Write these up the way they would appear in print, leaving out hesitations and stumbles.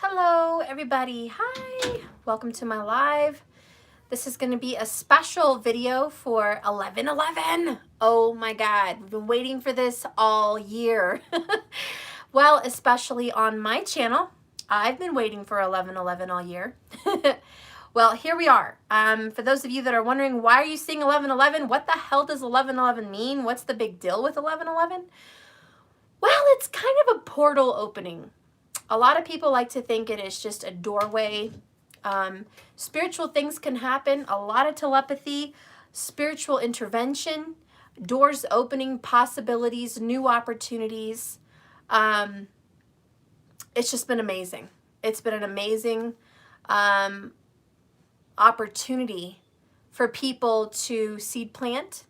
Hello everybody, hi, welcome to my live. This is going to be a special video for 11/11. Oh my god, we've been waiting for this all year. Well, especially on my channel, I've been waiting for 11/11 all year. Well, here we are. For those of you that are wondering, why are you seeing 11/11? What the hell does 11/11 mean? What's the big deal with 11/11? Well, it's kind of a portal opening. A lot of people like to think it is just a doorway. Spiritual things can happen, a lot of telepathy, spiritual intervention, doors opening, possibilities, new opportunities. It's just been amazing. It's been an amazing opportunity for people to seed plant,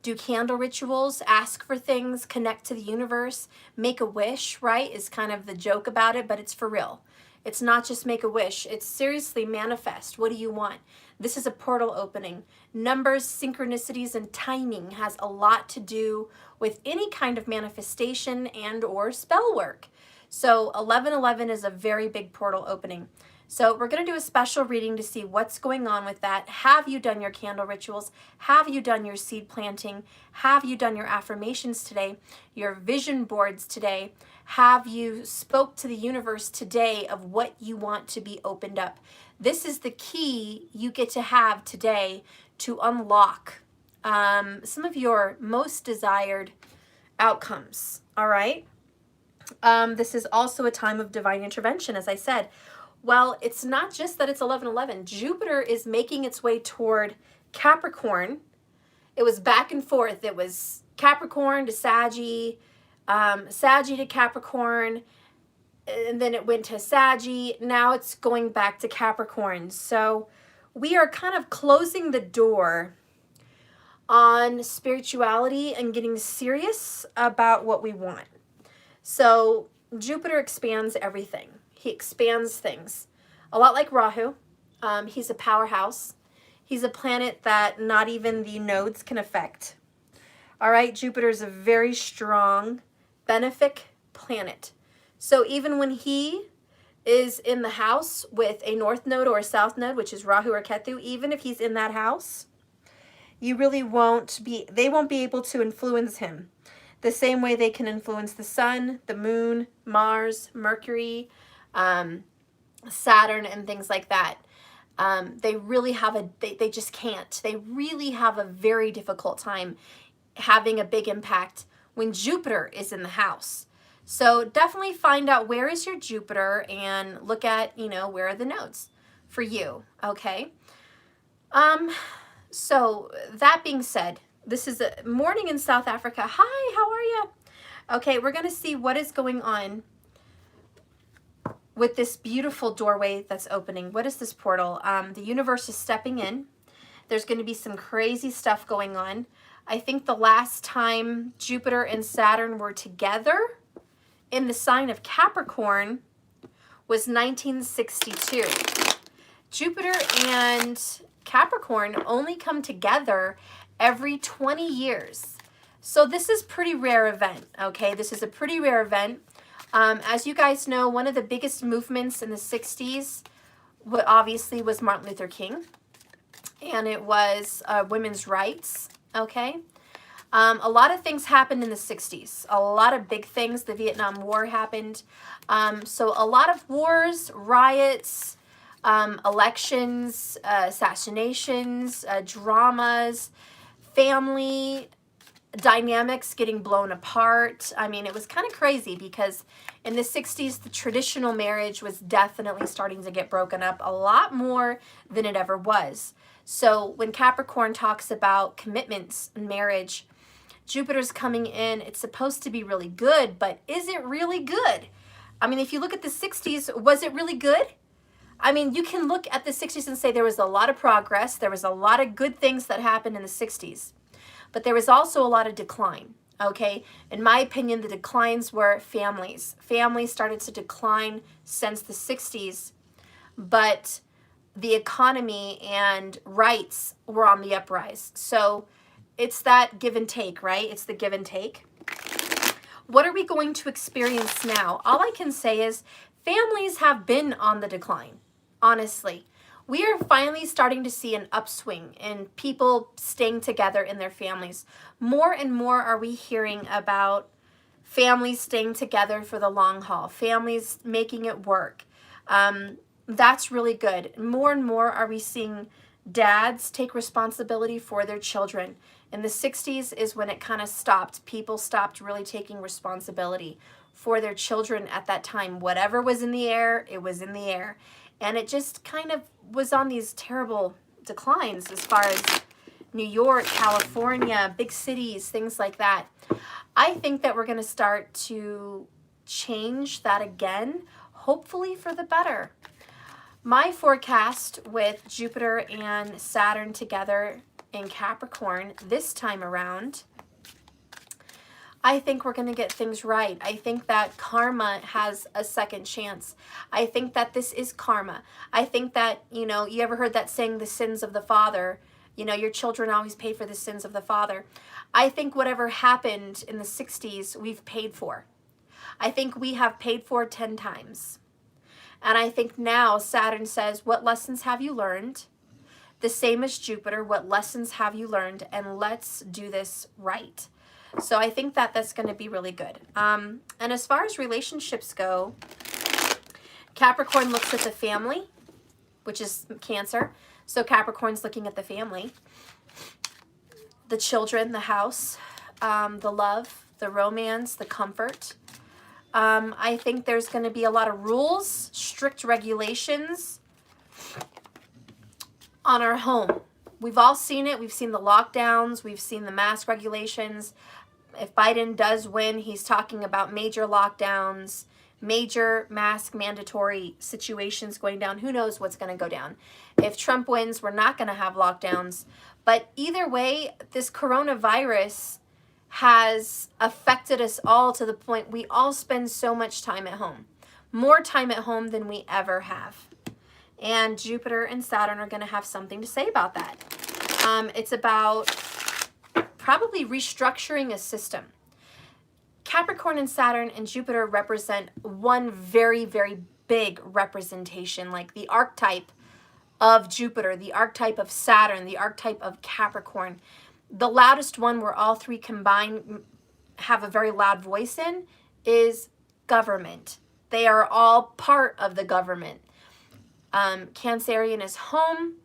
do candle rituals, ask for things, connect to the universe, make a wish, right? Is kind of the joke about it, but it's for real. It's not just make a wish. It's seriously manifest. What do you want? This is a portal opening. Numbers, synchronicities, and timing has a lot to do with any kind of manifestation and or spell work. So 11/11 is a very big portal opening. So we're going to do a special reading to see what's going on with that. Have you done your candle rituals? Have you done your seed planting? Have you done your affirmations today? Your vision boards today? Have you spoke to the universe today of what you want to be opened up? This is the key you get to have today to unlock some of your most desired outcomes, all right? This is also a time of divine intervention, as I said. Well, it's not just that it's 11/11. Jupiter is making its way toward Capricorn. It was back and forth. It was Capricorn to Saggy, Saggy to Capricorn, and then it went to Saggy. Now it's going back to Capricorn. So we are kind of closing the door on spirituality and getting serious about what we want. So Jupiter expands everything. He expands things. A lot like Rahu. He's a powerhouse. He's a planet that not even the nodes can affect. All right, Jupiter is a very strong, benefic planet. So even when he is in the house with a north node or a south node, which is Rahu or Ketu, even if he's in that house, you really they won't be able to influence him the same way they can influence the sun, the moon, Mars, Mercury, Saturn, and things like that. They really have they just can't. They really have a very difficult time having a big impact when Jupiter is in the house. So definitely find out where is your Jupiter and look at, where are the nodes for you, okay? So that being said, this is a morning in South Africa. Hi, how are you? Okay, we're going to see what is going on with this beautiful doorway that's opening. What is this portal? The universe is stepping in. There's going to be some crazy stuff going on. I think the last time Jupiter and Saturn were together in the sign of Capricorn was 1962. Jupiter and Capricorn only come together every 20 years. So this is pretty rare event, okay? This is a pretty rare event. As you guys know, one of the biggest movements in the 60s obviously was Martin Luther King, and it was women's rights, okay? A lot of things happened in the 60s. A lot of big things. The Vietnam War happened. So a lot of wars, riots, elections, assassinations, dramas, family dynamics getting blown apart. I mean, it was kind of crazy because in the 60s, the traditional marriage was definitely starting to get broken up a lot more than it ever was. So when Capricorn talks about commitments and marriage, Jupiter's coming in. It's supposed to be really good, but is it really good? I mean, if you look at the 60s, was it really good? I mean, you can look at the 60s and say there was a lot of progress. There was a lot of good things that happened in the 60s. But there was also a lot of decline, okay? In my opinion, the declines were families. Families started to decline since the 60s, but the economy and rights were on the uprise. So it's that give and take, right? It's the give and take. What are we going to experience now? All I can say is Families have been on the decline, honestly. We are finally starting to see an upswing in people staying together in their families. More and more are we hearing about families staying together for the long haul, families making it work. That's really good. More and more are we seeing dads take responsibility for their children. In the 60s is when it kind of stopped. People stopped really taking responsibility for their children at that time. Whatever was in the air, it was in the air. And it just kind of was on these terrible declines as far as New York, California, big cities, things like that. I think that we're going to start to change that again, hopefully for the better. My forecast with Jupiter and Saturn together in Capricorn this time around, I think we're going to get things right. I think that karma has a second chance. I think that this is karma. I think that, you know, you ever heard that saying, the sins of the father? You know, your children always pay for the sins of the father. I think whatever happened in the 60s, we've paid for. I think we have paid for 10 times. And I think now Saturn says, what lessons have you learned? The same as Jupiter, what lessons have you learned? And let's do this right. So I think that that's going to be really good. And as far as relationships go, Capricorn looks at the family, which is Cancer. So Capricorn's looking at the family, the children, the house, the love, the romance, the comfort. I think there's going to be a lot of rules, strict regulations on our home. We've all seen it. We've seen the lockdowns. We've seen the mask regulations. If Biden does win, he's talking about major lockdowns, major mask mandatory situations going down. Who knows what's going to go down? If Trump wins, we're not going to have lockdowns. But either way, this coronavirus has affected us all to the point we all spend so much time at home. More time at home than we ever have. And Jupiter and Saturn are going to have something to say about that. It's about probably restructuring a system. Capricorn and Saturn and Jupiter represent one very, very big representation, like the archetype of Jupiter, the archetype of Saturn, the archetype of Capricorn. The loudest one where all three combined have a very loud voice in is government. They are all part of the government. Cancerian is home.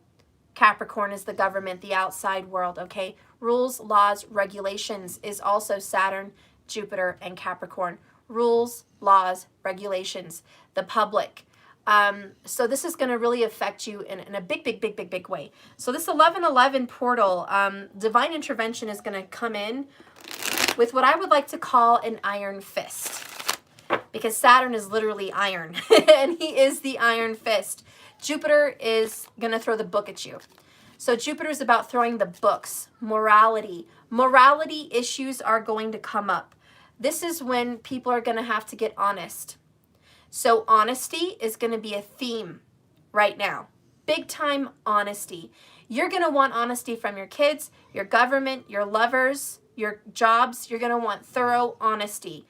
Capricorn is the government, the outside world, okay? Rules, laws, regulations is also Saturn, Jupiter, and Capricorn. Rules, laws, regulations, the public. So this is going to really affect you in a big way. So this 1111 portal, divine intervention is going to come in with what I would like to call an iron fist. Because Saturn is literally iron, and he is the iron fist. Jupiter is going to throw the book at you. So Jupiter is about throwing the books, morality. Morality issues are going to come up. This is when people are going to have to get honest. So honesty is going to be a theme right now. Big time honesty. You're going to want honesty from your kids, your government, your lovers, your jobs. You're going to want thorough honesty.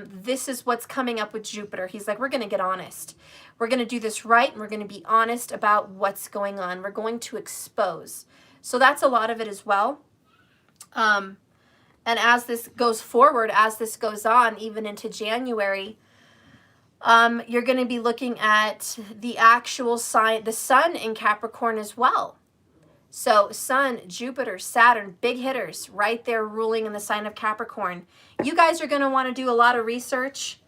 This is what's coming up with Jupiter. He's like, we're going to get honest. We're going to do this right, and we're going to be honest about what's going on. We're going to expose. So that's a lot of it as well. And as this goes forward, as this goes on, even into January, you're going to be looking at the actual sign, the sun in Capricorn as well. So Sun, Jupiter, Saturn, big hitters right there ruling in the sign of Capricorn. You guys are going to want to do a lot of research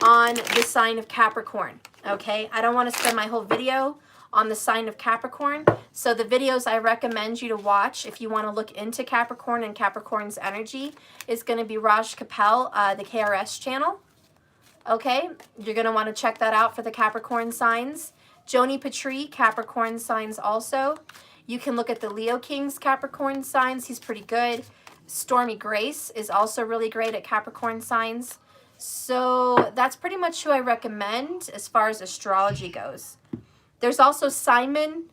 on the sign of Capricorn, okay? I don't want to spend my whole video on the sign of Capricorn. So the videos I recommend you to watch if you want to look into Capricorn and Capricorn's energy is going to be Raj Kapel, the KRS channel. Okay, you're going to want to check that out for the Capricorn signs. Joni Patry, Capricorn signs also. You can look at the Leo King's Capricorn signs. He's pretty good. Stormy Grace is also really great at Capricorn signs. So that's pretty much who I recommend as far as astrology goes. There's also Simon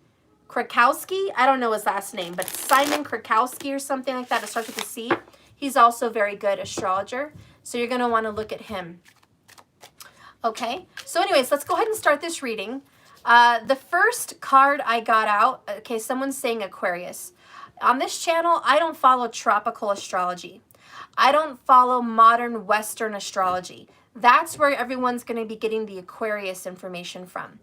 Krakowski. I don't know his last name, but Simon Krakowski or something like that. It starts with a C. He's also a very good astrologer. So you're going to want to look at him. Okay, so anyways, let's go ahead and start this reading. The first card I got out, okay, someone's saying Aquarius. On this channel, I don't follow tropical astrology. I don't follow modern Western astrology. That's where everyone's going to be getting the Aquarius information from.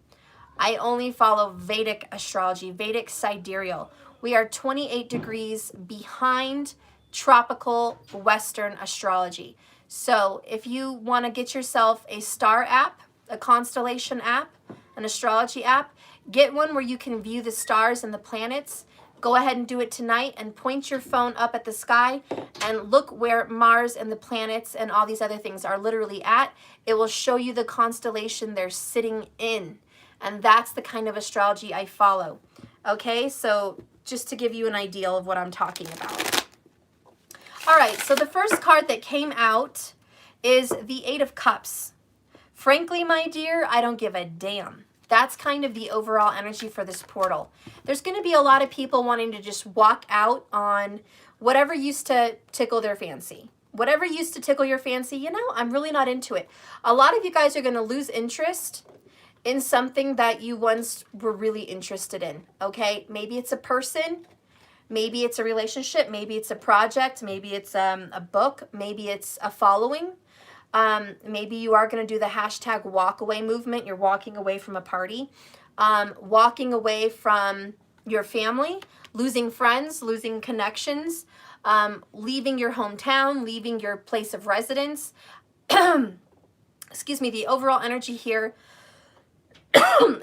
I only follow Vedic astrology, Vedic sidereal. We are 28 degrees behind tropical Western astrology. So if you want to get yourself a star app, a constellation app, an astrology app, get one where you can view the stars and the planets. Go ahead and do it tonight and point your phone up at the sky and look where Mars and the planets and all these other things are literally at. It will show you the constellation they're sitting in. And that's the kind of astrology I follow. Okay, so just to give you an idea of what I'm talking about. All right, so the first card that came out is the Eight of Cups. Frankly, my dear, I don't give a damn. That's kind of the overall energy for this portal. There's going to be a lot of people wanting to just walk out on whatever used to tickle their fancy. Whatever used to tickle your fancy, you know, I'm really not into it. A lot of you guys are going to lose interest in something that you once were really interested in, okay? Maybe it's a person, maybe it's a relationship, maybe it's a project, maybe it's a book, maybe it's a following. Maybe you are going to do the hashtag walk away movement. You're walking away from a party, walking away from your family, losing friends, losing connections, leaving your hometown, leaving your place of residence. Excuse me, the overall energy here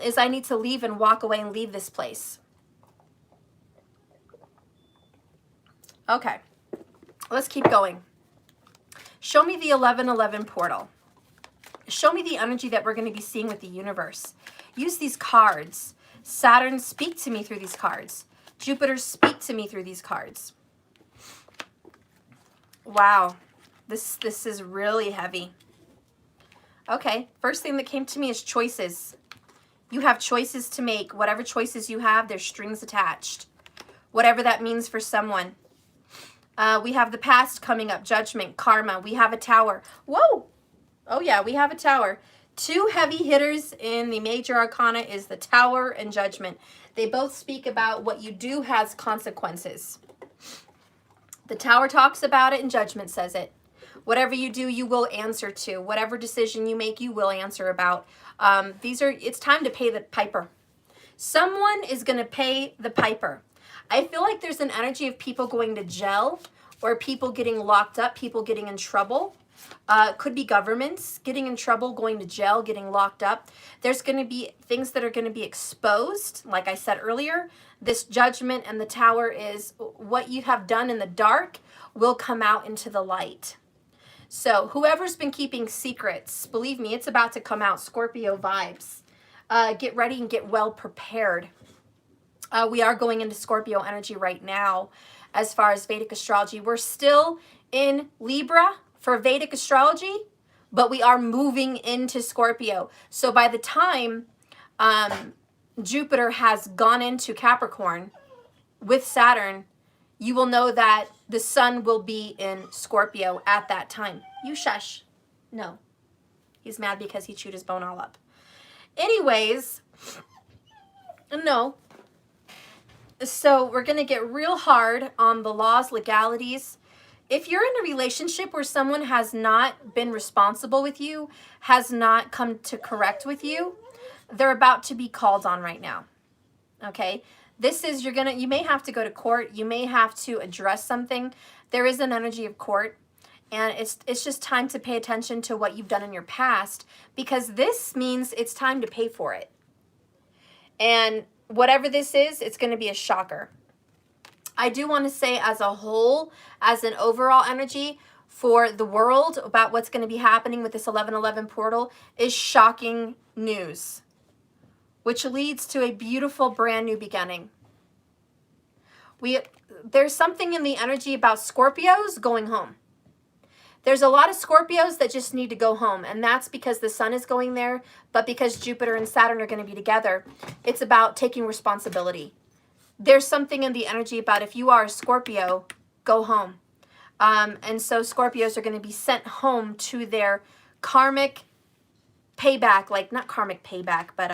is I need to leave and walk away and leave this place. Okay, let's keep going. Show me the 1111 portal. Show me the energy that we're going to be seeing with the universe. Use these cards. Saturn, speak to me through these cards. Jupiter, speak to me through these cards. Wow, this is really heavy. Okay, first thing that came to me is choices. You have choices to make. Whatever choices you have, there's strings attached. Whatever that means for someone. We have the past coming up, judgment, karma. We have a tower. Whoa! Oh yeah, we have a tower. Two heavy hitters in the major arcana is the tower and judgment. They both speak about what you do has consequences. The tower talks about it and judgment says it. Whatever you do, you will answer to. Whatever decision you make, you will answer about. It's time to pay the piper. Someone is going to pay the piper. I feel like there's an energy of people going to jail or people getting locked up, people getting in trouble. Could be governments getting in trouble, going to jail, getting locked up. There's going to be things that are going to be exposed. Like I said earlier, this judgment and the tower is what you have done in the dark will come out into the light. So whoever's been keeping secrets, believe me, it's about to come out. Scorpio vibes. Get ready and get well prepared. We are going into Scorpio energy right now as far as Vedic astrology. We're still in Libra for Vedic astrology, but we are moving into Scorpio. So by the time Jupiter has gone into Capricorn with Saturn, you will know that the sun will be in Scorpio at that time. You shush. No. He's mad because he chewed his bone all up. Anyways, no. So we're going to get real hard on the laws, legalities. If you're in a relationship where someone has not been responsible with you, has not come to correct with you, they're about to be called on right now. Okay? This is, you may have to go to court. You may have to address something. There is an energy of court. And it's just time to pay attention to what you've done in your past, because this means it's time to pay for it. And whatever this is, it's going to be a shocker. I do want to say as a whole, as an overall energy for the world about what's going to be happening with this 1111 portal is shocking news, which leads to a beautiful brand new beginning. There's something in the energy about Scorpios going home. There's a lot of Scorpios that just need to go home, and that's because the sun is going there, but because Jupiter and Saturn are going to be together, it's about taking responsibility. There's something in the energy about if you are a Scorpio, go home. And so Scorpios are going to be sent home to their karmic payback, like not karmic payback, but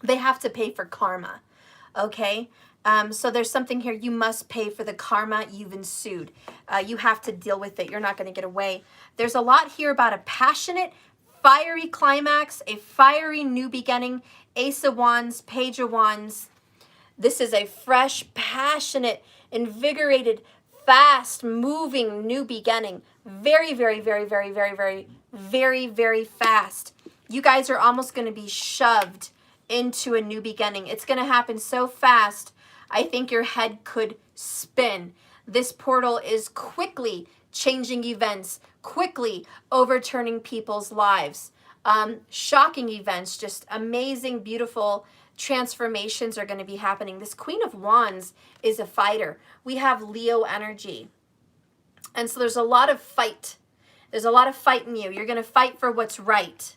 they have to pay for karma, okay? So there's something here, you must pay for the karma you've ensued. You have to deal with it. You're not going to get away. There's a lot here about a passionate, fiery climax, a fiery new beginning, Ace of Wands, Page of Wands. This is a fresh, passionate, invigorated, fast moving new beginning. Very, very, very, very, very, very, very, very fast. You guys are almost going to be shoved into a new beginning. It's going to happen so fast, I think your head could spin. This portal is quickly changing events, quickly overturning people's lives. Shocking events, just amazing, beautiful transformations are going to be happening. This Queen of Wands is a fighter. We have Leo energy. And so there's a lot of fight. There's a lot of fight in you. You're going to fight for what's right.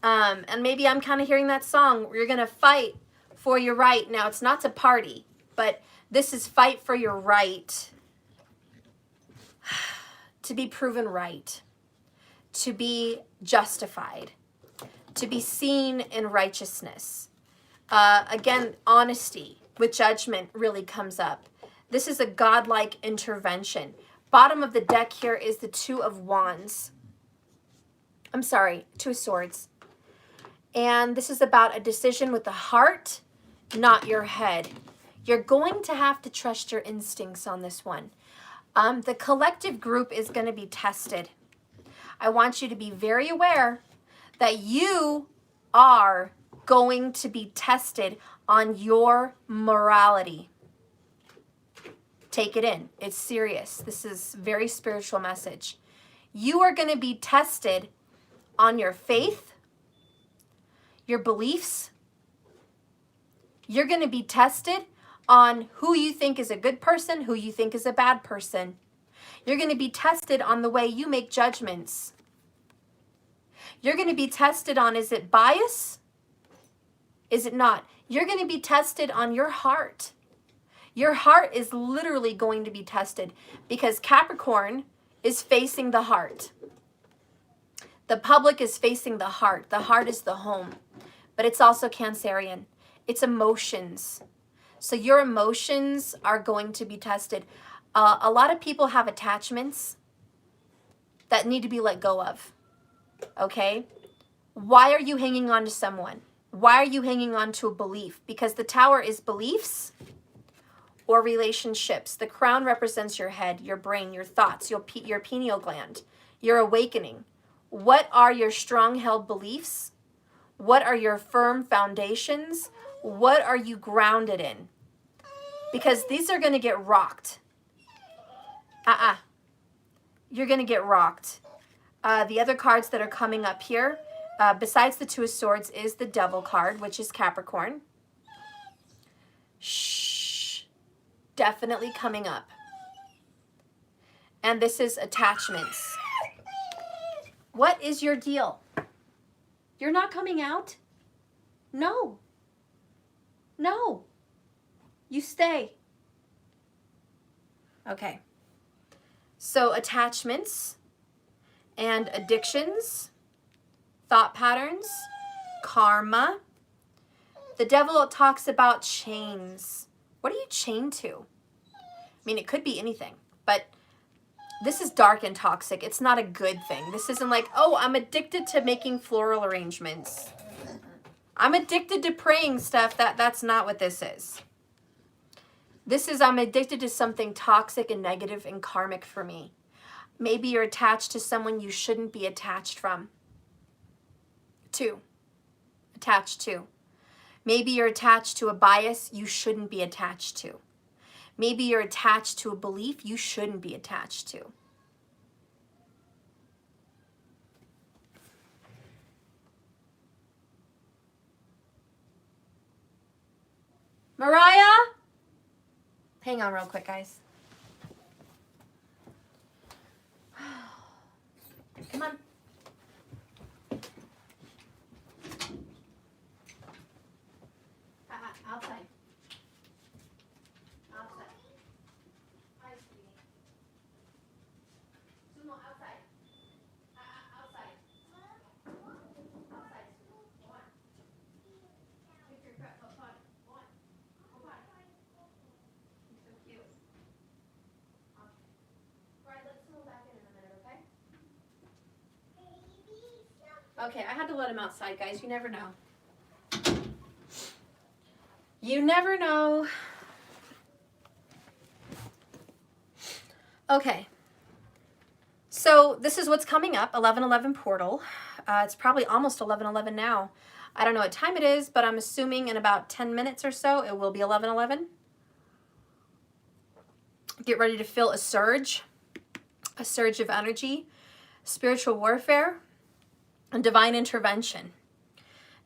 And maybe I'm kind of hearing that song. You're going to fight for your right. Now, it's not to party, but this is fight for your right to be proven right, to be justified, to be seen in righteousness. Again, honesty with judgment really comes up. This is a godlike intervention. Bottom of the deck here is the Two of Wands. I'm sorry, Two of Swords. And this is about a decision with the heart, not your head. You're going to have to trust your instincts on this one. The collective group is going to be tested. I want you to be very aware that you are going to be tested on your morality. Take it in. It's serious. This is a very spiritual message. You are going to be tested on your faith, your beliefs. You're going to be tested on who you think is a good person, who you think is a bad person. You're going to be tested on the way you make judgments. You're going to be tested on, is it bias? Is it not? You're going to be tested on your heart. Your heart is literally going to be tested because Capricorn is facing the heart. The public is facing the heart. The heart is the home, but it's also Cancerian. It's emotions. So your emotions are going to be tested. A lot of people have attachments that need to be let go of. Okay? Why are you hanging on to someone? Why are you hanging on to a belief? Because the Tower is beliefs or relationships. The crown represents your head, your brain, your thoughts, your pineal gland, your awakening. What are your strong-held beliefs? What are your firm foundations? What are you grounded in? Because these are going to get rocked. You're going to get rocked. The other cards that are coming up here, besides the Two of Swords, is the Devil card, which is Capricorn. Shh. Definitely coming up. And this is attachments. What is your deal? You're not coming out? No. No. You stay. Okay. So attachments and addictions, thought patterns, karma. The Devil talks about chains. What are you chained to? I mean, it could be anything, but this is dark and toxic. It's not a good thing. This isn't like, oh, I'm addicted to making floral arrangements. I'm addicted to praying stuff. That's not what this is. This is, I'm addicted to something toxic and negative and karmic for me. Maybe you're attached to someone you shouldn't be attached from. Attached to. Maybe you're attached to a bias you shouldn't be attached to. Maybe you're attached to a belief you shouldn't be attached to. Mariah? Hang on real quick, guys. Come on. Outside. Outside. Hi, sweetie. Sumo, outside. Outside. Okay, I had to let him outside, guys. You never know. You never know. Okay. So this is what's coming up, 11/11 portal. It's probably almost 11/11 now. I don't know what time it is, but I'm assuming in about 10 minutes or so, it will be 11/11. Get ready to feel a surge of energy, spiritual warfare, and divine intervention.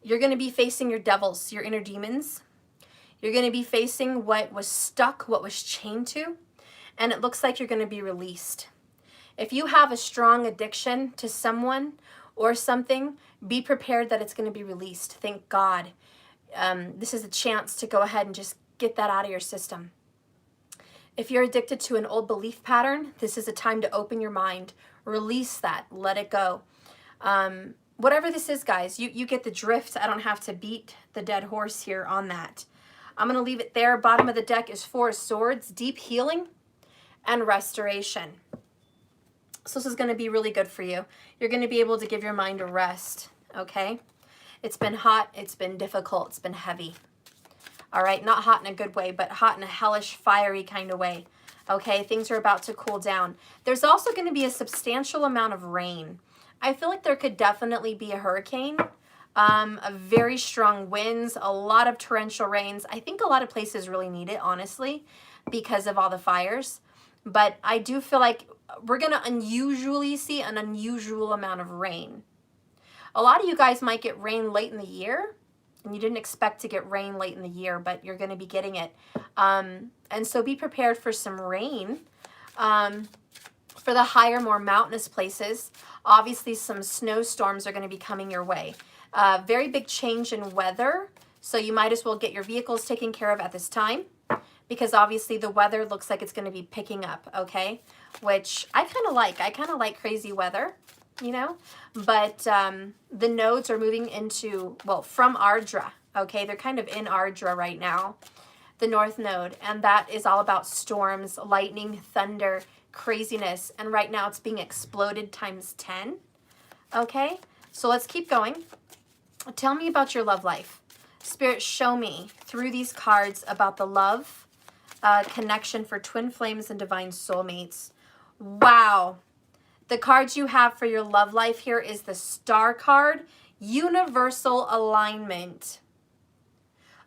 You're going to be facing your devils, your inner demons. You're going to be facing what was stuck, what was chained to, and it looks like you're going to be released. If you have a strong addiction to someone or something, be prepared that it's going to be released. Thank God. This is a chance to go ahead and just get that out of your system. If you're addicted to an old belief pattern, this is a time to open your mind, release that, let it go. Whatever this is, guys, you get the drift. I don't have to beat the dead horse here on that. I'm going to leave it there. Bottom of the deck is 4 of Swords, deep healing and restoration. So this is going to be really good for you. You're going to be able to give your mind a rest, okay? It's been hot. It's been difficult. It's been heavy. All right, not hot in a good way, but hot in a hellish, fiery kind of way. Okay, things are about to cool down. There's also going to be a substantial amount of rain. I feel like there could definitely be a hurricane, a very strong winds, a lot of torrential rains. I think a lot of places really need it, honestly, because of all the fires. But I do feel like we're going to unusually see an unusual amount of rain. A lot of you guys might get rain late in the year, and you didn't expect to get rain late in the year, but you're going to be getting it. And so be prepared for some rain. For the higher, more mountainous places, obviously some snowstorms are going to be coming your way. Very big change in weather, so you might as well get your vehicles taken care of at this time, because obviously the weather looks like it's going to be picking up, okay? Which I kind of like. I kind of like crazy weather, you know? But the nodes are moving into, well, from Ardra, okay? They're kind of in Ardra right now, the North Node, and that is all about storms, lightning, thunder, craziness, and right now it's being exploded times 10, okay? So let's keep going. Tell me about your love life. Spirit, show me through these cards about the love, connection for twin flames and divine soulmates. Wow. The cards you have for your love life here is the Star card, universal alignment.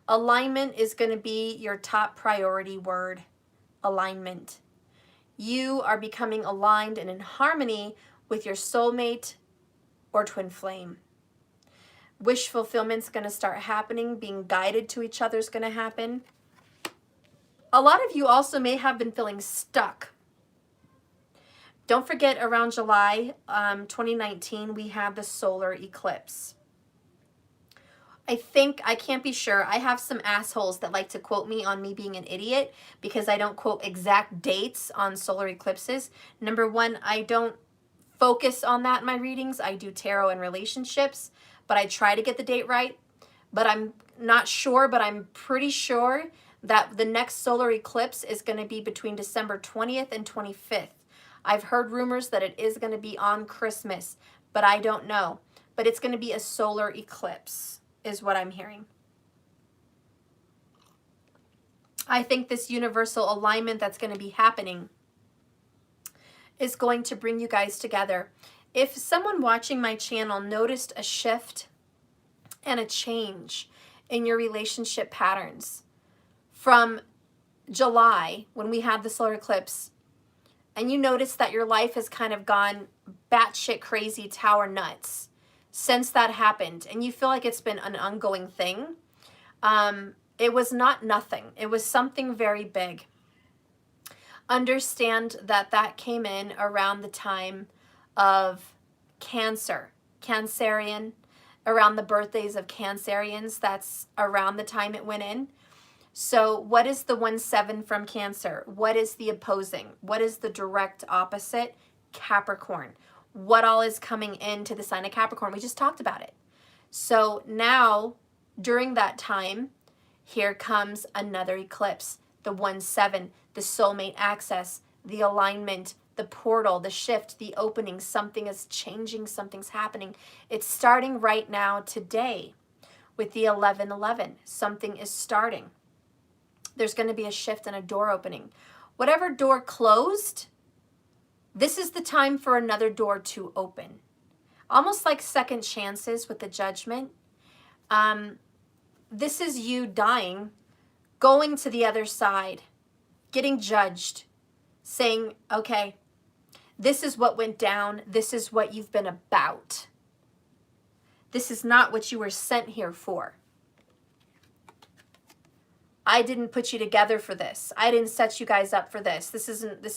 Alignment is going to be your top priority word, alignment. You are becoming aligned and in harmony with your soulmate or twin flame. Wish fulfillment's going to start happening. Being guided to each other is going to happen. A lot of you also may have been feeling stuck. Don't forget, around July 2019, we had the solar eclipse. I think, I can't be sure, I have some assholes that like to quote me on me being an idiot because I don't quote exact dates on solar eclipses. Number one, I don't focus on that in my readings. I do tarot and relationships, but I try to get the date right. But I'm not sure, but I'm pretty sure that the next solar eclipse is going to be between December 20th and 25th. I've heard rumors that it is going to be on Christmas, but I don't know. But it's going to be a solar eclipse, is what I'm hearing. I think this universal alignment that's going to be happening is going to bring you guys together. If someone watching my channel noticed a shift and a change in your relationship patterns from July when we had the solar eclipse, and you notice that your life has kind of gone batshit crazy, tower nuts since that happened, and you feel like it's been an ongoing thing, it was not nothing. It was something very big. Understand that that came in around the time of Cancer, Cancerian, around the birthdays of Cancerians. That's around the time it went in. So what is the 1-7 from Cancer? What is the opposing? What is the direct opposite? Capricorn. What all is coming into the sign of Capricorn? We just talked about it. So now, during that time, here comes another eclipse, the 1-7, the soulmate access, the alignment, the portal, the shift, the opening. Something is changing, something's happening. It's starting right now today with the 11:11. Something is starting. There's going to be a shift and a door opening. Whatever door closed, this is the time for another door to open. Almost like second chances with the Judgment. This is you dying, going to the other side, getting judged, saying, okay, this is what went down. This is what you've been about. This is not what you were sent here for. I didn't put you together for this. I didn't set you guys up for this. This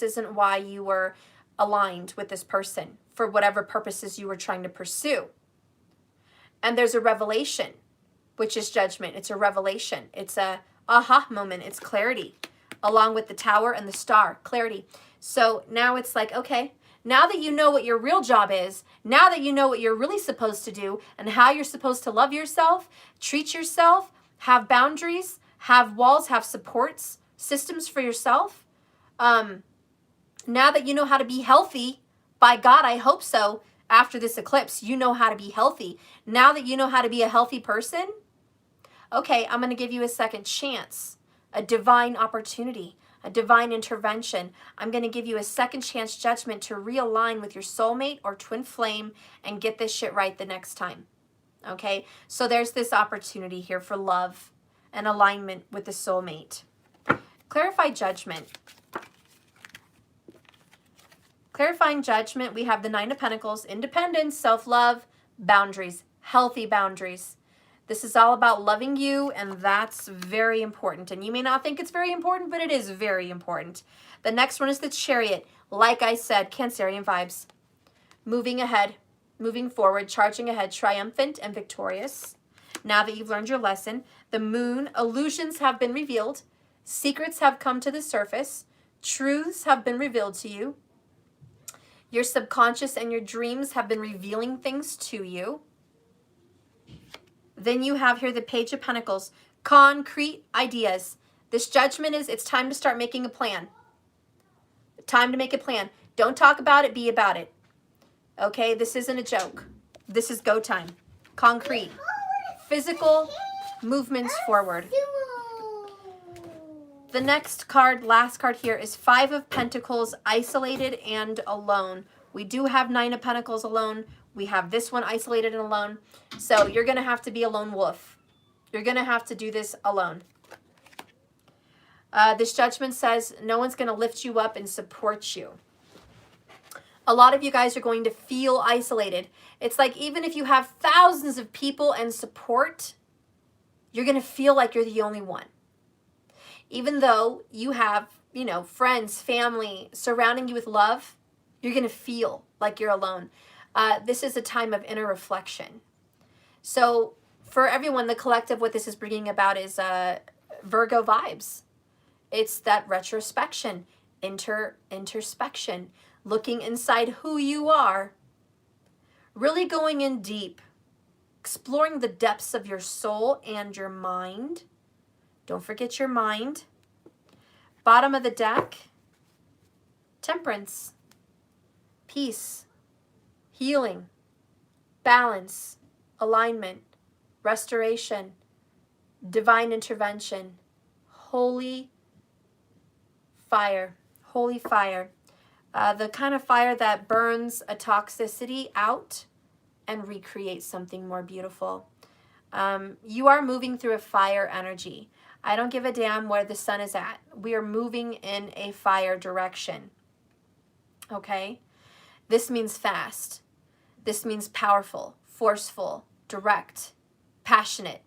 isn't why you were aligned with this person for whatever purposes you were trying to pursue. And there's a revelation, which is Judgment. It's a revelation. It's a aha moment. It's clarity, along with the Tower and the Star, clarity. So now it's like, okay, now that you know what your real job is, now that you know what you're really supposed to do and how you're supposed to love yourself, treat yourself, have boundaries, have walls, have supports, systems for yourself. Now that you know how to be healthy, by God, I hope so, after this eclipse, you know how to be healthy. Now that you know how to be a healthy person, okay, I'm going to give you a second chance, a divine opportunity, a divine intervention. I'm going to give you a second chance Judgment to realign with your soulmate or twin flame and get this shit right the next time. Okay, so there's this opportunity here for love and alignment with the soulmate. Clarify Judgment. Clarifying Judgment, we have the Nine of Pentacles, independence, self-love, boundaries, healthy boundaries. This is all about loving you, and that's very important. And you may not think it's very important, but it is very important. The next one is the Chariot. Like I said, Cancerian vibes. Moving ahead, moving forward, charging ahead, triumphant and victorious. Now that you've learned your lesson, the Moon, illusions have been revealed. Secrets have come to the surface. Truths have been revealed to you. Your subconscious and your dreams have been revealing things to you. Then you have here the Page of Pentacles, concrete ideas. This Judgment is, it's time to start making a plan. Time to make a plan. Don't talk about it, be about it. Okay, this isn't a joke. This is go time. Concrete. Physical movements forward. The next card, last card here, is Five of Pentacles, isolated and alone. We do have Nine of Pentacles alone. We have this one isolated and alone. So you're going to have to be a lone wolf. You're going to have to do this alone. This Judgment says no one's going to lift you up and support you. A lot of you guys are going to feel isolated. It's like even if you have thousands of people and support, you're going to feel like you're the only one. Even though you have, you know, friends, family surrounding you with love, you're going to feel like you're alone. This is a time of inner reflection. So for everyone, the collective, what this is bringing about is Virgo vibes. It's that retrospection, introspection, looking inside who you are, really going in deep, exploring the depths of your soul and your mind. Don't forget your mind. Bottom of the deck, Temperance, peace, healing, balance, alignment, restoration, divine intervention, holy fire, holy fire. The kind of fire that burns a toxicity out and recreates something more beautiful. You are moving through a fire energy. I don't give a damn where the sun is at. We are moving in a fire direction. Okay? This means fast. This means powerful, forceful, direct, passionate.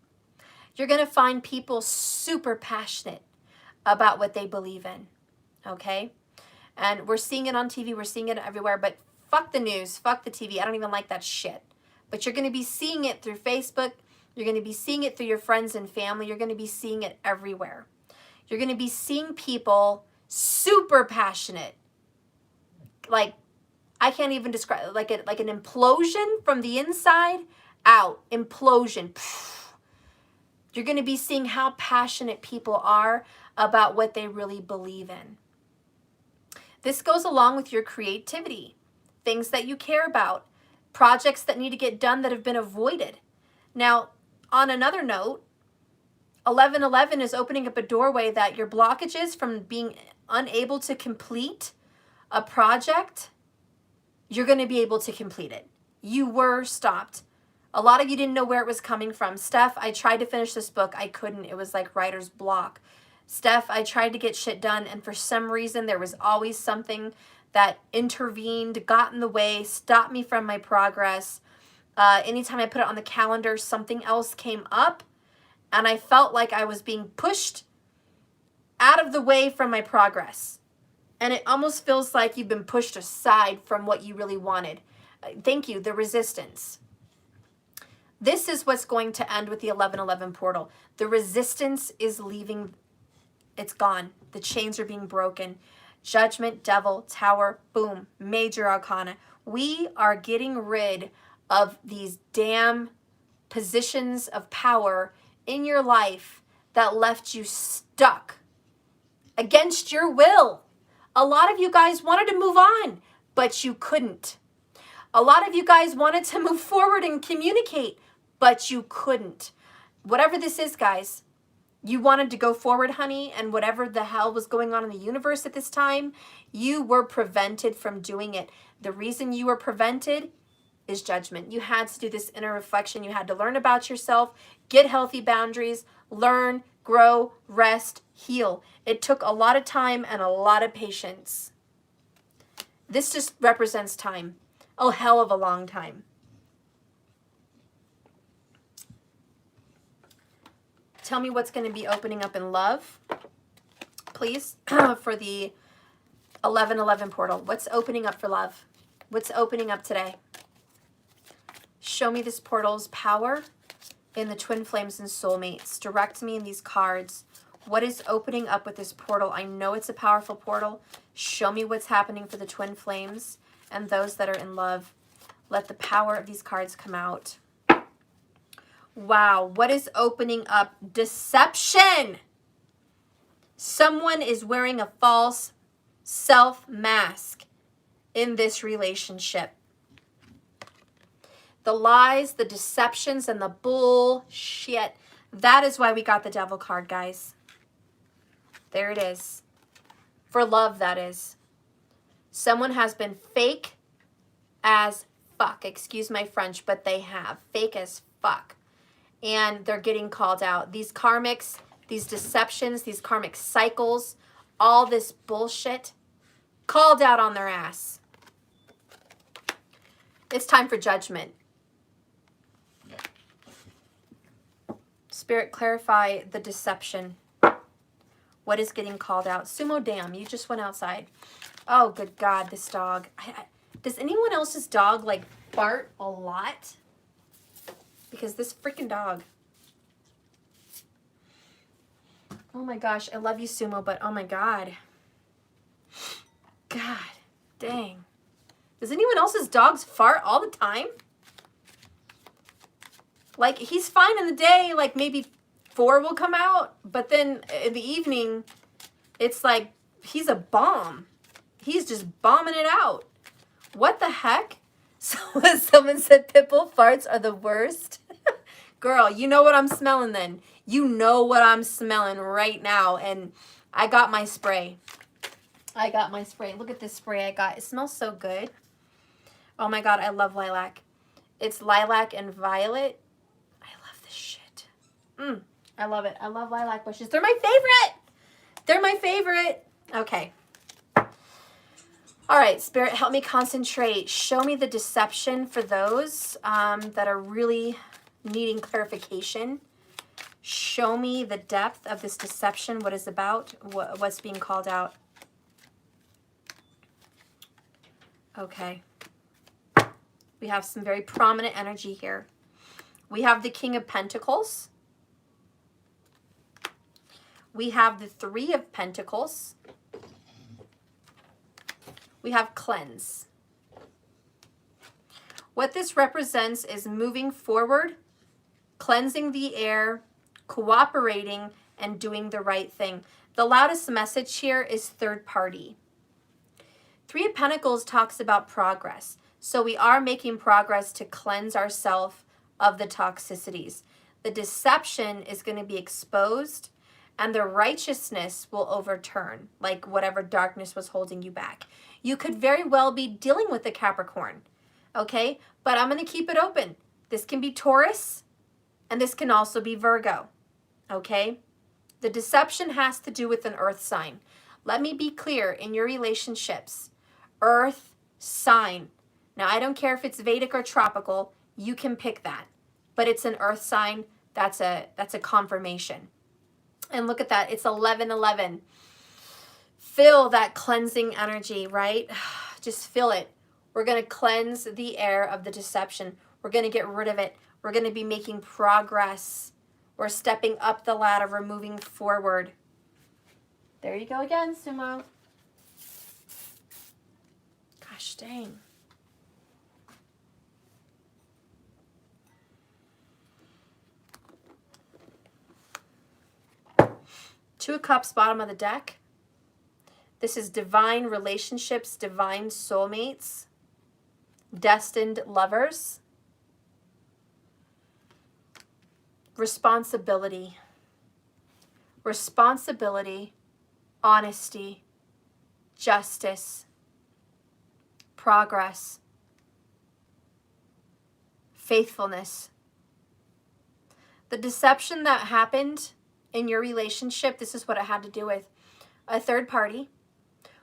You're going to find people super passionate about what they believe in. Okay? And we're seeing it on TV. We're seeing it everywhere. But fuck the news. Fuck the TV. I don't even like that shit. But you're going to be seeing it through Facebook. You're going to be seeing it through your friends and family. You're going to be seeing it everywhere. You're going to be seeing people super passionate. Like, I can't even describe, like an implosion from the inside out. Implosion. You're going to be seeing how passionate people are about what they really believe in. This goes along with your creativity, things that you care about, projects that need to get done that have been avoided. Now, on another note, 1111 is opening up a doorway that your blockages from being unable to complete a project, you're going to be able to complete it. You were stopped. A lot of you didn't know where it was coming from. Steph, I tried to finish this book. I couldn't. It was like writer's block. Steph, I tried to get shit done, and for some reason, there was always something that intervened, got in the way, stopped me from my progress. Anytime I put it on the calendar, something else came up, and I felt like I was being pushed out of the way from my progress. And it almost feels like you've been pushed aside from what you really wanted. Thank you, the resistance. This is what's going to end with the 1111 portal. The resistance is leaving. It's gone. The chains are being broken. Judgment, devil, tower, boom, major arcana. We are getting rid of these damn positions of power in your life that left you stuck against your will. A lot of you guys wanted to move on, but you couldn't. A lot of you guys wanted to move forward and communicate, but you couldn't. Whatever this is, guys, you wanted to go forward, honey, and whatever the hell was going on in the universe at this time, you were prevented from doing it. The reason you were prevented is judgment. You had to do this inner reflection. You had to learn about yourself, get healthy boundaries, learn, grow, rest, heal. It took a lot of time and a lot of patience. This just represents time. A hell of a long time. Tell me what's going to be opening up in love, please, for the 1111 portal. What's opening up for love? What's opening up today? Show me this portal's power in the twin flames and soulmates. Direct me in these cards. What is opening up with this portal? I know it's a powerful portal. Show me what's happening for the twin flames and those that are in love. Let the power of these cards come out. Wow, what is opening up? Deception. Someone is wearing a false self mask in this relationship. The lies, the deceptions, and the bullshit. That is why we got the devil card, guys. There it is. For love, that is. Someone has been fake as fuck. Excuse my French, but they have. Fake as fuck. And they're getting called out. These karmics, these deceptions, these karmic cycles, all this bullshit, called out on their ass. It's time for judgment. Spirit, clarify the deception. What is getting called out? Sumo, damn, you just went outside. Oh, good God, this dog. Does anyone else's dog, like, fart a lot? Because this freaking dog. Oh my gosh, I love you, Sumo, but oh my God. God, dang. Does anyone else's dogs fart all the time? Like, he's fine in the day, like maybe 4 will come out, but then in the evening, it's like he's a bomb. He's just bombing it out. What the heck? Someone said pitbull farts are the worst. Girl, you know what I'm smelling then. You know what I'm smelling right now. And I got my spray. I got my spray. Look at this spray I got. It smells so good. Oh my God, I love lilac. It's lilac and violet. I love this shit. I love it. I love lilac bushes. They're my favorite. They're my favorite. Okay. All right, Spirit, help me concentrate. Show me the deception for those that are really needing clarification. Show me the depth of this deception, what it's about, what's being called out. Okay. We have some very prominent energy here. We have the King of Pentacles. We have the Three of Pentacles. We have cleanse. What this represents is moving forward, cleansing the air, cooperating, and doing the right thing. The loudest message here is third party. Three of Pentacles talks about progress. So we are making progress to cleanse ourselves of the toxicities. The deception is going to be exposed and the righteousness will overturn, like whatever darkness was holding you back. You could very well be dealing with the Capricorn, okay? But I'm going to keep it open. This can be Taurus and this can also be Virgo, okay? The deception has to do with an earth sign. Let me be clear, in your relationships, earth sign. Now, I don't care if it's Vedic or tropical, you can pick that. But it's an earth sign, that's a confirmation. And look at that, it's 11:11. Feel that cleansing energy, right? Just feel it. We're going to cleanse the air of the deception. We're going to get rid of it. We're going to be making progress. We're stepping up the ladder. We're moving forward. There you go again, Sumo. Gosh dang. Two of Cups, bottom of the deck. This is divine relationships, divine soulmates, destined lovers. Responsibility. Responsibility, honesty, justice, progress, faithfulness. The deception that happened in your relationship, this is what it had to do with. A third party,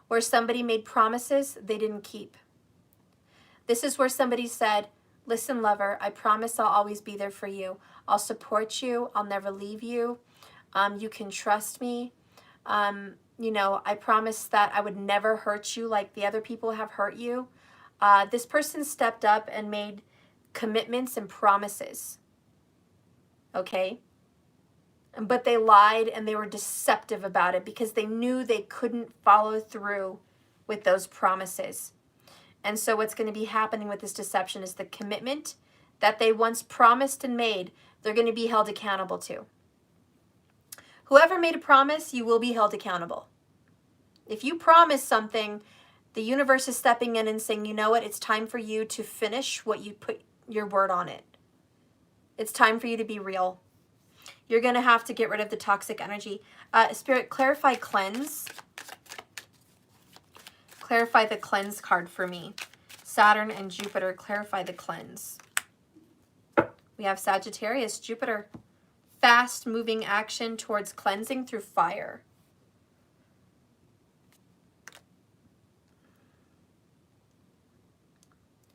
where somebody made promises they didn't keep. This is where somebody said, listen, lover, I promise I'll always be there for you. I'll support you. I'll never leave you. You can trust me. You know, I promise that I would never hurt you like the other people have hurt you. This person stepped up and made commitments and promises. Okay? But they lied and they were deceptive about it because they knew they couldn't follow through with those promises. And so what's going to be happening with this deception is the commitment that they once promised and made, they're going to be held accountable to. Whoever made a promise, you will be held accountable. If you promise something, the universe is stepping in and saying, you know what, it's time for you to finish what you put your word on it. It's time for you to be real. You're going to have to get rid of the toxic energy. Spirit, clarify cleanse. Clarify the cleanse card for me. Saturn and Jupiter, clarify the cleanse. We have Sagittarius, Jupiter. Fast moving action towards cleansing through fire.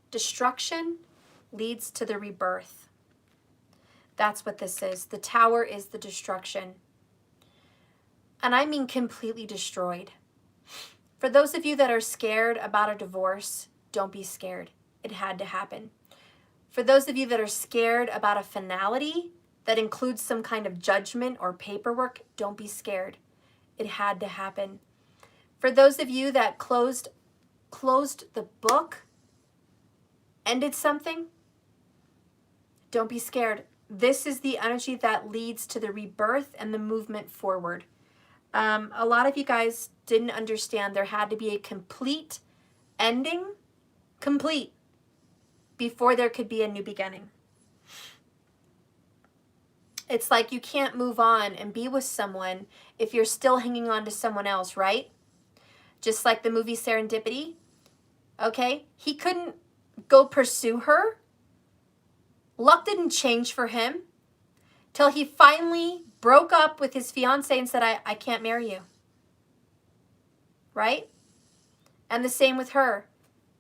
Destruction leads to the rebirth. That's what this is. The Tower is the destruction. And I mean completely destroyed. For those of you that are scared about a divorce, don't be scared. It had to happen. For those of you that are scared about a finality that includes some kind of judgment or paperwork, don't be scared. It had to happen. For those of you that closed the book, ended something, don't be scared. This is the energy that leads to the rebirth and the movement forward. A lot of you guys didn't understand there had to be a complete ending, before there could be a new beginning. It's like you can't move on and be with someone if you're still hanging on to someone else, right? Just like the movie Serendipity, okay? He couldn't go pursue her. Luck didn't change for him till he finally broke up with his fiance and said, I can't marry you. Right? And the same with her.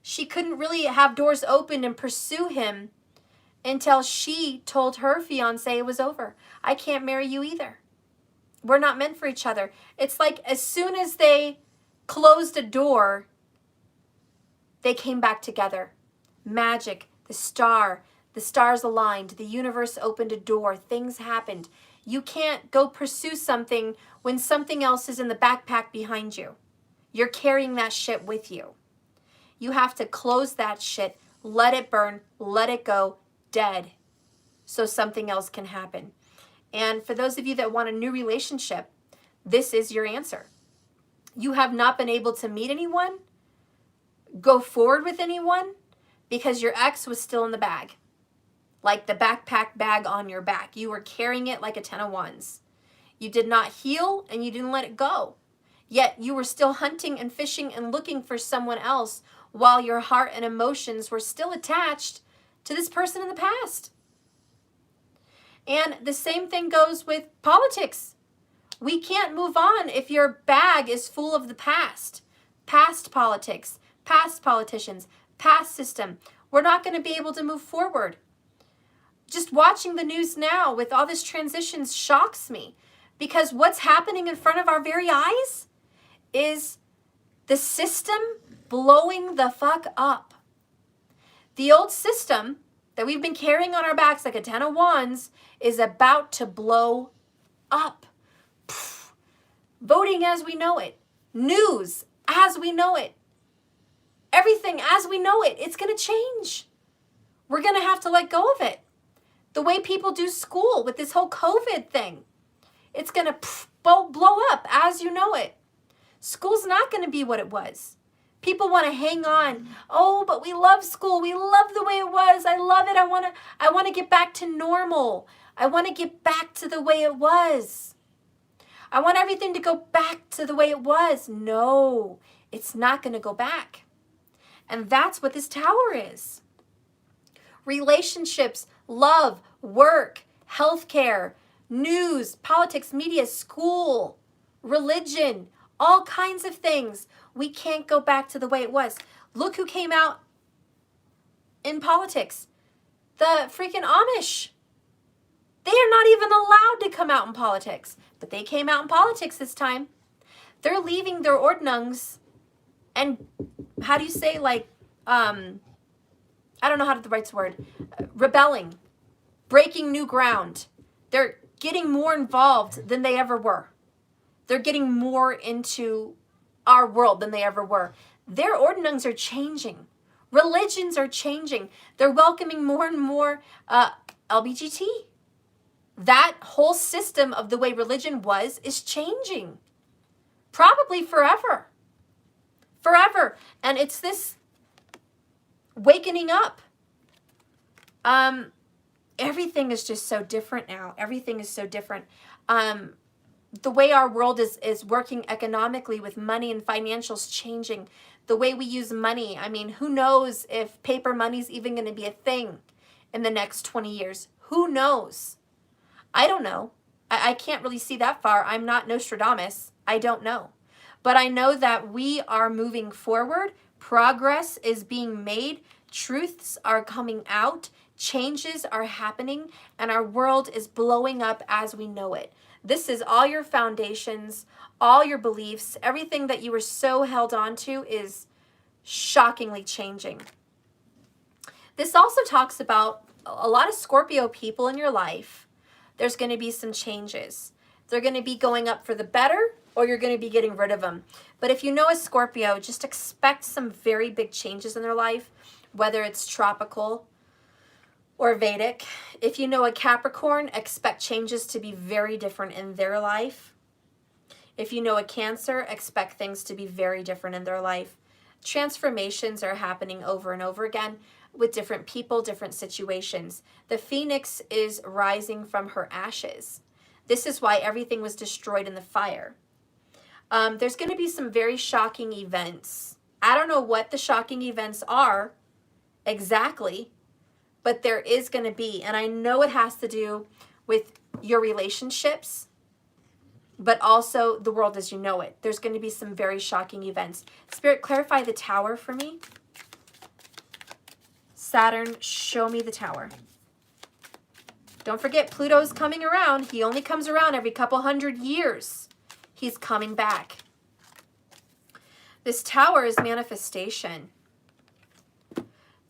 She couldn't really have doors open and pursue him until she told her fiance it was over. I can't marry you either. We're not meant for each other. It's like as soon as they closed a door, they came back together. Magic, the stars aligned, the universe opened a door, things happened. You can't go pursue something when something else is in the backpack behind you. You're carrying that shit with you. You have to close that shit, let it burn, let it go, dead, so something else can happen. And for those of you that want a new relationship, this is your answer. You have not been able to meet anyone go forward with anyone because your ex was still in the bag. Like the backpack bag on your back. You were carrying it like a 10 of wands. You did not heal and you didn't let it go. Yet you were still hunting and fishing and looking for someone else while your heart and emotions were still attached to this person in the past. And the same thing goes with politics. We can't move on if your bag is full of the past. Past politics, past politicians, past system. We're not going to be able to move forward. Just watching the news now with all this transitions shocks me, because what's happening in front of our very eyes is the system blowing the fuck up. The old system that we've been carrying on our backs like a 10 of wands is about to blow up. Pfft. Voting as we know it. News as we know it. Everything as we know it. It's going to change. We're going to have to let go of it. The way people do school with this whole COVID thing. It's going to blow up as you know it. School's not going to be what it was. People want to hang on. Oh, but we love school. We love the way it was. I love it. I want to get back to normal. I want to get back to the way it was. I want everything to go back to the way it was. No, it's not going to go back. And that's what this tower is. Relationships, love, work, healthcare, news, politics, media, school, religion, all kinds of things. We can't go back to the way it was. Look who came out in politics. The freaking Amish. They are not even allowed to come out in politics. But they came out in politics this time. They're leaving their ordnungs and, how do you say, like, I don't know how to the right word, rebelling, breaking new ground. They're getting more involved than they ever were. They're getting more into our world than they ever were. Their ordnungs are changing. Religions are changing. They're welcoming more and more LBGT. That whole system of the way religion was is changing. Probably forever. Forever. And it's this wakening up. Everything is just so different now. Everything is so different. The way our world is working economically with money and financials changing. The way we use money. I mean, who knows if paper money is even going to be a thing in the next 20 years? Who knows? I don't know. I can't really see that far. I'm not Nostradamus. I don't know. But I know that we are moving forward. Progress is being made. Truths are coming out. Changes are happening. And our world is blowing up as we know it. This is all your foundations, all your beliefs, everything that you were so held on to is shockingly changing. This also talks about a lot of Scorpio people in your life. There's going to be some changes. They're going to be going up for the better, or you're going to be getting rid of them. But if you know a Scorpio, just expect some very big changes in their life, whether it's tropical or Vedic. If you know a Capricorn, expect changes to be very different in their life. If you know a Cancer, expect things to be very different in their life. Transformations are happening over and over again with different people, different situations. The Phoenix is rising from her ashes. This is why everything was destroyed in the fire. There's going to be some very shocking events. I don't know what the shocking events are exactly, but there is going to be, and I know it has to do with your relationships, but also the world as you know it. There's going to be some very shocking events. Spirit, clarify the tower for me. Saturn, show me the tower. Don't forget, Pluto's coming around. He only comes around every couple hundred years. He's coming back. This tower is manifestation.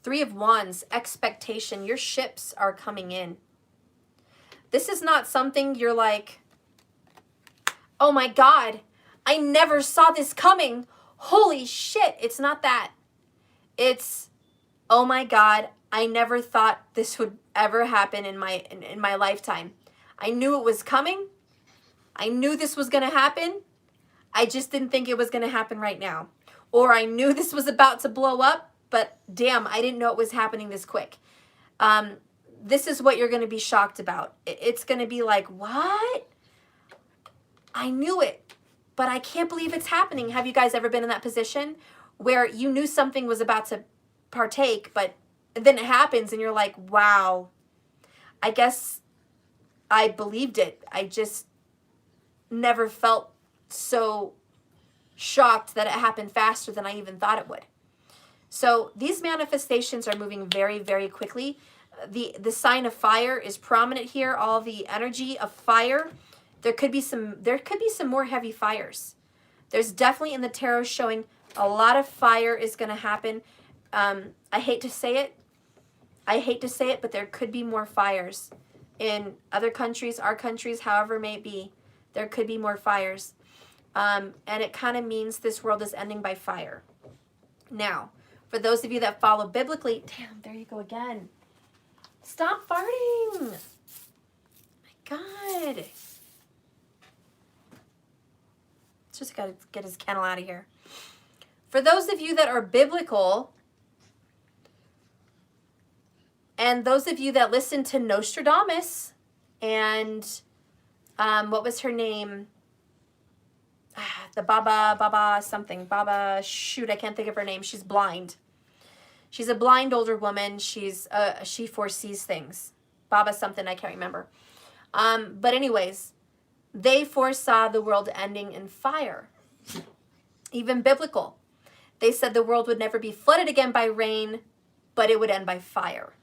3 of Wands, expectation. Your ships are coming in. This is not something you're like, oh my God, I never saw this coming. Holy shit. It's not that. It's, oh my God, I never thought this would ever happen in my lifetime. I knew it was coming. I knew this was going to happen. I just didn't think it was going to happen right now. or I knew this was about to blow up, but damn, I didn't know it was happening this quick. This is what you're going to be shocked about. It's going to be like, what? I knew it, but I can't believe it's happening. Have you guys ever been in that position where you knew something was about to partake, but then it happens and you're like, wow, I guess I believed it. I just never felt so shocked that it happened faster than I even thought it would. So these manifestations are moving very, very quickly. The sign of fire is prominent here. All the energy of fire. There could be some more heavy fires. There's definitely in the tarot showing a lot of fire is going to happen. I hate to say it. But there could be more fires in other countries, our countries, however it may be. There could be more fires. And it kind of means this world is ending by fire. Now, for those of you that follow biblically, damn, there you go again. Stop farting. My God. Just got to get his kennel out of here. For those of you that are biblical, and those of you that listen to Nostradamus and what was her name? The Baba something. Baba, shoot, I can't think of her name. She's blind. She's a blind older woman. She foresees things. Baba something, I can't remember. But anyways, they foresaw the world ending in fire. Even biblical. They said the world would never be flooded again by rain, but it would end by fire.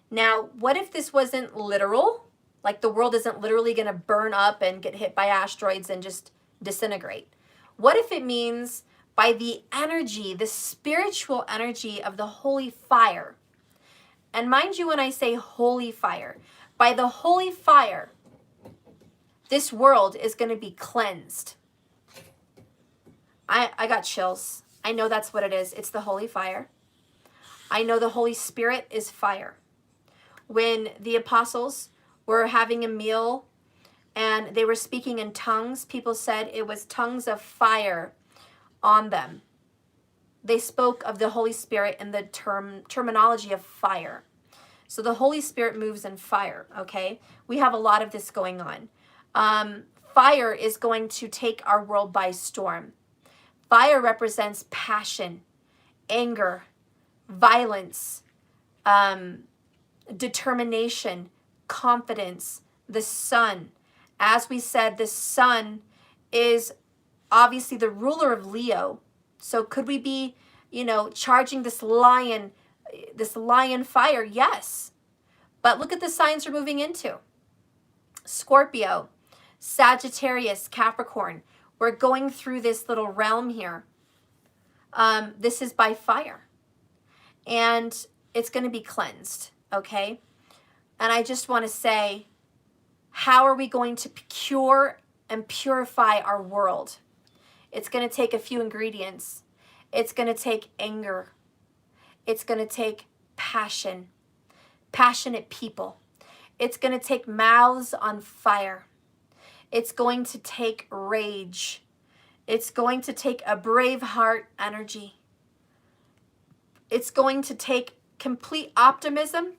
Now, what if this wasn't literal? Like the world isn't literally going to burn up and get hit by asteroids and just disintegrate. What if it means by the energy, the spiritual energy of the holy fire? And mind you, when I say holy fire, by the holy fire, this world is going to be cleansed. I got chills. I know that's what it is. It's the holy fire. I know the Holy Spirit is fire. When the apostles were having a meal and they were speaking in tongues, people said it was tongues of fire on them. They spoke of the Holy Spirit in the terminology of fire. So the Holy Spirit moves in fire, okay? We have a lot of this going on. Fire is going to take our world by storm. Fire represents passion, anger, violence, determination, confidence, the sun. As we said, the sun is obviously the ruler of Leo. So could we be, charging this lion fire? Yes. But look at the signs we're moving into. Scorpio, Sagittarius, Capricorn. We're going through this little realm here. This is by fire. And it's going to be cleansed, okay? And I just want to say, how are we going to cure and purify our world? It's going to take a few ingredients. It's going to take anger. It's going to take passion, passionate people. It's going to take mouths on fire. It's going to take rage. It's going to take a brave heart energy. It's going to take complete optimism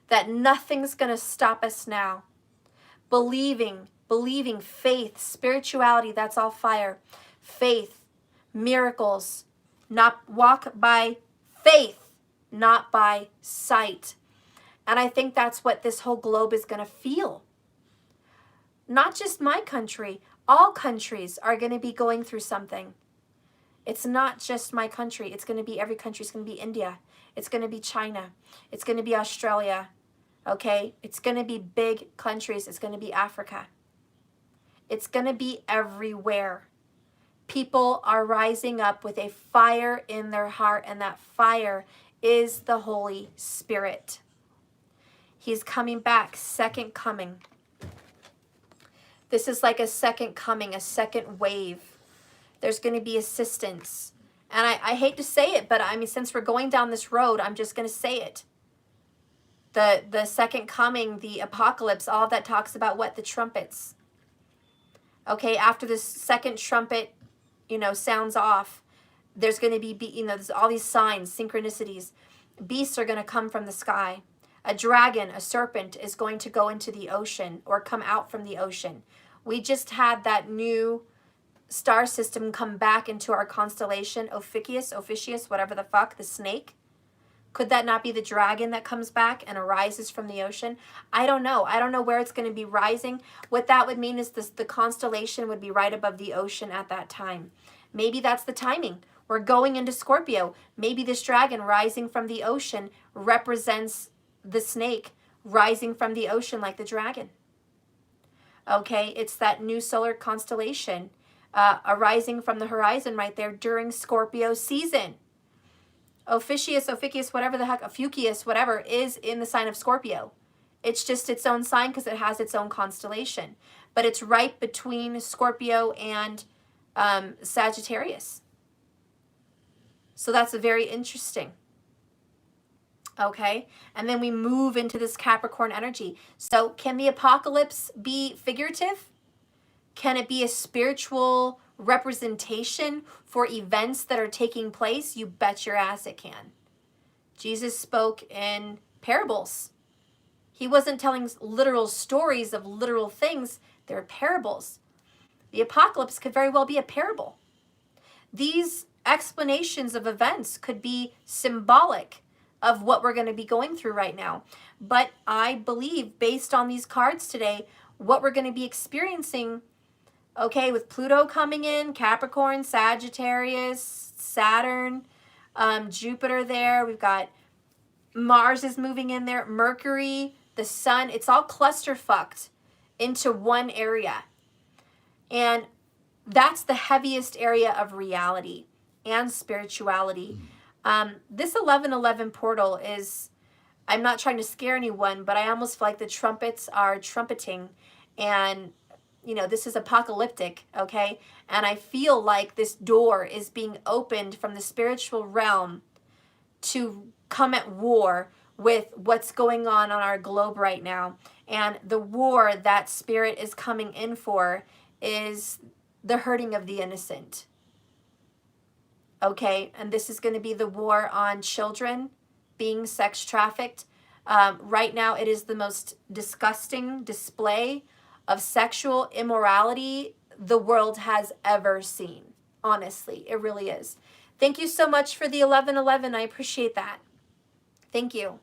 that nothing's going to stop us now. Believing, faith, spirituality, that's all fire. Faith, miracles, not walk by faith, not by sight. And I think that's what this whole globe is going to feel. Not just my country, all countries are going to be going through something. It's not just my country. It's going to be every country. It's going to be India. It's going to be China. It's going to be Australia. Okay? It's going to be big countries. It's going to be Africa. It's going to be everywhere. People are rising up with a fire in their heart, and that fire is the Holy Spirit. He's coming back, second coming. This is like a second coming, a second wave. There's going to be assistance. And I hate to say it, but I mean, since we're going down this road, I'm just going to say it. The second coming, the apocalypse, all of that talks about what? The trumpets. Okay, after this second trumpet sounds off, there's going to be, there's all these signs, synchronicities. Beasts are going to come from the sky. A dragon, a serpent, is going to go into the ocean or come out from the ocean. We just had that new star system come back into our constellation, Ophiuchus, whatever the fuck, the snake. Could that not be the dragon that comes back and arises from the ocean? I don't know. I don't know where it's going to be rising. What that would mean is the constellation would be right above the ocean at that time. Maybe that's the timing. We're going into Scorpio. Maybe this dragon rising from the ocean represents the snake rising from the ocean like the dragon. Okay, it's that new solar constellation arising from the horizon right there during Scorpio season. Ophiuchus, whatever the heck, Ophiuchus, whatever, is in the sign of Scorpio. It's just its own sign because it has its own constellation. But it's right between Scorpio and Sagittarius. So that's very interesting. Okay, and then we move into this Capricorn energy. So can the apocalypse be figurative? Can it be a spiritual representation for events that are taking place? You bet your ass it can. Jesus spoke in parables. He wasn't telling literal stories of literal things. They're parables. The apocalypse could very well be a parable. These explanations of events could be symbolic of what we're going to be going through right now. But I believe, based on these cards today, what we're going to be experiencing, okay, with Pluto coming in, Capricorn, Sagittarius, Saturn, Jupiter there. We've got Mars is moving in there, Mercury, the sun. It's all cluster-fucked into one area. And that's the heaviest area of reality and spirituality. This 1111 portal is, I'm not trying to scare anyone, but I almost feel like the trumpets are trumpeting, and this is apocalyptic, okay? And I feel like this door is being opened from the spiritual realm to come at war with what's going on our globe right now. And the war that spirit is coming in for is the hurting of the innocent. Okay, and this is going to be the war on children being sex trafficked. Right now, it is the most disgusting display of sexual immorality the world has ever seen. Honestly, it really is. Thank you so much for the 1111. I appreciate that. Thank you.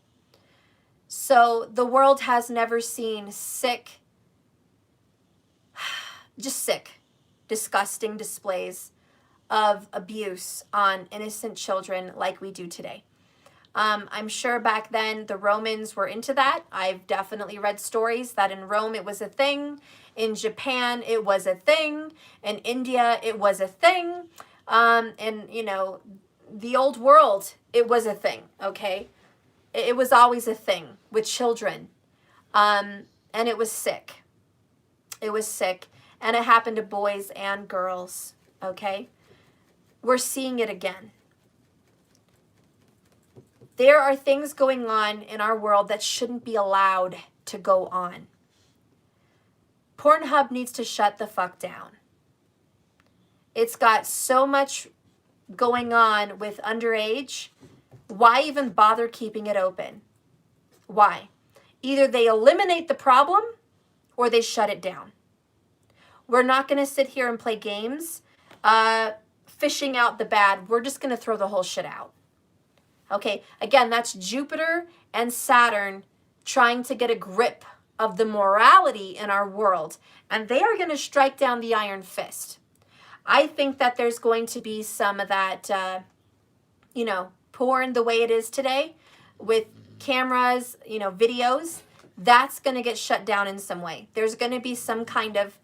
So the world has never seen sick, just sick, disgusting displays of abuse on innocent children like we do today. I'm sure back then the Romans were into that. I've definitely read stories that in Rome it was a thing. In Japan it was a thing. In India it was a thing. And the old world, it was a thing, okay? It was always a thing with children. And it was sick. It was sick. And it happened to boys and girls, okay? We're seeing it again. There are things going on in our world that shouldn't be allowed to go on. Pornhub needs to shut the fuck down. It's got so much going on with underage. Why even bother keeping it open? Why? Either they eliminate the problem or they shut it down. We're not going to sit here and play games, fishing out the bad. We're just going to throw the whole shit out. Okay, again, that's Jupiter and Saturn trying to get a grip of the morality in our world. And they are going to strike down the iron fist. I think that there's going to be some of that, porn the way it is today with cameras, videos. That's going to get shut down in some way. There's going to be some kind of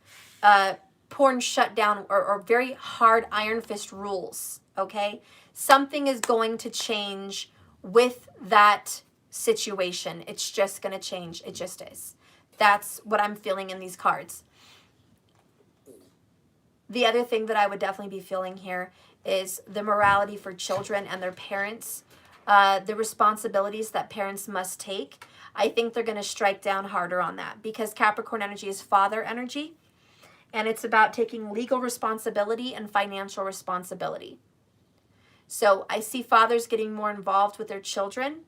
porn shutdown or very hard iron fist rules, okay? Something is going to change with that situation. It's just going to change. It just is. That's what I'm feeling in these cards. The other thing that I would definitely be feeling here is the morality for children and their parents, the responsibilities that parents must take. I think they're going to strike down harder on that because Capricorn energy is father energy. And it's about taking legal responsibility and financial responsibility. So I see fathers getting more involved with their children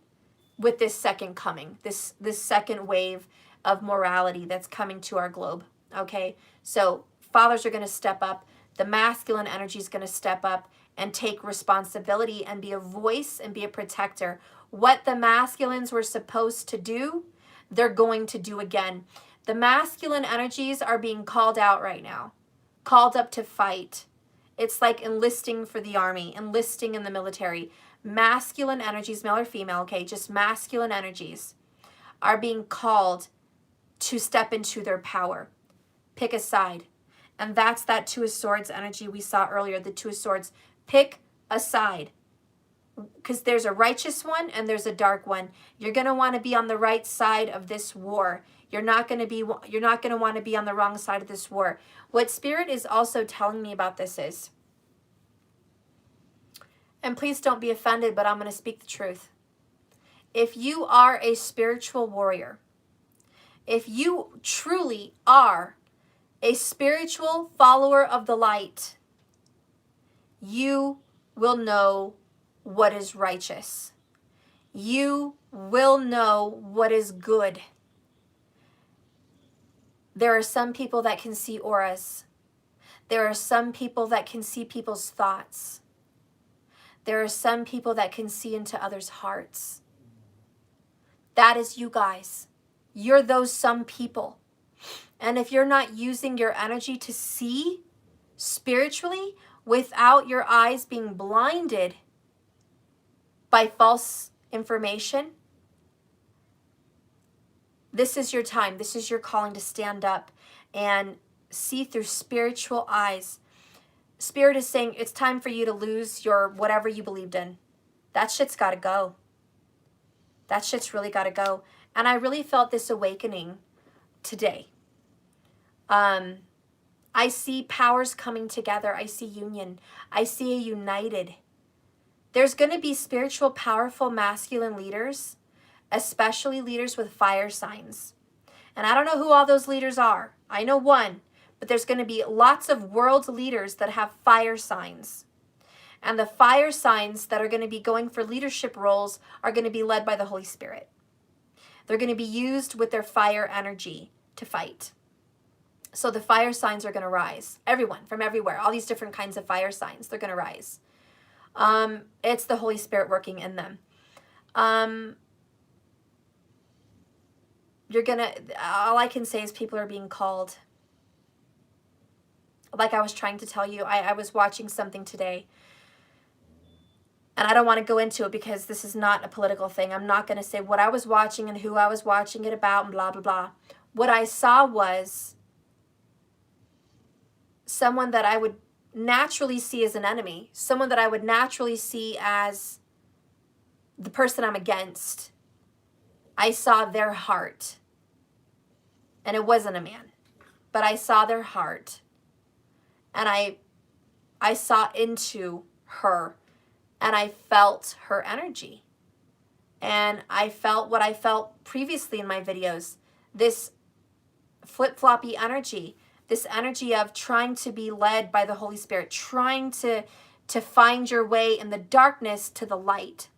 with this second coming, this second wave of morality that's coming to our globe. Okay, so fathers are going to step up. The masculine energy is going to step up and take responsibility and be a voice and be a protector. What the masculines were supposed to do, they're going to do again. The masculine energies are being called out right now, called up to fight. It's like enlisting for the army, enlisting in the military. Masculine energies, male or female, okay, just masculine energies are being called to step into their power. Pick a side. And that's that Two of Swords energy we saw earlier, the Two of Swords. Pick a side. Because there's a righteous one and there's a dark one. You're going to want to be on the right side of this war. You're not going to want to be on the wrong side of this war. What Spirit is also telling me about this is, and please don't be offended, but I'm going to speak the truth. If you are a spiritual warrior, if you truly are a spiritual follower of the light, you will know what is righteous. You will know what is good. There are some people that can see auras. There are some people that can see people's thoughts. There are some people that can see into others' hearts. That is you guys. You're those some people. And if you're not using your energy to see spiritually without your eyes being blinded by false information, this is your time. This is your calling to stand up and see through spiritual eyes. Spirit is saying it's time for you to lose your whatever you believed in. That shit's got to go. That shit's really got to go. And I really felt this awakening today. I see powers coming together. I see union. I see a united. There's going to be spiritual, powerful, masculine leaders, especially leaders with fire signs. And I don't know who all those leaders are. I know one, but there's going to be lots of world leaders that have fire signs. And the fire signs that are going to be going for leadership roles are going to be led by the Holy Spirit. They're going to be used with their fire energy to fight. So the fire signs are going to rise. Everyone from everywhere, all these different kinds of fire signs, they're going to rise. It's the Holy Spirit working in them. All I can say is people are being called. Like I was trying to tell you, I was watching something today. And I don't want to go into it because this is not a political thing. I'm not going to say what I was watching and who I was watching it about and blah, blah, blah. What I saw was someone that I would naturally see as an enemy. Someone that I would naturally see as the person I'm against. I saw their heart. And it wasn't a man. But I saw their heart. And I saw into her. And I felt her energy. And I felt what I felt previously in my videos. This flip-floppy energy. This energy of trying to be led by the Holy Spirit. Trying to find your way in the darkness to the light.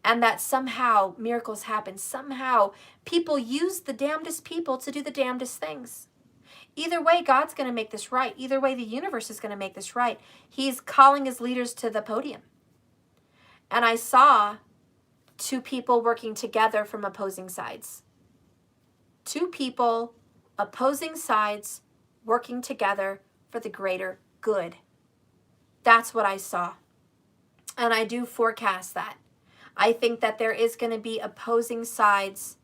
And that somehow miracles happen. Somehow people use the damnedest people to do the damnedest things. Either way, God's going to make this right. Either way, the universe is going to make this right. He's calling his leaders to the podium. And I saw two people working together from opposing sides. Two people, opposing sides, working together for the greater good. That's what I saw. And I do forecast that. I think that there is going to be opposing sides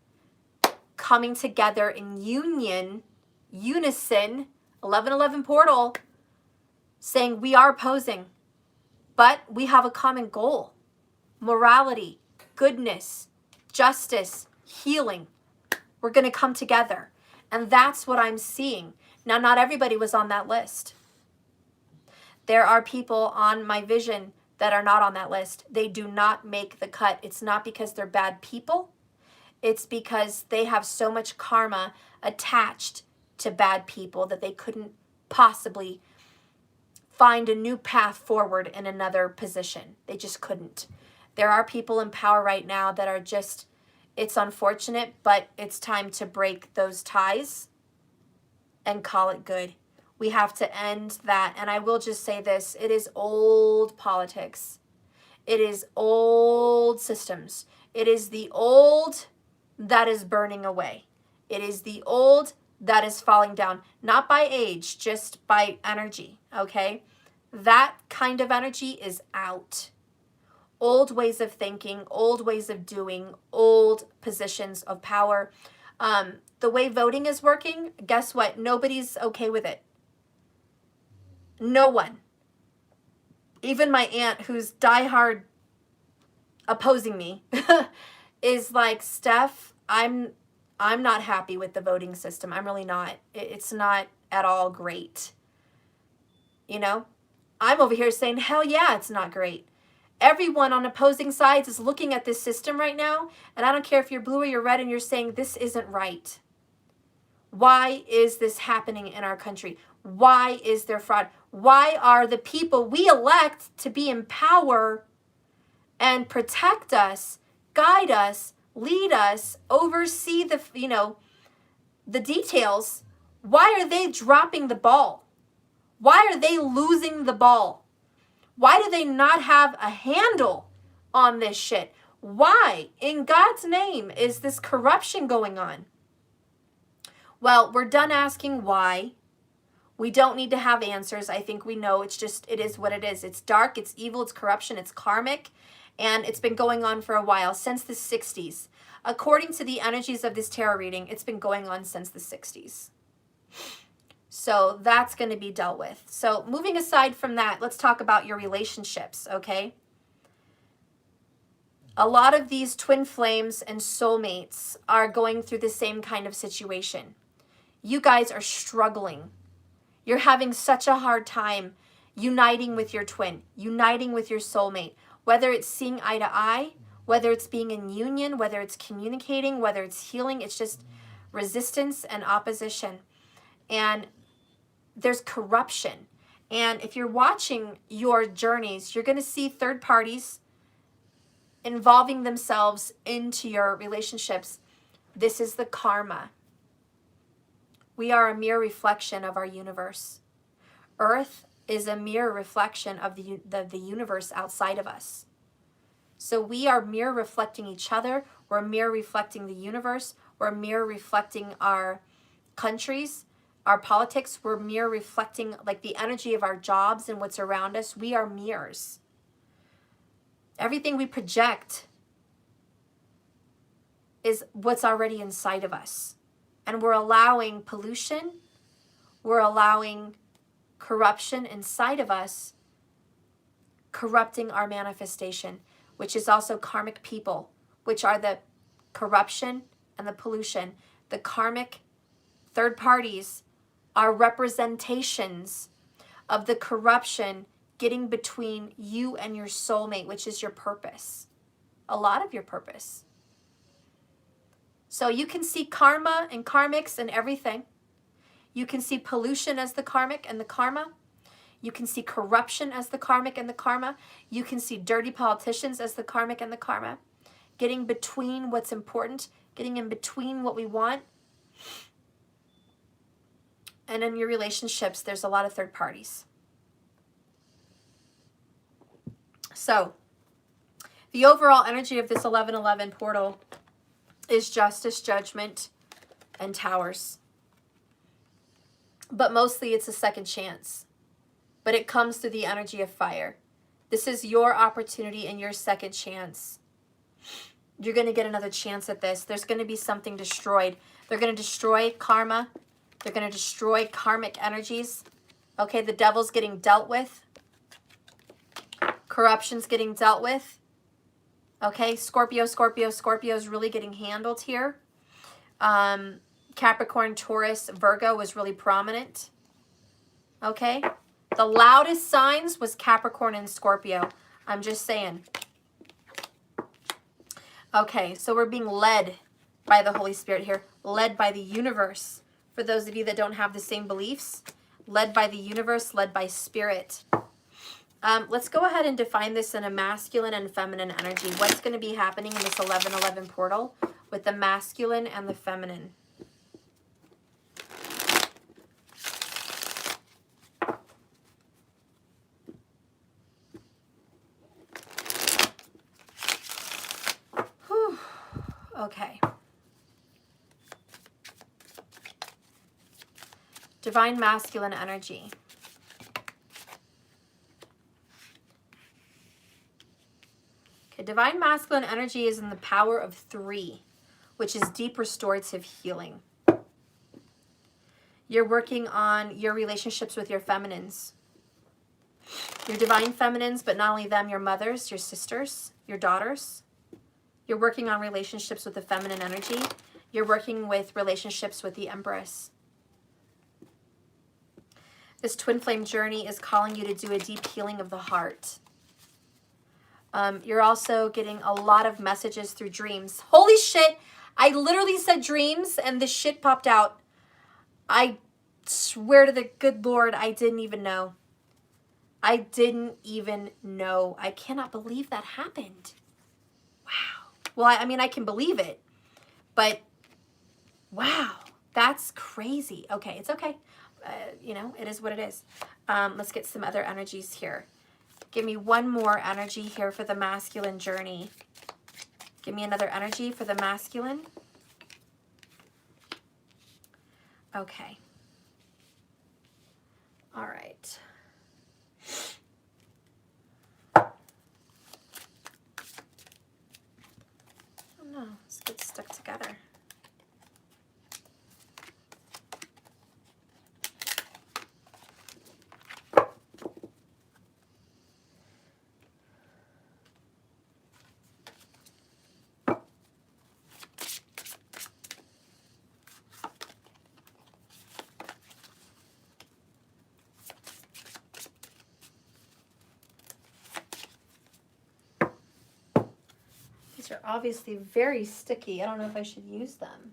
coming together in union, unison, 1111 portal, saying we are opposing, but we have a common goal. Morality, goodness, justice, healing. We're going to come together. And that's what I'm seeing. Now, not everybody was on that list. There are people on my vision that are not on that list. They do not make the cut. It's not because they're bad people. It's because they have so much karma attached to bad people that they couldn't possibly find a new path forward in another position. They just couldn't. There are people in power right now that are just, it's unfortunate, but it's time to break those ties and call it good. We have to end that. And I will just say this, it is old politics. It is old systems. It is the old that is burning away. It is the old that is falling down, not by age, just by energy, okay? That kind of energy is out. Old ways of thinking, old ways of doing, old positions of power. The way voting is working, guess what? Nobody's okay with it. No one. Even my aunt, who's diehard opposing me, is like, Steph, I'm not happy with the voting system. I'm really not. It's not at all great. You know? I'm over here saying, hell yeah, it's not great. Everyone on opposing sides is looking at this system right now, and I don't care if you're blue or you're red and you're saying this isn't right. Why is this happening in our country? Why is there fraud? Why are the people we elect to be in power and protect us, guide us, lead us, oversee the, the details? Why are they dropping the ball? Why are they losing the ball? Why do they not have a handle on this shit? Why, in God's name, is this corruption going on? Well, we're done asking why. We don't need to have answers. I think we know it's just, it is what it is. It's dark, it's evil, it's corruption, it's karmic, and it's been going on for a while, since the 60s. According to the energies of this tarot reading, it's been going on since the 60s. So that's going to be dealt with. So moving aside from that, let's talk about your relationships, okay? A lot of these twin flames and soulmates are going through the same kind of situation. You guys are struggling. You're having such a hard time uniting with your twin, uniting with your soulmate, whether it's seeing eye to eye, whether it's being in union, whether it's communicating, whether it's healing. It's just resistance and opposition. And there's corruption. And if you're watching your journeys, you're going to see third parties involving themselves into your relationships. This is the karma. We are a mere reflection of our universe. Earth is a mere reflection of the universe outside of us. So we are mere reflecting each other. We're mere reflecting the universe. We're mere reflecting our countries, our politics. We're mere reflecting like the energy of our jobs and what's around us. We are mirrors. Everything we project is what's already inside of us. And we're allowing pollution, we're allowing corruption inside of us, corrupting our manifestation, which is also karmic people, which are the corruption and the pollution. The karmic third parties are representations of the corruption getting between you and your soulmate, which is your purpose, a lot of your purpose. So you can see karma and karmics and everything. You can see pollution as the karmic and the karma. You can see corruption as the karmic and the karma. You can see dirty politicians as the karmic and the karma. Getting between what's important, getting in between what we want. And in your relationships, there's a lot of third parties. So the overall energy of this 1111 portal is justice, judgment, and towers. But mostly it's a second chance. But it comes through the energy of fire. This is your opportunity and your second chance. You're going to get another chance at this. There's going to be something destroyed. They're going to destroy karma. They're going to destroy karmic energies. Okay, the devil's getting dealt with. Corruption's getting dealt with. Okay, Scorpio is really getting handled here. Capricorn, Taurus, Virgo was really prominent. Okay, the loudest signs was Capricorn and Scorpio. I'm just saying. Okay, so we're being led by the Holy Spirit here, led by the universe. For those of you that don't have the same beliefs, led by the universe, led by spirit. Let's go ahead and define this in a masculine and feminine energy. What's going to be happening in this 1111 portal with the masculine and the feminine? Whew. Okay. Divine masculine energy. Okay, divine masculine energy is in the power of 3, which is deep restorative healing. You're working on your relationships with your feminines. Your divine feminines, but not only them, your mothers, your sisters, your daughters. You're working on relationships with the feminine energy. You're working with relationships with the Empress. This twin flame journey is calling you to do a deep healing of the heart. You're also getting a lot of messages through dreams. Holy shit! I literally said dreams and this shit popped out. I swear to the good Lord, I didn't even know. I didn't even know. I cannot believe that happened. Wow. Well, I mean, I can believe it, but wow, that's crazy. Okay, it's okay. You know, it is what it is. Let's get some other energies here. Give me one more energy here for the masculine journey. Give me another energy for the masculine. Okay. All right. Oh no, let's get stuck together. These are obviously very sticky. I don't know if I should use them.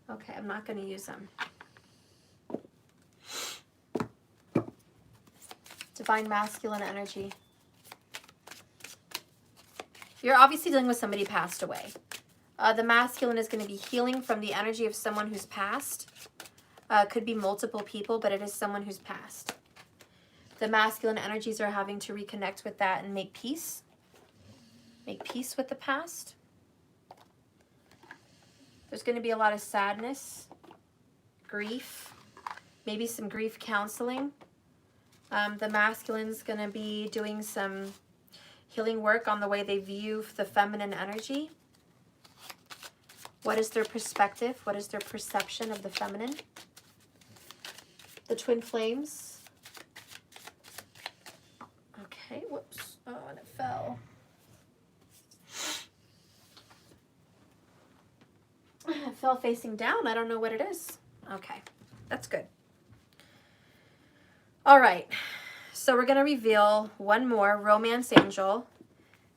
Okay, I'm not going to use them. Divine masculine energy. You're obviously dealing with somebody who passed away. The masculine is going to be healing from the energy of someone who's passed. Could be multiple people, but it is someone who's passed. The masculine energies are having to reconnect with that and make peace. Make peace with the past. There's going to be a lot of sadness, grief, maybe some grief counseling. The masculine's going to be doing some healing work on the way they view the feminine energy. What is their perspective? What is their perception of the feminine? The twin flames. Okay, whoops. Oh, and it fell. It fell facing down. I don't know what it is. Okay, that's good. All right, so we're going to reveal one more romance angel.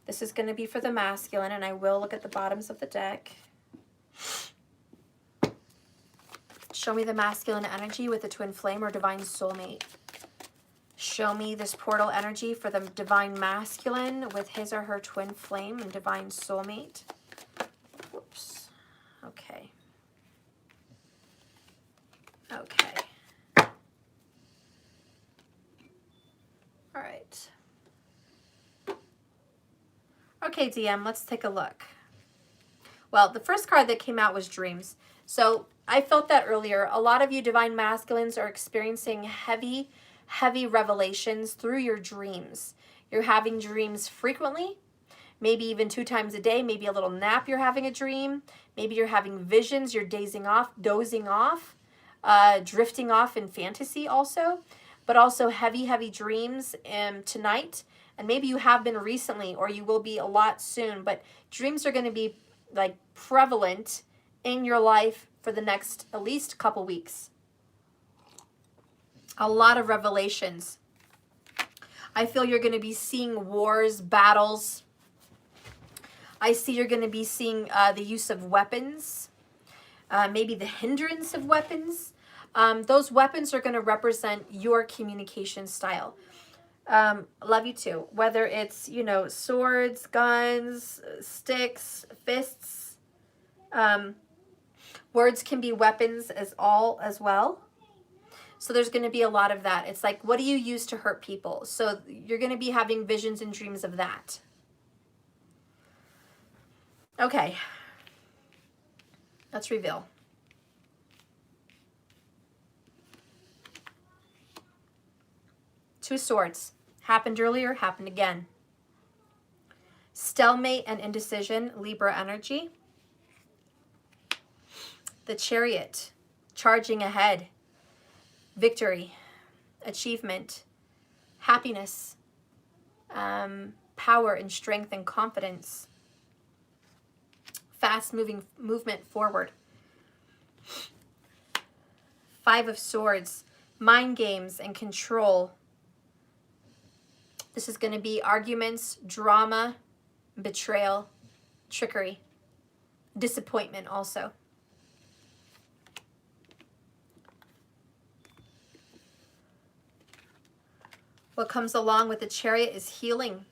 This is going to be for the masculine, and I will look at the bottoms of the deck. Show me the masculine energy with the twin flame or divine soulmate. Show me this portal energy for the divine masculine with his or her twin flame and divine soulmate. Whoops. Okay. Okay. All right. Okay, DM, let's take a look. Well, the first card that came out was dreams. So I felt that earlier. A lot of you divine masculines are experiencing heavy revelations through your dreams. You're having dreams frequently, maybe even 2 times a day, maybe a little nap you're having a dream. Maybe you're having visions, you're dozing off, drifting off in fantasy also, but also heavy dreams tonight. And maybe you have been recently or you will be a lot soon, but dreams are going to be like prevalent in your life for the next at least couple weeks. A lot of revelations. I feel you're going to be seeing wars, battles. I see you're going to be seeing the use of weapons. maybe the hindrance of weapons. Those weapons are going to represent your communication style. Love you too. Whether it's, you know, swords, guns, sticks, fists. Words can be weapons as well. So there's going to be a lot of that. It's like, what do you use to hurt people? So you're going to be having visions and dreams of that. Okay. Let's reveal. Two Swords. Happened earlier, happened again. Stalemate and indecision, Libra energy. The Chariot, charging ahead. Victory, achievement, happiness, power and strength and confidence. Fast movement forward. Five of Swords, mind games and control. This is going to be arguments, drama, betrayal, trickery, disappointment also. What comes along with the Chariot is healing.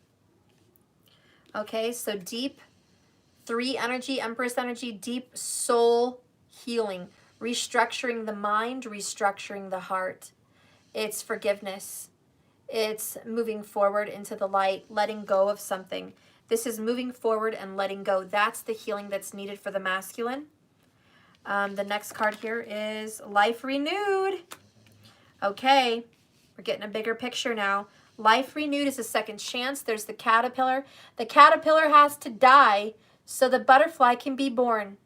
Okay, so deep 3 energy, Empress energy, deep soul healing, restructuring the mind, restructuring the heart. It's forgiveness. It's moving forward into the light, letting go of something. This is moving forward and letting go. That's the healing that's needed for the masculine. The next card here is Life Renewed. Okay. We're getting a bigger picture now. Life renewed is a second chance. There's the caterpillar. The caterpillar has to die so the butterfly can be born.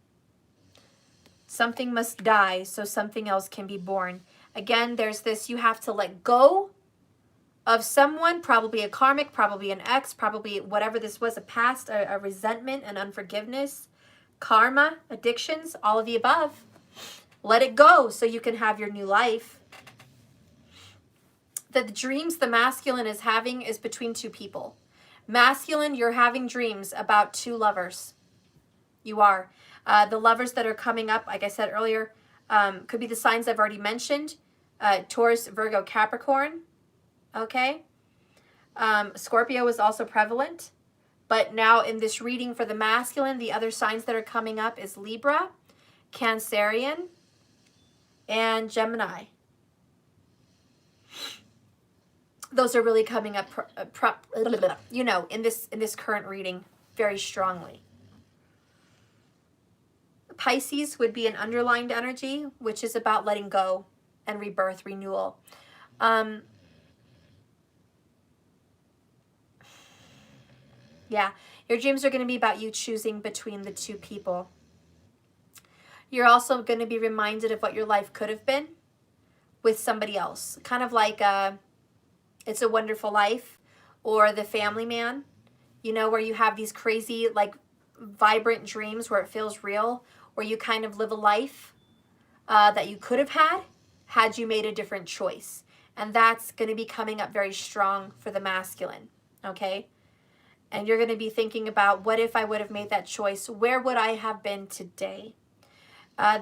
Something must die so something else can be born. Again, there's this, you have to let go of someone, probably a karmic, probably an ex, probably whatever this was, a past, a resentment, an unforgiveness, karma, addictions, all of the above. Let it go so you can have your new life. The dreams the masculine is having is between two people. Masculine, you're having dreams about 2 lovers. You are. The lovers that are coming up, like I said earlier, could be the signs I've already mentioned. Taurus, Virgo, Capricorn. Okay. Scorpio is also prevalent. But now in this reading for the masculine, the other signs that are coming up is Libra, Cancerian, and Gemini. Those are really coming up, you know, in this current reading very strongly. Pisces would be an underlined energy, which is about letting go and rebirth, renewal. Yeah, your dreams are going to be about you choosing between the 2 people. You're also going to be reminded of what your life could have been with somebody else. Kind of like It's a Wonderful Life or The Family Man, you know, where you have these crazy, like, vibrant dreams where it feels real, where you kind of live a life that you could have had you made a different choice. And that's going to be coming up very strong for the masculine, okay? And you're going to be thinking about, what if I would have made that choice? Where would I have been today?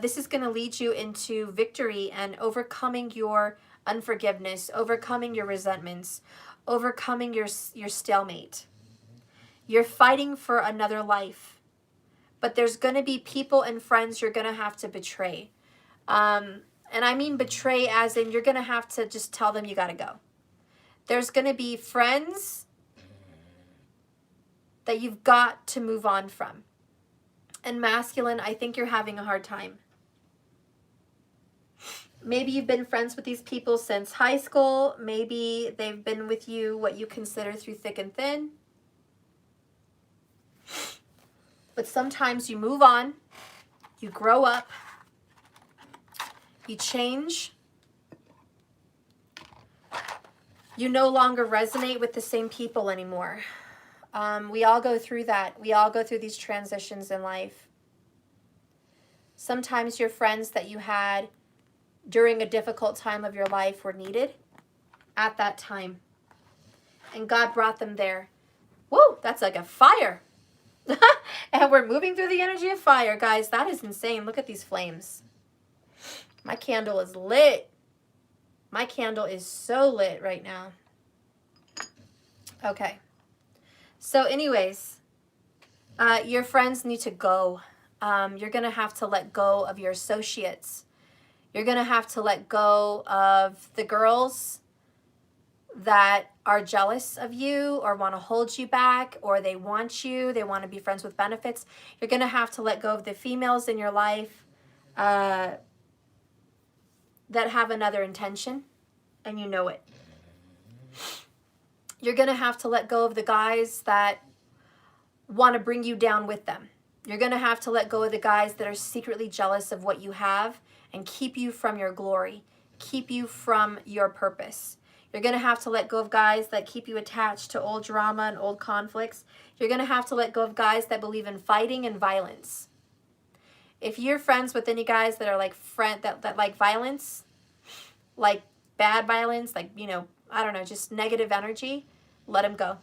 This is going to lead you into victory and overcoming your unforgiveness, overcoming your resentments, overcoming your stalemate. You're fighting for another life. But there's going to be people and friends you're going to have to betray. And I mean betray as in you're going to have to just tell them you got to go. There's going to be friends that you've got to move on from. And masculine, I think you're having a hard time. Maybe you've been friends with these people since high school. Maybe they've been with you, what you consider, through thick and thin. But sometimes you move on, you grow up, you change. You no longer resonate with the same people anymore. We all go through that. We all go through these transitions in life. Sometimes your friends that you had during a difficult time of your life were needed at that time. And God brought them there. Woo, that's like a fire. And we're moving through the energy of fire, guys. That is insane. Look at these flames. My candle is lit. My candle is so lit right now. Okay. So anyways, your friends need to go. You're going to have to let go of your associates. You're going to have to let go of the girls that are jealous of you or want to hold you back, or they want you, they want to be friends with benefits. You're going to have to let go of the females in your life that have another intention, and you know it. You're going to have to let go of the guys that want to bring you down with them. You're going to have to let go of the guys that are secretly jealous of what you have and keep you from your glory, keep you from your purpose. You're going to have to let go of guys that keep you attached to old drama and old conflicts. You're going to have to let go of guys that believe in fighting and violence. If you're friends with any guys that are like that like violence, like bad violence, like, you know, I don't know, just negative energy, let them go.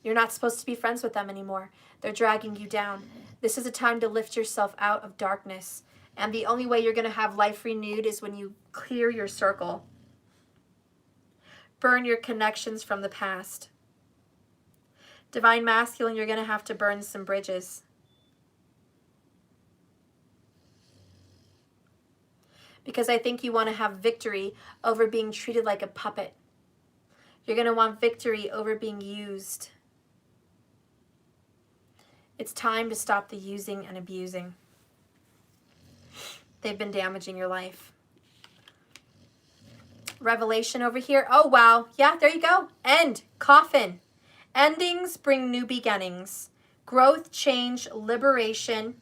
You're not supposed to be friends with them anymore. They're dragging you down. This is a time to lift yourself out of darkness. And the only way you're going to have life renewed is when you clear your circle. Burn your connections from the past. Divine Masculine, you're going to have to burn some bridges. Because I think you want to have victory over being treated like a puppet. You're going to want victory over being used. It's time to stop the using and abusing. They've been damaging your life. Revelation over here. Oh, wow. Yeah, there you go. End. Coffin. Endings bring new beginnings. Growth, change, liberation,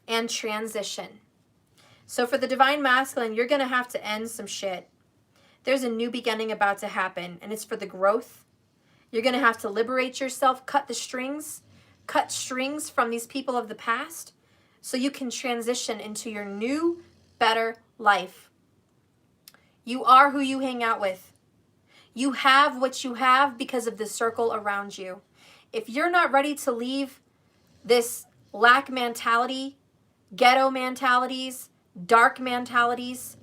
and transition. So for the Divine Masculine, you're going to have to end some shit. There's a new beginning about to happen, and it's for the growth. You're going to have to liberate yourself, cut the strings, cut strings from these people of the past so you can transition into your new, better life. You are who you hang out with. You have what you have because of the circle around you. If you're not ready to leave this lack mentality, ghetto mentalities, dark mentalities,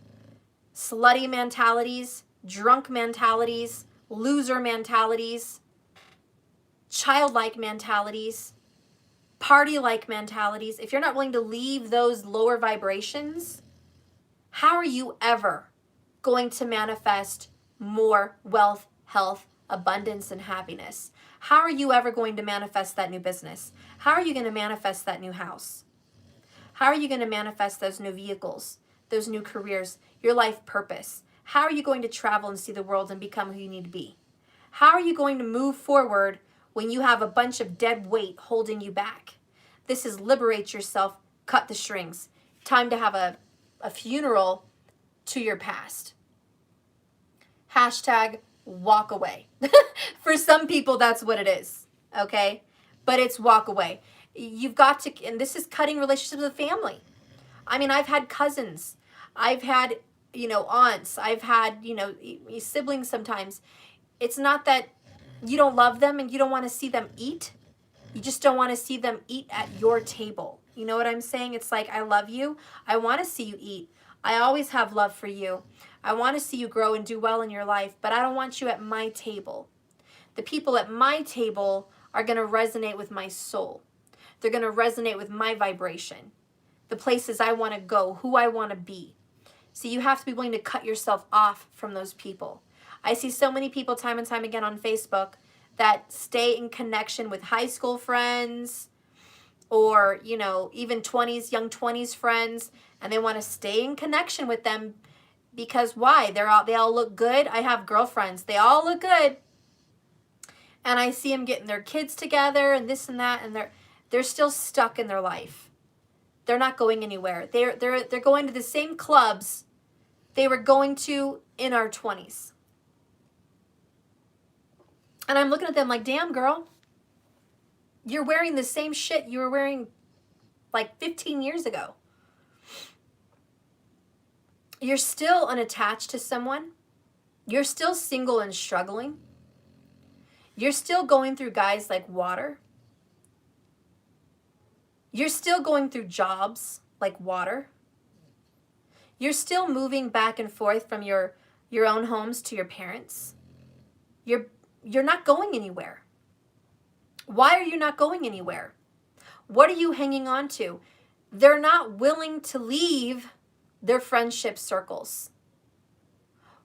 slutty mentalities, drunk mentalities, loser mentalities, childlike mentalities, party-like mentalities, if you're not willing to leave those lower vibrations, how are you ever going to manifest more wealth, health, abundance, and happiness? How are you ever going to manifest that new business? How are you going to manifest that new house? How are you going to manifest those new vehicles, those new careers, your life purpose? How are you going to travel and see the world and become who you need to be? How are you going to move forward when you have a bunch of dead weight holding you back? This is liberate yourself, cut the strings. Time to have a funeral to your past. Hashtag walk away. For some people, that's what it is, okay? But it's walk away. You've got to, and this is cutting relationships with family. I mean, I've had cousins. I've had, you know, aunts. I've had, you know, siblings sometimes. It's not that you don't love them and you don't want to see them eat. You just don't want to see them eat at your table. You know what I'm saying? It's like, I love you. I want to see you eat. I always have love for you. I want to see you grow and do well in your life, but I don't want you at my table. The people at my table are going to resonate with my soul. They're going to resonate with my vibration, the places I want to go, who I want to be. So you have to be willing to cut yourself off from those people. I see so many people time and time again on Facebook that stay in connection with high school friends or, you know, even 20s, young 20s friends, and they want to stay in connection with them because why? They all look good. I have girlfriends. They all look good. And I see them getting their kids together and this and that, and they're still stuck in their life. They're not going anywhere. They're going to the same clubs they were going to in our 20s. And I'm looking at them like, damn, girl, you're wearing the same shit you were wearing like 15 years ago. You're still unattached to someone. You're still single and struggling. You're still going through guys like water. You're still going through jobs like water. You're still moving back and forth from your own homes to your parents. You're not going anywhere. Why are you not going anywhere? What are you hanging on to? They're not willing to leave their friendship circles.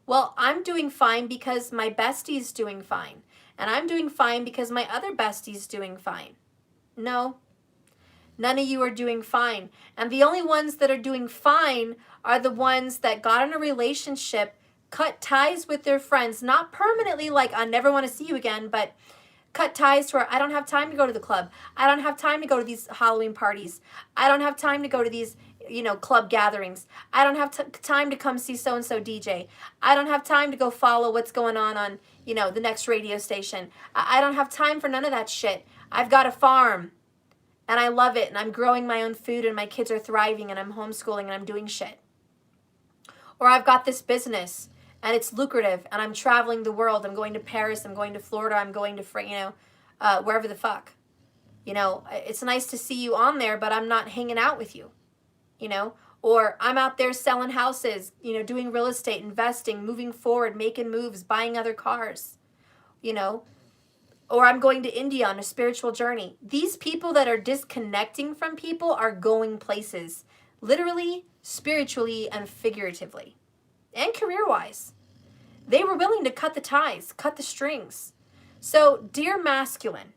Well, I'm doing fine because my bestie's doing fine. And I'm doing fine because my other bestie's doing fine. No, none of you are doing fine. And the only ones that are doing fine are the ones that got in a relationship, cut ties with their friends, not permanently, like I never want to see you again, but cut ties to where I don't have time to go to the club. I don't have time to go to these Halloween parties. I don't have time to go to these, club gatherings. I don't have time to come see so-and-so DJ. I don't have time to go follow what's going on, the next radio station. I don't have time for none of that shit. I've got a farm and I love it and I'm growing my own food and my kids are thriving and I'm homeschooling and I'm doing shit. Or I've got this business and it's lucrative and I'm traveling the world. I'm going to Paris, I'm going to Florida, I'm going to, wherever the fuck. It's nice to see you on there, but I'm not hanging out with you, Or I'm out there selling houses, doing real estate, investing, moving forward, making moves, buying other cars, Or I'm going to India on a spiritual journey. These people that are disconnecting from people are going places, literally, spiritually, and figuratively, and career-wise. They were willing to cut the ties, cut the strings. So, dear masculine,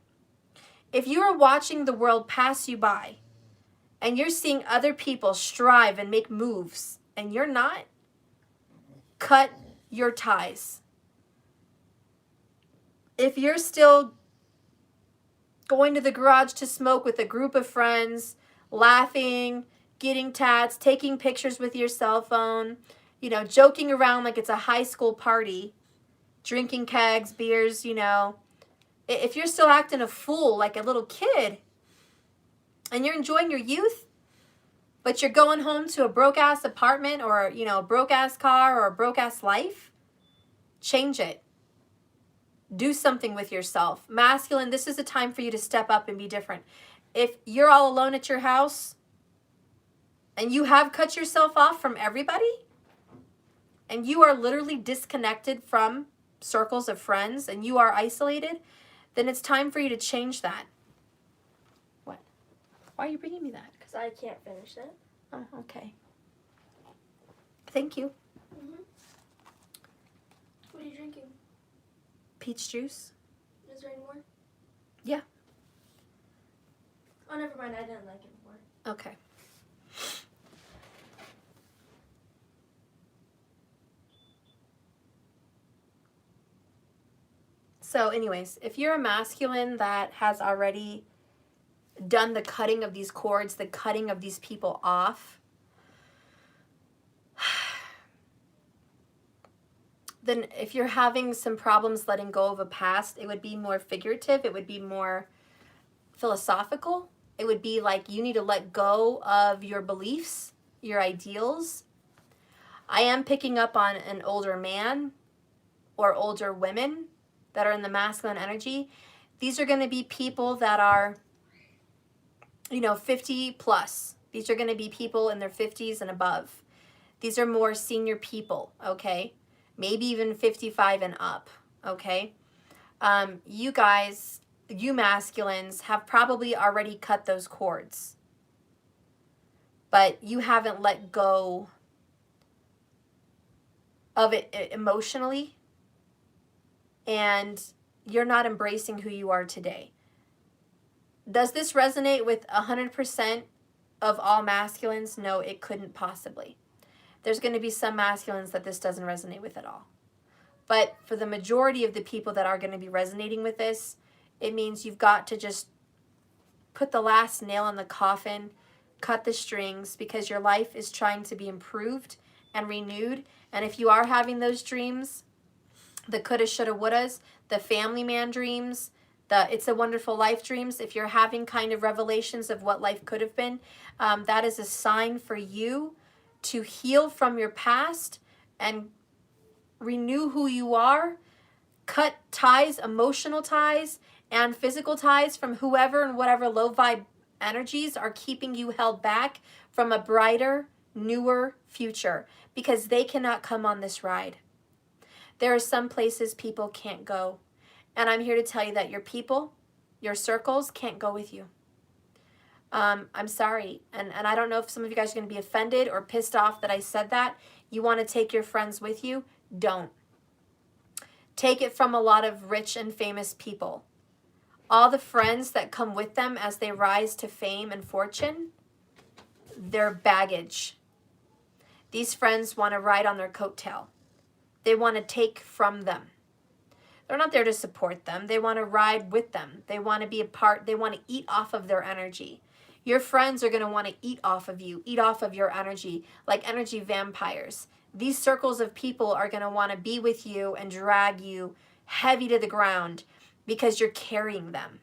if you are watching the world pass you by and you're seeing other people strive and make moves and you're not, cut your ties. If you're still going to the garage to smoke with a group of friends, laughing, getting tats, taking pictures with your cell phone, joking around like it's a high school party, drinking kegs, beers, if you're still acting a fool like a little kid and you're enjoying your youth, but you're going home to a broke-ass apartment or, a broke-ass car or a broke-ass life, change it. Do something with yourself. Masculine, this is a time for you to step up and be different. If you're all alone at your house and you have cut yourself off from everybody, and you are literally disconnected from circles of friends and you are isolated, then it's time for you to change that. What? Why are you bringing me that? Because I can't finish it. Oh, okay. Thank you. Mm-hmm. What are you drinking? Peach juice. Is there any more? Yeah. Oh, never mind. I didn't like it before. Okay. So anyways, if you're a masculine that has already done the cutting of these cords, the cutting of these people off, then if you're having some problems letting go of a past, it would be more figurative. It would be more philosophical. It would be like you need to let go of your beliefs, your ideals. I am picking up on an older man or older women that are in the masculine energy. These are going to be people that are, 50 plus. These are going to be people in their 50s and above. These are more senior people, okay? Maybe even 55 and up, okay? You guys, you masculines, have probably already cut those cords. But you haven't let go of it emotionally. And you're not embracing who you are today. Does this resonate with 100% of all masculines? No, it couldn't possibly. There's going to be some masculines that this doesn't resonate with at all. But for the majority of the people that are going to be resonating with this, it means you've got to just put the last nail in the coffin, cut the strings, because your life is trying to be improved and renewed. And if you are having those dreams, the coulda, shoulda, wouldas, the family man dreams, the It's a Wonderful Life dreams, if you're having kind of revelations of what life could have been, that is a sign for you to heal from your past and renew who you are, cut ties, emotional ties and physical ties from whoever and whatever low vibe energies are keeping you held back from a brighter, newer future because they cannot come on this ride. There are some places people can't go. And I'm here to tell you that your people, your circles can't go with you. I'm sorry. And I don't know if some of you guys are going to be offended or pissed off that I said that. You want to take your friends with you? Don't. Take it from a lot of rich and famous people. All the friends that come with them as they rise to fame and fortune, they're baggage. These friends want to ride on their coattail. They want to take from them. They're not there to support them. They want to ride with them. They want to be a part. They want to eat off of their energy. Your friends are going to want to eat off of you, eat off of your energy, like energy vampires. These circles of people are going to want to be with you and drag you heavy to the ground because you're carrying them.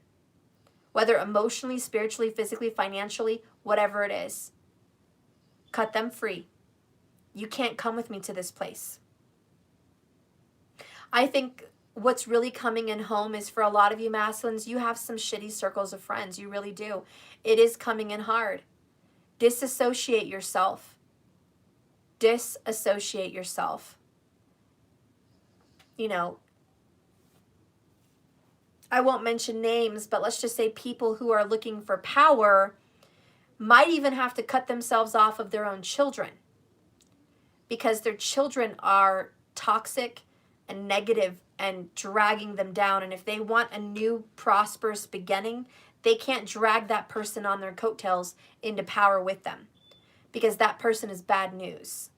Whether emotionally, spiritually, physically, financially, whatever it is. Cut them free. You can't come with me to this place. I think what's really coming in home is for a lot of you masculines, you have some shitty circles of friends. You really do. It is coming in hard. Disassociate yourself. Disassociate yourself. You know, I won't mention names, but let's just say people who are looking for power might even have to cut themselves off of their own children because their children are toxic and negative and dragging them down. And if they want a new prosperous beginning, they can't drag that person on their coattails into power with them because that person is bad news.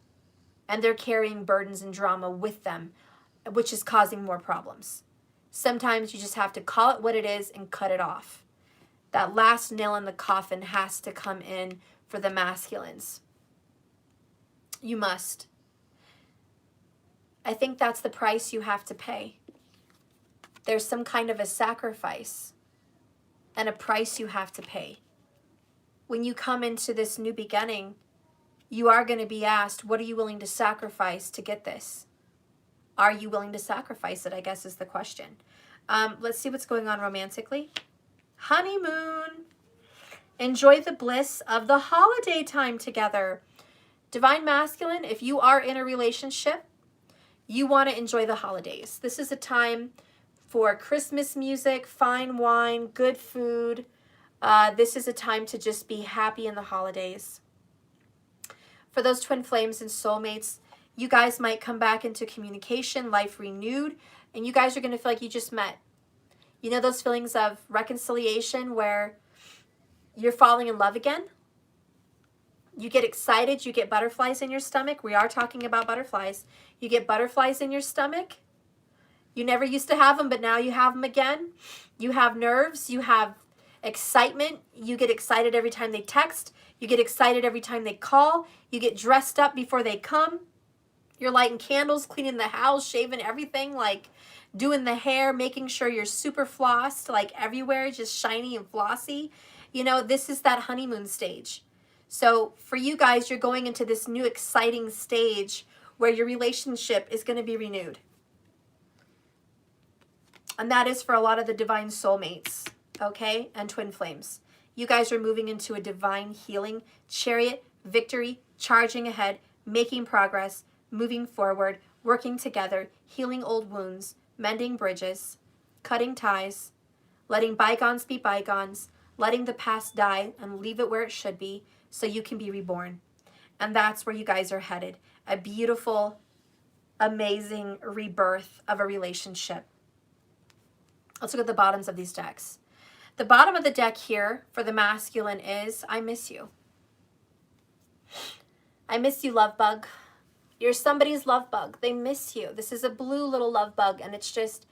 And they're carrying burdens and drama with them, which is causing more problems. Sometimes you just have to call it what it is and cut it off. That last nail in the coffin has to come in for the masculines. You must. I think that's the price you have to pay. There's some kind of a sacrifice and a price you have to pay. When you come into this new beginning, you are going to be asked, what are you willing to sacrifice to get this? Are you willing to sacrifice it, I guess is the question. Let's see what's going on romantically. Honeymoon. Enjoy the bliss of the holiday time together. Divine Masculine, if you are in a relationship, you want to enjoy the holidays. This is a time for Christmas music, fine wine, good food. This is a time to just be happy in the holidays. For those twin flames and soulmates, you guys might come back into communication, life renewed, and you guys are going to feel like you just met. You know those feelings of reconciliation where you're falling in love again? You get excited, you get butterflies in your stomach. We are talking about butterflies. You get butterflies in your stomach. You never used to have them, but now you have them again. You have nerves, you have excitement. You get excited every time they text. You get excited every time they call. You get dressed up before they come. You're lighting candles, cleaning the house, shaving everything, like doing the hair, making sure you're super flossed, like everywhere, just shiny and flossy. You know, this is that honeymoon stage. So for you guys, you're going into this new exciting stage where your relationship is going to be renewed. And that is for a lot of the divine soulmates, okay, and twin flames. You guys are moving into a divine healing, chariot, victory, charging ahead, making progress, moving forward, working together, healing old wounds, mending bridges, cutting ties, letting bygones be bygones, letting the past die and leave it where it should be so you can be reborn. And that's where you guys are headed. A beautiful, amazing rebirth of a relationship. Let's look at the bottoms of these decks. The bottom of the deck here for the masculine is, I miss you. I miss you, love bug. You're somebody's love bug. They miss you. This is a blue little love bug, and it's just,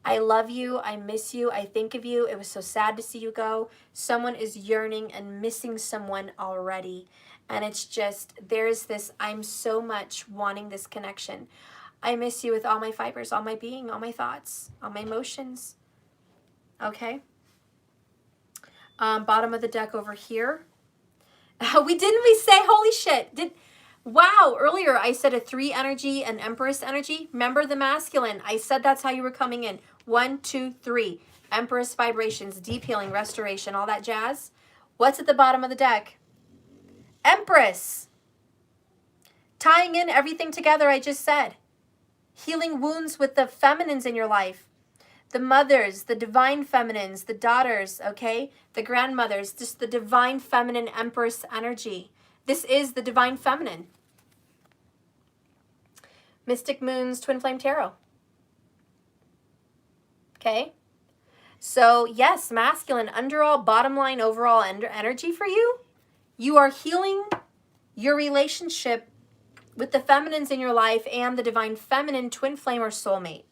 I love you. I miss you. I think of you. It was so sad to see you go. Someone is yearning and missing someone already. And it's just, there's this, I'm so much wanting this connection. I miss you with all my fibers, all my being, all my thoughts, all my emotions. Okay. Bottom of the deck over here. We say, holy shit. Wow, earlier I said a 3 energy and Empress energy. Remember the masculine. I said that's how you were coming in. 1, 2, 3. Empress vibrations, deep healing, restoration, all that jazz. What's at the bottom of the deck? Empress. Tying in everything together I just said. Healing wounds with the feminines in your life. The mothers, the divine feminines, the daughters, okay? The grandmothers, just the divine feminine empress energy. This is the divine feminine. Mystic Moon's Twin Flame Tarot. Okay? So, yes, masculine, underall, bottom line, overall energy for you. You are healing your relationship with the feminines in your life and the divine feminine, twin flame, or soulmate.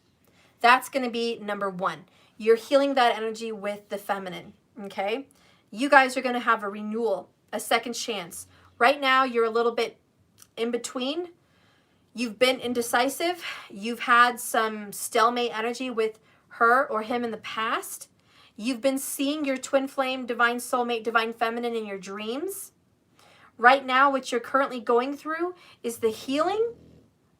That's going to be number one. You're healing that energy with the feminine, okay? You guys are going to have a renewal, a second chance. Right now, you're a little bit in between. You've been indecisive. You've had some stalemate energy with her or him in the past. You've been seeing your twin flame, divine soulmate, divine feminine in your dreams. Right now, what you're currently going through is the healing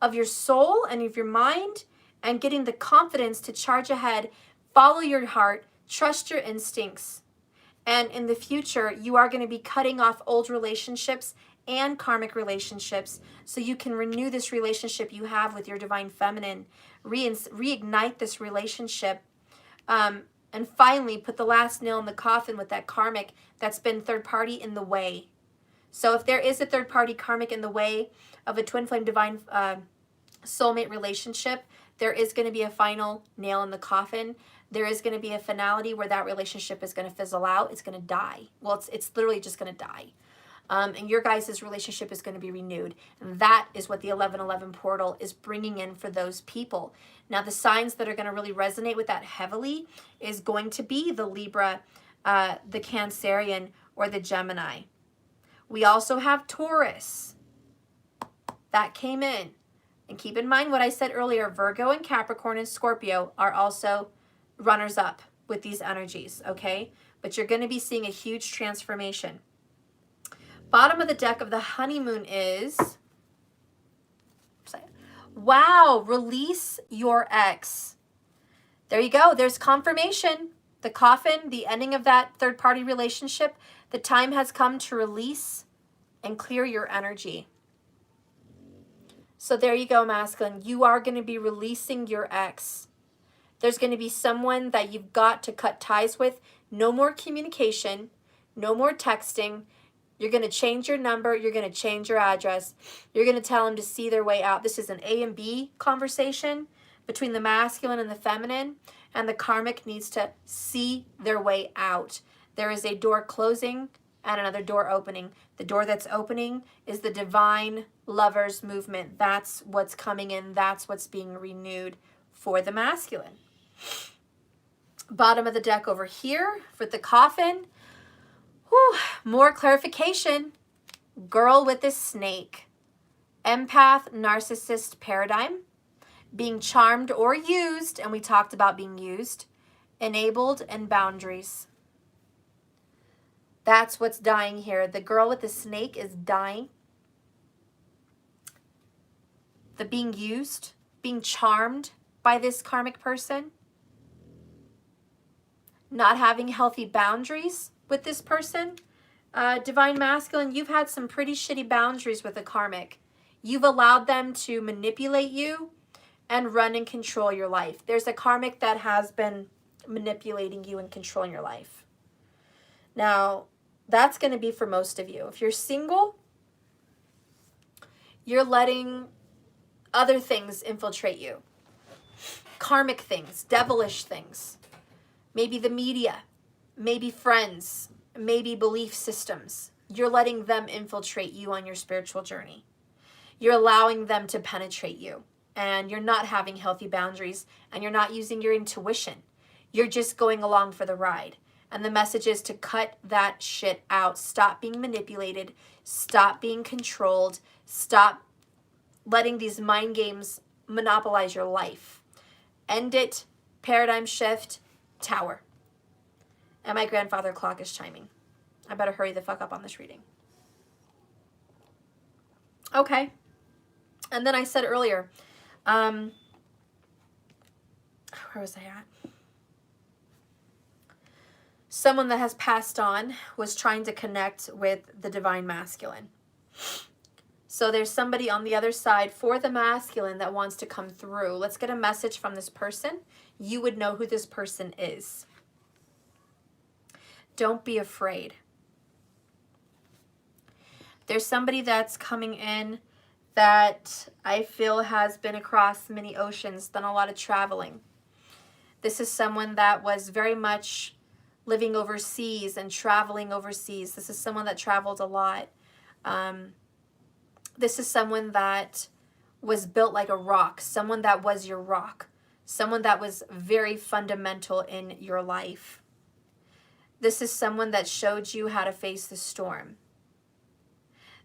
of your soul and of your mind and getting the confidence to charge ahead, follow your heart, trust your instincts. And in the future, you are going to be cutting off old relationships and karmic relationships so you can renew this relationship you have with your divine feminine, reignite this relationship, and finally put the last nail in the coffin with that karmic that's been third party in the way. So if there is a third party karmic in the way of a twin flame divine soulmate relationship, there is going to be a final nail in the coffin. There is going to be a finality where that relationship is going to fizzle out. It's going to die. Well, it's literally just going to die. And your guys' relationship is going to be renewed. And that is what the 1111 portal is bringing in for those people. Now, the signs that are going to really resonate with that heavily is going to be the Libra, the Cancerian, or the Gemini. We also have Taurus. That came in. And keep in mind what I said earlier, Virgo and Capricorn and Scorpio are also runners-up with these energies, okay? But you're going to be seeing a huge transformation. Bottom of the deck of the honeymoon is, wow, release your ex. There you go. There's confirmation. The coffin, the ending of that third-party relationship, the time has come to release and clear your energy. So there you go, masculine. You are going to be releasing your ex. There's going to be someone that you've got to cut ties with. No more communication. No more texting. You're going to change your number. You're going to change your address. You're going to tell them to see their way out. This is an A and B conversation between the masculine and the feminine. And the karmic needs to see their way out. There is a door closing and another door opening. The door that's opening is the divine lovers movement. That's what's coming in. That's what's being renewed for the masculine. Bottom of the deck over here for the coffin. Whew, more clarification. Girl with the snake. Empath, narcissist paradigm. Being charmed or used, and we talked about being used. Enabled and boundaries. That's what's dying here. The girl with the snake is dying. The being used, being charmed by this karmic person. Not having healthy boundaries with this person. Divine masculine, you've had some pretty shitty boundaries with a karmic. You've allowed them to manipulate you and run and control your life. There's a karmic that has been manipulating you and controlling your life. Now, that's going to be for most of you. If you're single, you're letting other things infiltrate you. Karmic things, devilish things. Maybe the media, maybe friends, maybe belief systems. You're letting them infiltrate you on your spiritual journey. You're allowing them to penetrate you. And you're not having healthy boundaries. And you're not using your intuition. You're just going along for the ride. And the message is to cut that shit out. Stop being manipulated. Stop being controlled. Stop letting these mind games monopolize your life. End it. Paradigm shift. Tower. And my grandfather clock is chiming. I better hurry the fuck up on this reading. Okay. And then I said earlier, where was I at? someone that has passed on was trying to connect with the divine masculine. So there's somebody on the other side for the masculine that wants to come through. Let's get a message from this person. You would know who this person is. Don't be afraid. There's somebody that's coming in that I feel has been across many oceans, done a lot of traveling. This is someone that was very much living overseas and traveling overseas. This is someone that traveled a lot. This is someone that was built like a rock, someone that was your rock, someone that was very fundamental in your life. This is someone that showed you how to face the storm.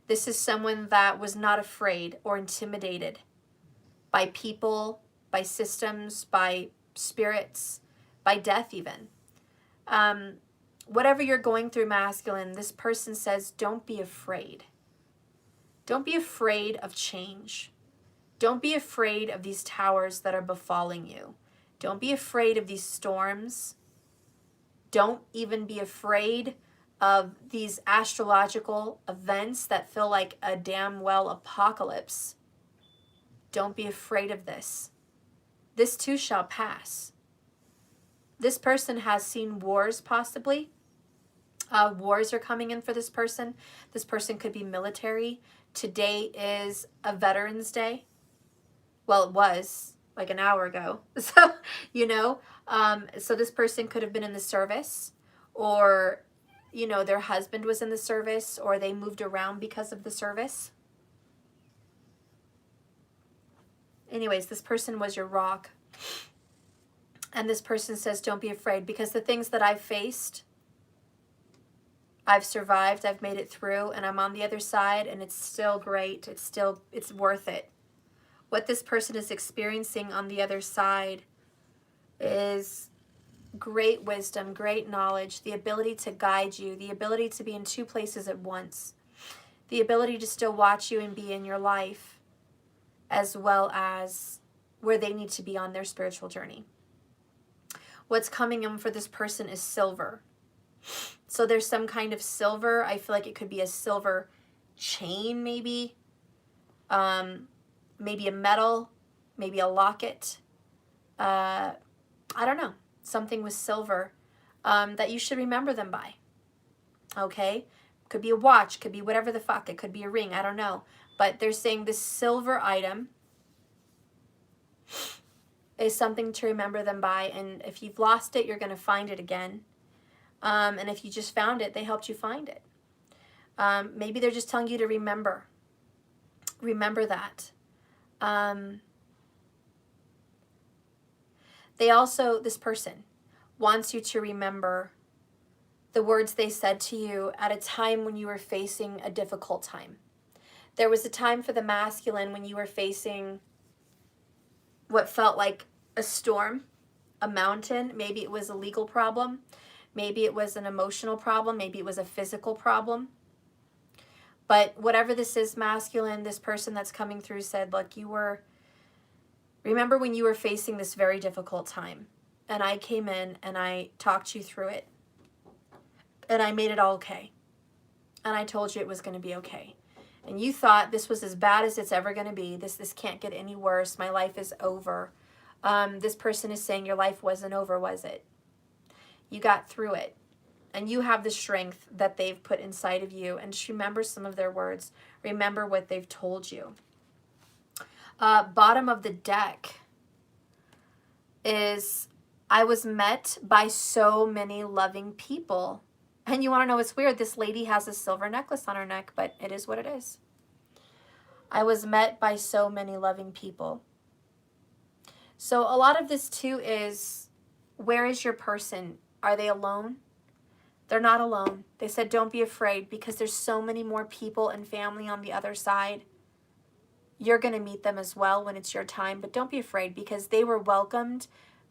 This is someone that was not afraid or intimidated by people, by systems, by spirits, by death even. Whatever you're going through, masculine, this person says, don't be afraid. Don't be afraid of change. Don't be afraid of these towers that are befalling you. Don't be afraid of these storms. Don't even be afraid of these astrological events that feel like a damn well apocalypse. Don't be afraid of this. This too shall pass. This person has seen wars possibly. Wars are coming in for this person. This person could be military. Today is a Veterans Day. Well, it was like an hour ago. So, you know, so this person could have been in the service, or, you know, their husband was in the service, or they moved around because of the service. Anyways, this person was your rock. And this person says, don't be afraid, because the things that I've faced, I've survived, I've made it through, and I'm on the other side, and it's still great. It's worth it. What this person is experiencing on the other side is great wisdom, great knowledge, the ability to guide you, the ability to be in two places at once, the ability to still watch you and be in your life, as well as where they need to be on their spiritual journey. What's coming in for this person is silver. So there's some kind of silver. I feel like it could be a silver chain, maybe. Maybe a medal, maybe a locket. I don't know. Something with silver that you should remember them by. Okay? Could be a watch, could be whatever the fuck. It could be a ring, I don't know. But they're saying this silver item is something to remember them by. And if you've lost it, you're going to find it again. And if you just found it, they helped you find it. Maybe they're just telling you to remember. Remember that. They also, this person wants you to remember the words they said to you at a time when you were facing a difficult time. There was a time for the masculine when you were facing what felt like a storm, a mountain. Maybe it was a legal problem. Maybe it was an emotional problem. Maybe it was a physical problem. But whatever this is, masculine, this person that's coming through said, look, remember when you were facing this very difficult time, and I came in and I talked you through it, and I made it all okay, and I told you it was going to be okay, and you thought this was as bad as it's ever going to be. This can't get any worse. My life is over. This person is saying your life wasn't over, was it? You got through it. And you have the strength that they've put inside of you. And just remember some of their words. Remember what they've told you. Bottom of the deck is, I was met by so many loving people. And you want to know what's weird? This lady has a silver necklace on her neck, but it is what it is. I was met by so many loving people. So a lot of this too is, where is your person? Are they alone? They're not alone. They said, don't be afraid, because there's so many more people and family on the other side. You're going to meet them as well when it's your time, but don't be afraid, because they were welcomed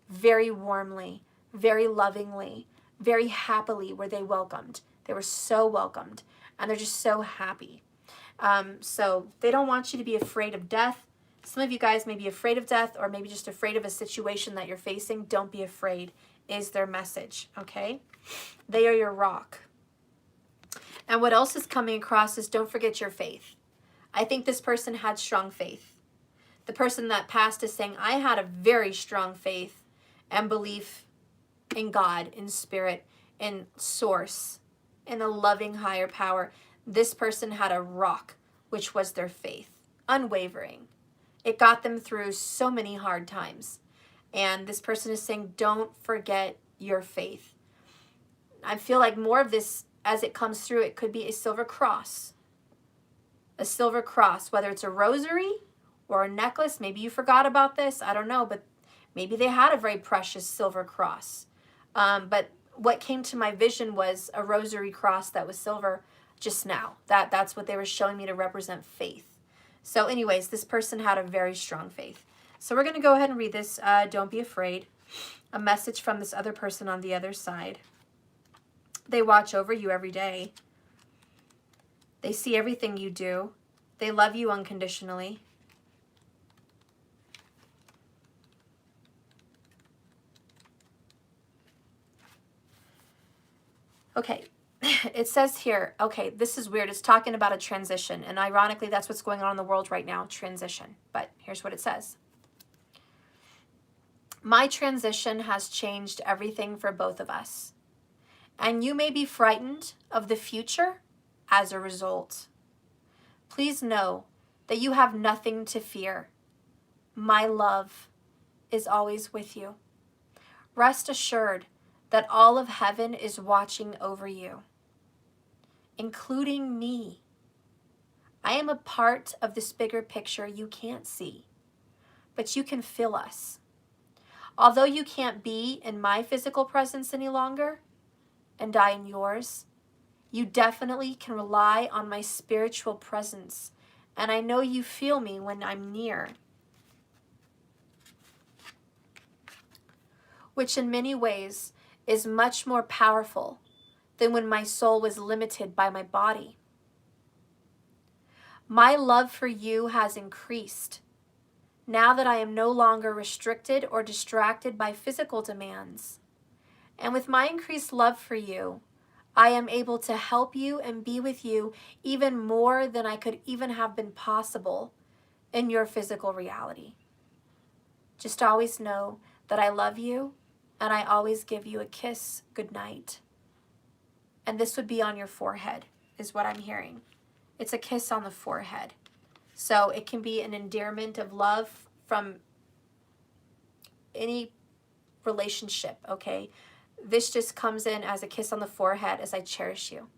very warmly, very lovingly, very happily were they welcomed. They were so welcomed, and they're just so happy. So they don't want you to be afraid of death. Some of you guys may be afraid of death, or maybe just afraid of a situation that you're facing. Don't be afraid. is their message, okay? They are your rock. And what else is coming across is don't forget your faith. I think this person had strong faith. The person that passed is saying, I had a very strong faith and belief in God, in spirit, in source, in a loving higher power. This person had a rock, which was their faith, unwavering. It got them through so many hard times. And this person is saying, don't forget your faith. I feel like more of this, as it comes through, it could be a silver cross. A silver cross, whether it's a rosary or a necklace. Maybe you forgot about this. I don't know, but maybe they had a very precious silver cross. But what came to my vision was a rosary cross that was silver just now. That's what they were showing me to represent faith. So anyways, this person had a very strong faith. So we're going to go ahead and read this. Don't be afraid. A message from this other person on the other side. They watch over you every day. They see everything you do. They love you unconditionally. Okay, it says here, okay, this is weird. It's talking about a transition. And ironically, that's what's going on in the world right now, transition. But here's what it says. My transition has changed everything for both of us. And you may be frightened of the future as a result. Please know that you have nothing to fear. My love is always with you. Rest assured that all of heaven is watching over you, including me. I am a part of this bigger picture you can't see, but you can feel us. Although you can't be in my physical presence any longer, and I in yours, you definitely can rely on my spiritual presence, and I know you feel me when I'm near, which in many ways is much more powerful than when my soul was limited by my body. My love for you has increased now that I am no longer restricted or distracted by physical demands. And with my increased love for you, I am able to help you and be with you even more than I could even have been possible in your physical reality. Just always know that I love you, and I always give you a kiss goodnight. And this would be on your forehead, is what I'm hearing. It's a kiss on the forehead. So it can be an endearment of love from any relationship, okay? This just comes in as a kiss on the forehead as I cherish you,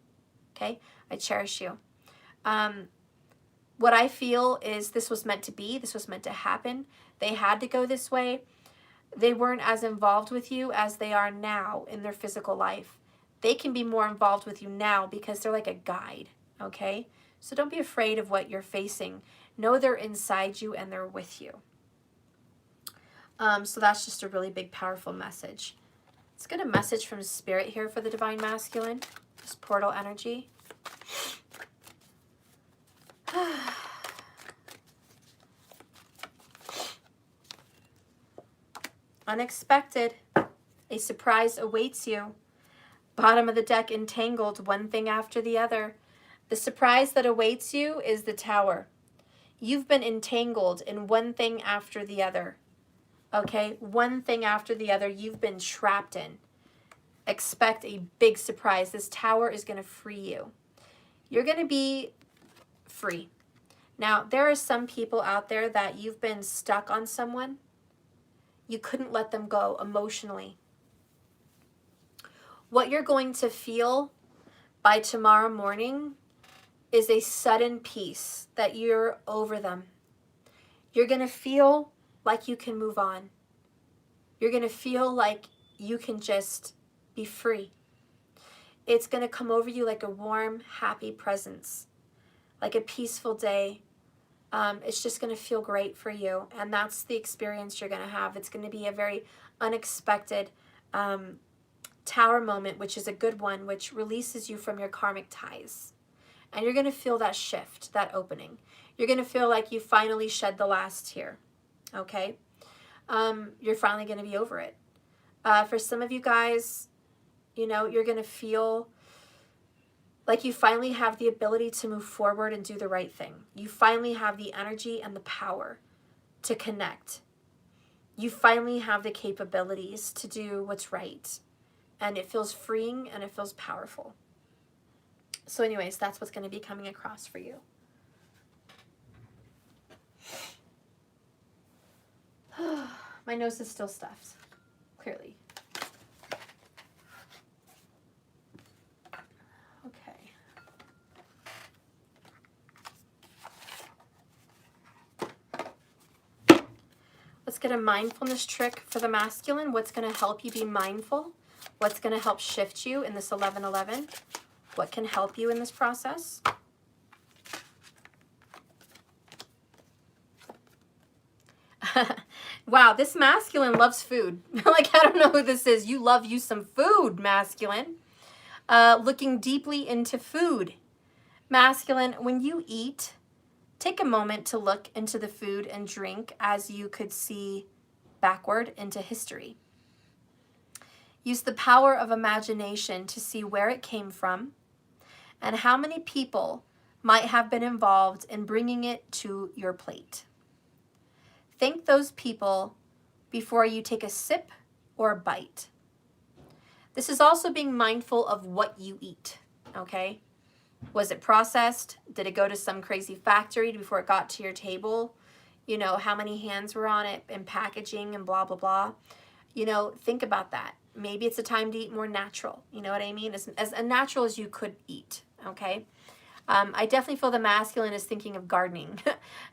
okay? I cherish you. What I feel is this was meant to be. This was meant to happen. They had to go this way. They weren't as involved with you as they are now in their physical life. They can be more involved with you now because they're like a guide, okay? So don't be afraid of what you're facing. Know they're inside you and they're with you. So that's just a really big, powerful message. Let's get a message from Spirit here for the Divine Masculine. This portal energy. Unexpected. A surprise awaits you. Bottom of the deck, entangled, one thing after the other. The surprise that awaits you is the Tower. You've been entangled in one thing after the other. Okay, one thing after the other you've been trapped in. Expect a big surprise. This Tower is going to free you. You're going to be free. Now, there are some people out there that you've been stuck on someone. You couldn't let them go emotionally. What you're going to feel by tomorrow morning is a sudden peace that you're over them. You're going to feel like you can move on. You're going to feel like you can just be free. It's going to come over you like a warm, happy presence, like a peaceful day. It's just going to feel great for you. And that's the experience you're going to have. It's going to be a very unexpected Tower moment, which is a good one, which releases you from your karmic ties. And you're going to feel that shift, that opening. You're going to feel like you finally shed the last tear. Okay? You're finally going to be over it. For some of you guys, you know, you're going to feel like you finally have the ability to move forward and do the right thing. You finally have the energy and the power to connect. You finally have the capabilities to do what's right. And it feels freeing and it feels powerful. So anyways, that's what's going to be coming across for you. My nose is still stuffed, clearly. Okay. Let's get a mindfulness trick for the masculine. What's going to help you be mindful? What's going to help shift you in this 11-11? What can help you in this process? Wow, this masculine loves food. Like, I don't know who this is. You love you some food, masculine. Looking deeply into food. Masculine, when you eat, take a moment to look into the food and drink as you could see backward into history. Use the power of imagination to see where it came from and how many people might have been involved in bringing it to your plate. Thank those people before you take a sip or a bite. This is also being mindful of what you eat, okay? Was it processed? Did it go to some crazy factory before it got to your table? You know, how many hands were on it and packaging and blah, blah, blah. You know, think about that. Maybe it's a time to eat more natural. You know what I mean? As natural as you could eat, okay? I definitely feel the masculine is thinking of gardening.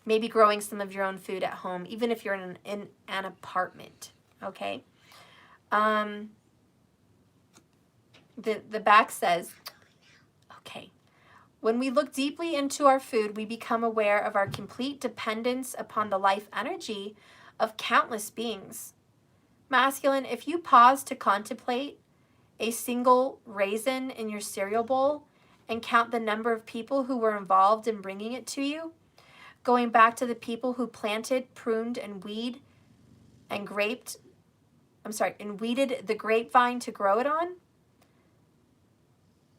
Maybe growing some of your own food at home, even if you're in an apartment, okay? The back says, okay, when we look deeply into our food, we become aware of our complete dependence upon the life energy of countless beings. Masculine, if you pause to contemplate a single raisin in your cereal bowl and count the number of people who were involved in bringing it to you, going back to the people who planted, pruned, and weeded the grapevine to grow it on,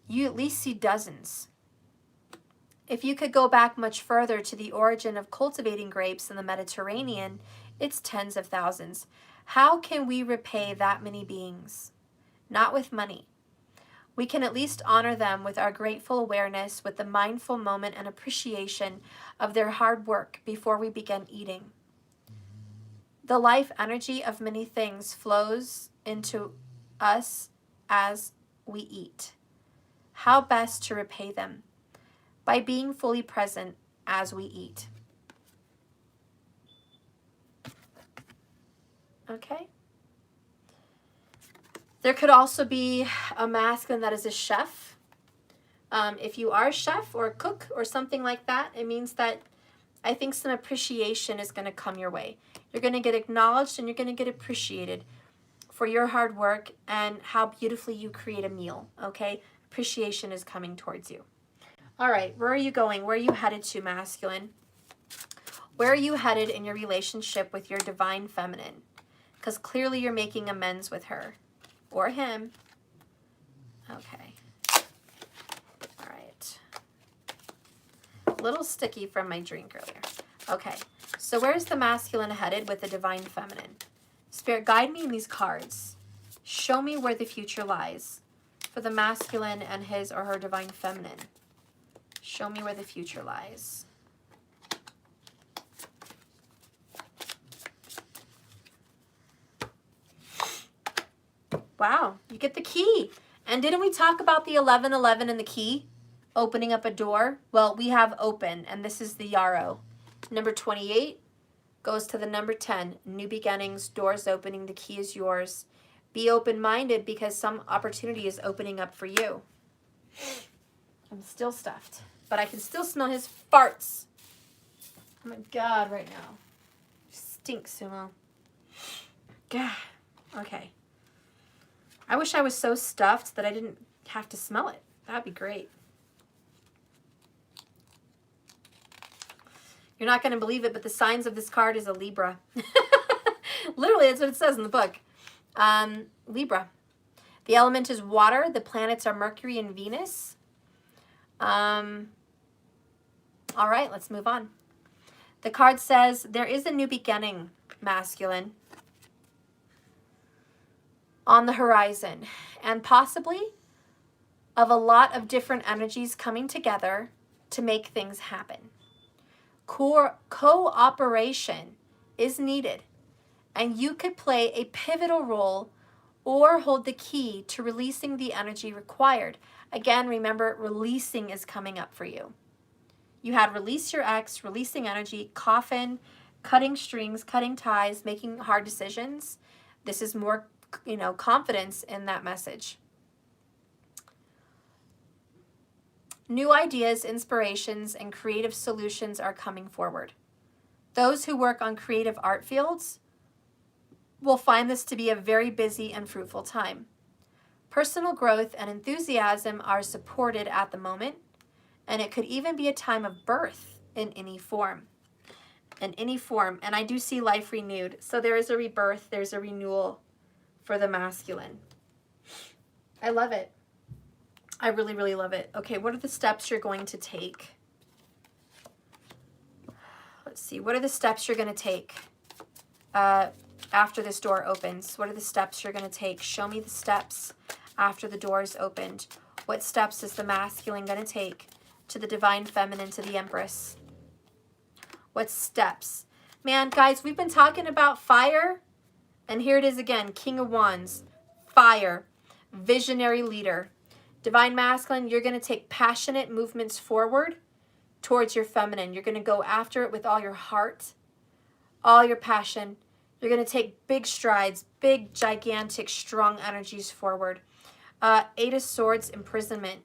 you at least see dozens. If you could go back much further to the origin of cultivating grapes in the Mediterranean, it's tens of thousands. How can we repay that many beings? Not with money. We can at least honor them with our grateful awareness, with the mindful moment and appreciation of their hard work before we begin eating. The life energy of many things flows into us as we eat. How best to repay them? By being fully present as we eat. Okay? There could also be a masculine that is a chef. If you are a chef or a cook or something like that, it means that I think some appreciation is going to come your way. You're going to get acknowledged and you're going to get appreciated for your hard work and how beautifully you create a meal, okay? Appreciation is coming towards you. All right, where are you going? Where are you headed to, masculine? Where are you headed in your relationship with your divine feminine? Because clearly you're making amends with her. Or him. Okay. All right. A little sticky from my drink earlier. Okay. So where's the masculine headed with the divine feminine? Spirit, guide me in these cards. Show me where the future lies for the masculine and his or her divine feminine. Show me where the future lies. Wow, you get the key. And didn't we talk about the 11-11 and the key? Opening up a door? Well, we have open, and this is the yarrow. Number 28 goes to the number 10. New beginnings, doors opening, the key is yours. Be open-minded because some opportunity is opening up for you. I'm still stuffed, but I can still smell his farts. Oh my God, right now. Stinks, Sumo. God. Okay. I wish I was so stuffed that I didn't have to smell it. That'd be great. You're not going to believe it, but the signs of this card is a Libra. Literally, that's what it says in the book. Libra. The element is water. The planets are Mercury and Venus. All right, let's move on. The card says, there is a new beginning, masculine, on the horizon, and possibly of a lot of different energies coming together to make things happen. Cooperation is needed, and you could play a pivotal role or hold the key to releasing the energy required. Again, remember, releasing is coming up for you. You had release your ex, releasing energy, coffin, cutting strings, cutting ties, making hard decisions. This is more, confidence in that message. New ideas, inspirations, and creative solutions are coming forward. Those who work on creative art fields will find this to be a very busy and fruitful time. Personal growth and enthusiasm are supported at the moment, and it could even be a time of birth in any form. And I do see life renewed. So there is a rebirth, there's a renewal for the masculine. I love it. I really, really love it. Okay, what are the steps you're going to take? Let's see. What are the steps you're going to take after this door opens? What are the steps you're going to take? Show me the steps after the door is opened. What steps is the masculine going to take to the divine feminine, to the Empress? What steps? Man, guys, we've been talking about fire, and here it is again. King of Wands, fire, visionary leader. Divine masculine, you're going to take passionate movements forward towards your feminine. You're going to go after it with all your heart, all your passion. You're going to take big strides, big, gigantic, strong energies forward. Eight of Swords, imprisonment.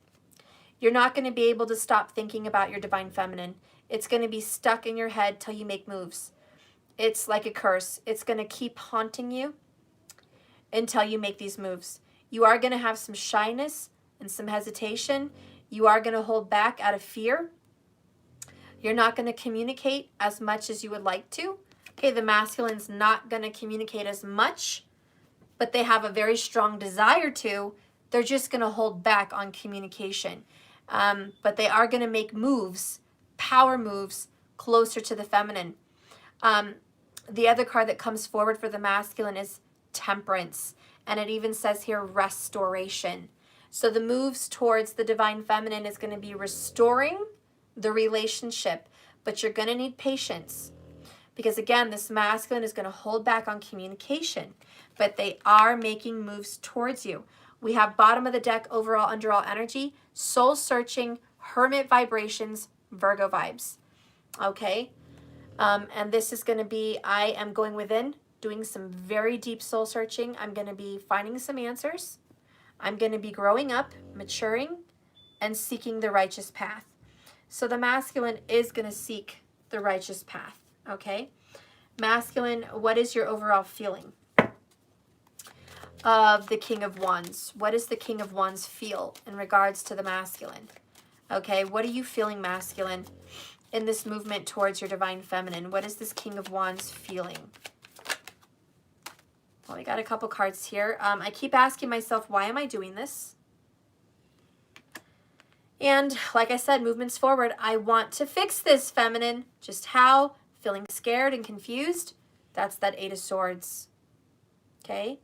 You're not going to be able to stop thinking about your divine feminine. It's going to be stuck in your head till you make moves. It's like a curse. It's going to keep haunting you until you make these moves. You are going to have some shyness and some hesitation. You are going to hold back out of fear. You're not going to communicate as much as you would like to. Okay, the masculine's not going to communicate as much, but they have a very strong desire to. They're just going to hold back on communication. But they are going to make moves, power moves, closer to the feminine. The other card that comes forward for the masculine is Temperance. And it even says here, restoration. So the moves towards the divine feminine is going to be restoring the relationship, but you're going to need patience because, again, this masculine is going to hold back on communication, but they are making moves towards you. We have bottom of the deck, overall, underall energy, soul searching, hermit vibrations, Virgo vibes. Okay? And this is going to be, I am going within, doing some very deep soul searching. I'm going to be finding some answers. I'm going to be growing up, maturing, and seeking the righteous path. So the masculine is going to seek the righteous path, okay? Masculine, what is your overall feeling of the King of Wands? What does the King of Wands feel in regards to the masculine? Okay, what are you feeling, masculine, in this movement towards your divine feminine? What is this King of Wands feeling? Well, we got a couple cards here. I keep asking myself, why am I doing this? And like I said, movements forward. I want to fix this, feminine. Just how? Feeling scared and confused? That's that Eight of Swords. Okay?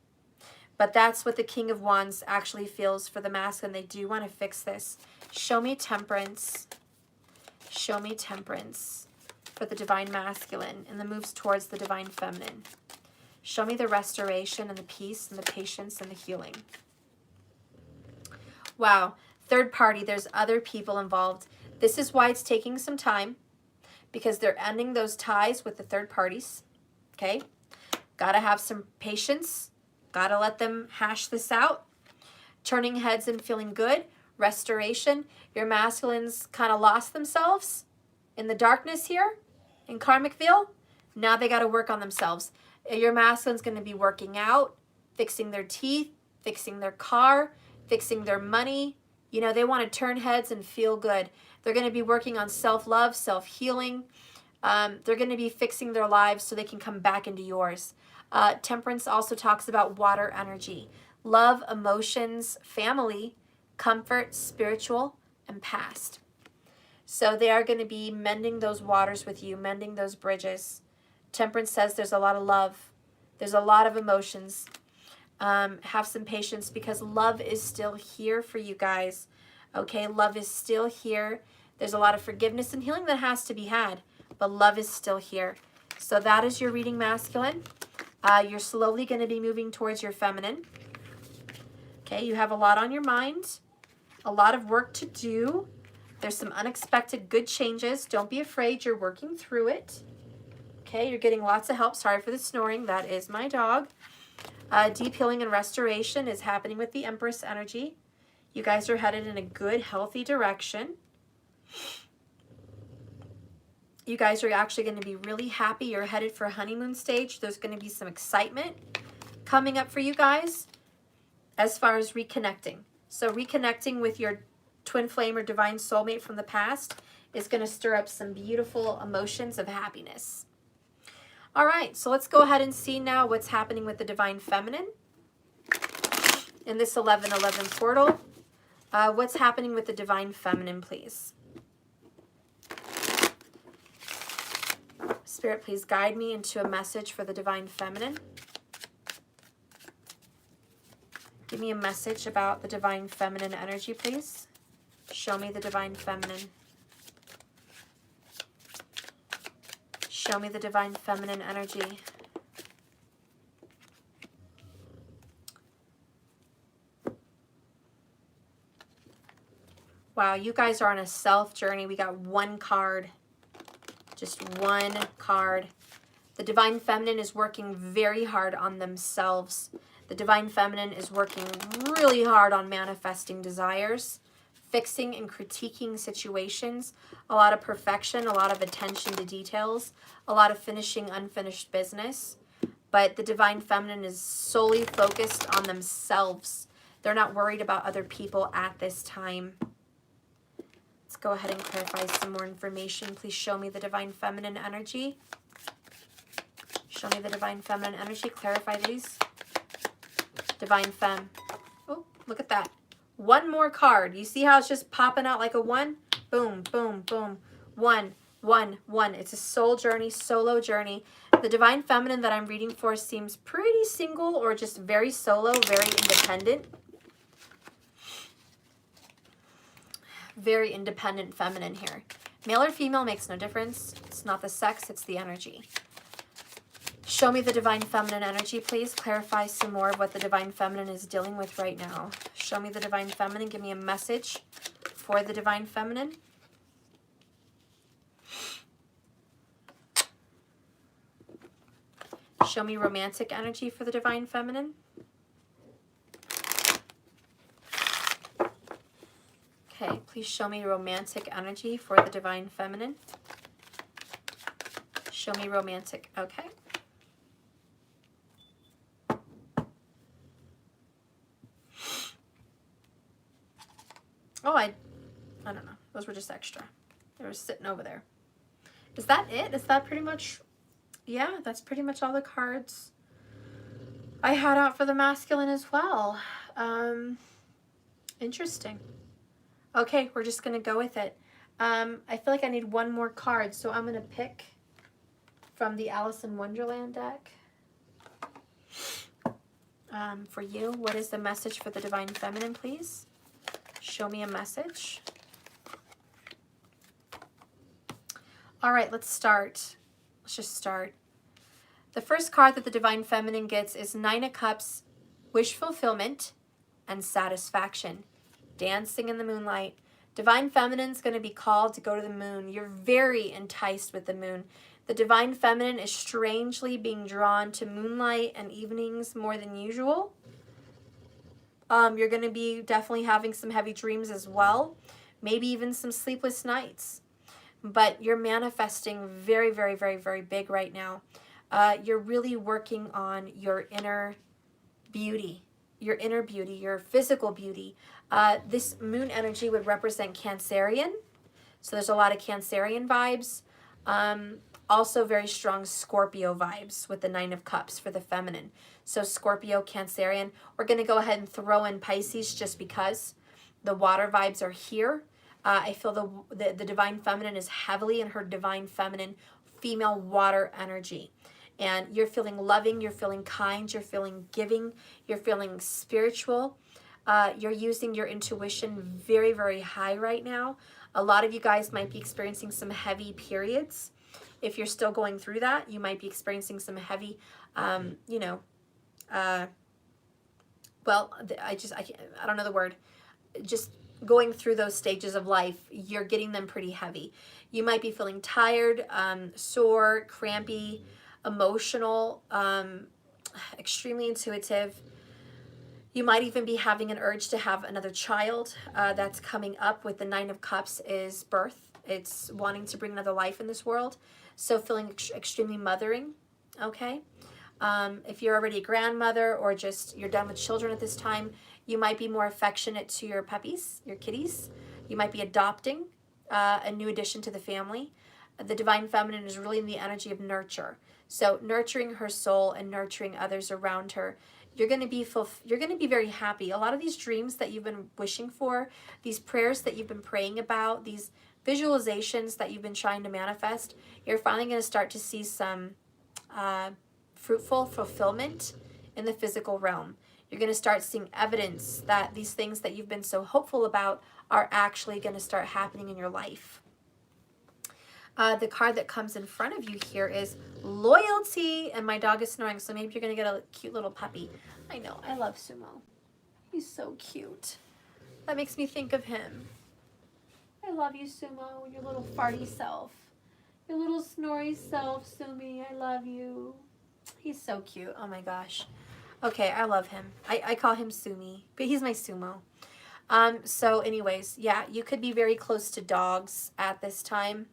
But that's what the King of Wands actually feels for the masculine. They do want to fix this. Show me Temperance. Show me Temperance for the divine masculine and the moves towards the divine feminine. Show me the restoration and the peace and the patience and the healing. Wow. Third party, there's other people involved. This is why it's taking some time, because they're ending those ties with the third parties. Okay? Got to have some patience. Got to let them hash this out. Turning heads and feeling good. Restoration. Your masculines kind of lost themselves in the darkness here in Karmicville. Now they got to work on themselves. Your masculine's going to be working out, fixing their teeth, fixing their car, fixing their money. You know, they want to turn heads and feel good. They're going to be working on self-love, self-healing. They're going to be fixing their lives so they can come back into yours. Temperance also talks about water energy, love, emotions, family, comfort, spiritual, and past. So they are going to be mending those waters with you, mending those bridges. Temperance says there's a lot of love. There's a lot of emotions. Have some patience because love is still here for you guys. Okay, love is still here. There's a lot of forgiveness and healing that has to be had, but love is still here. So that is your reading, masculine. You're slowly going to be moving towards your feminine. Okay, you have a lot on your mind, a lot of work to do. There's some unexpected good changes. Don't be afraid. You're working through it. Okay, you're getting lots of help. Sorry for the snoring. That is my dog. Deep healing and restoration is happening with the Empress energy. You guys are headed in a good, healthy direction. You guys are actually going to be really happy. You're headed for a honeymoon stage. There's going to be some excitement coming up for you guys as far as reconnecting. So reconnecting with your twin flame or divine soulmate from the past is going to stir up some beautiful emotions of happiness. All right, so let's go ahead and see now what's happening with the divine feminine in this 1111 portal. What's happening with the divine feminine, please? Spirit, please guide me into a message for the divine feminine. Give me a message about the divine feminine energy, please. Show me the divine feminine. Show me the divine feminine energy. Wow, you guys are on a self journey. We got one card. Just one card. The divine feminine is working very hard on themselves. The divine feminine is working really hard on manifesting desires, fixing and critiquing situations, a lot of perfection, a lot of attention to details, a lot of finishing unfinished business. But the divine feminine is solely focused on themselves. They're not worried about other people at this time. Let's go ahead and clarify some more information. Please show me the divine feminine energy. Show me the divine feminine energy. Clarify these. Divine femme. Oh, look at that. One more card. You see how it's just popping out like a one? Boom, boom, boom. One, one, one. It's a soul journey, solo journey. The divine feminine that I'm reading for seems pretty single or just very solo, very independent. Very independent feminine here. Male or female makes no difference. It's not the sex, it's the energy. Show me the divine feminine energy, please. Clarify some more of what the divine feminine is dealing with right now. Show me the divine feminine. Give me a message for the divine feminine. Show me romantic energy for the divine feminine. Okay, please show me romantic energy for the divine feminine. Show me romantic, okay. Oh, I don't know. Those were just extra. They were sitting over there. Is that it? Is that pretty much... Yeah, that's pretty much all the cards I had out for the masculine as well. Interesting. Okay, we're just going to go with it. I feel like I need one more card, so I'm going to pick from the Alice in Wonderland deck. For you, what is the message for the divine feminine, please? Show me a message. All right, let's start. Let's just start. The first card that the divine feminine gets is Nine of Cups, wish fulfillment and satisfaction. Dancing in the moonlight. Divine feminine's going to be called to go to the moon. You're very enticed with the moon. The divine feminine is strangely being drawn to moonlight and evenings more than usual. You're going to be definitely having some heavy dreams as well. Maybe even some sleepless nights. But you're manifesting very, very, very, very big right now. You're really working on your inner beauty. Your physical beauty. This moon energy would represent Cancerian. So there's a lot of Cancerian vibes. Also very strong Scorpio vibes with the Nine of Cups for the feminine. So Scorpio, Cancerian. We're going to go ahead and throw in Pisces just because the water vibes are here. I feel the divine feminine is heavily in her divine feminine female water energy. And you're feeling loving, you're feeling kind, you're feeling giving, you're feeling spiritual. You're using your intuition very, very high right now. A lot of you guys might be experiencing some heavy periods. If you're still going through that, you might be experiencing some heavy, you know, well, I don't know the word, just going through those stages of life, you're getting them pretty heavy. You might be feeling tired, sore, crampy, emotional, extremely intuitive. You might even be having an urge to have another child. That's coming up with the Nine of Cups is birth. It's wanting to bring another life in this world. So feeling extremely mothering, okay? If you're already a grandmother or just you're done with children at this time, you might be more affectionate to your puppies, your kitties. You might be adopting a new addition to the family. The divine feminine is really in the energy of nurture. So nurturing her soul and nurturing others around her. You're going to be very happy. A lot of these dreams that you've been wishing for, these prayers that you've been praying about, these visualizations that you've been trying to manifest, you're finally going to start to see some fruitful fulfillment in the physical realm. You're going to start seeing evidence that these things that you've been so hopeful about are actually going to start happening in your life. The card that comes in front of you here is loyalty, and my dog is snoring, so maybe you're going to get a cute little puppy. I know, I love Sumo. He's so cute. That makes me think of him. I love you, Sumo, your little farty self. Your little snory self, Sumi, I love you. He's so cute. Oh my gosh. Okay, I love him. I call him Sumi, but he's my Sumo. So anyways, yeah, you could be very close to dogs at this time.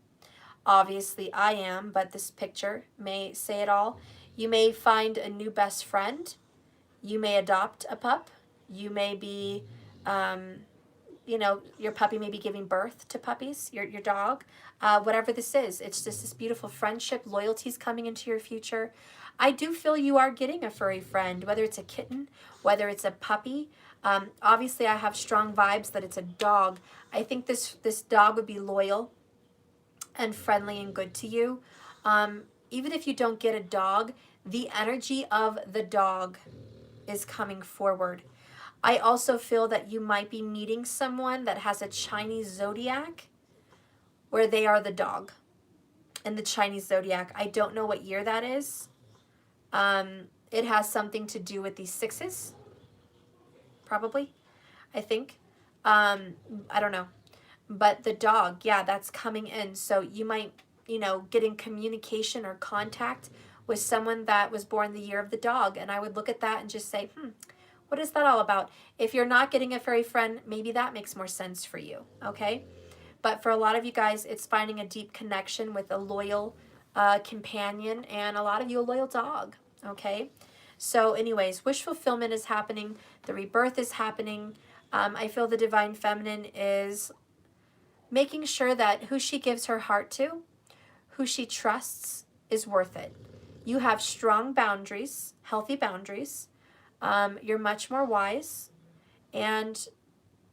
Obviously, I am, but this picture may say it all. You may find a new best friend. You may adopt a pup. You may be, you know, your puppy may be giving birth to puppies, your dog. Whatever this is, it's just this beautiful friendship. Loyalty's coming into your future. I do feel you are getting a furry friend, whether it's a kitten, whether it's a puppy. Obviously, I have strong vibes that it's a dog. I think this dog would be loyal and friendly and good to you. Even if you don't get a dog, the energy of the dog is coming forward. I also feel that you might be meeting someone that has a Chinese zodiac where they are the dog in the Chinese zodiac. I don't know what year that is. It has something to do with these sixes, probably, I think. I don't know. But the dog, yeah, that's coming in. So you might, you know, get in communication or contact with someone that was born the year of the dog. And I would look at that and just say, what is that all about? If you're not getting a furry friend, maybe that makes more sense for you, okay? But for a lot of you guys, it's finding a deep connection with a loyal companion, and a lot of you a loyal dog, okay? So anyways, wish fulfillment is happening. The rebirth is happening. I feel the divine feminine is making sure that who she gives her heart to, who she trusts, is worth it. You have strong boundaries, healthy boundaries. You're much more wise. And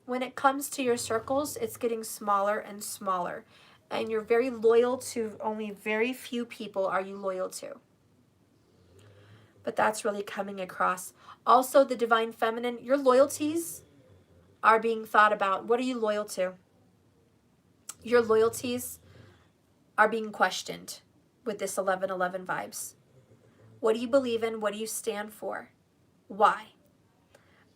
when it comes to your circles, it's getting smaller and smaller. And you're very loyal to only very few people are you loyal to. But that's really coming across. Also, the divine feminine, your loyalties are being thought about. What are you loyal to? Your loyalties are being questioned with this 11-11 vibes. What do you believe in? What do you stand for? Why?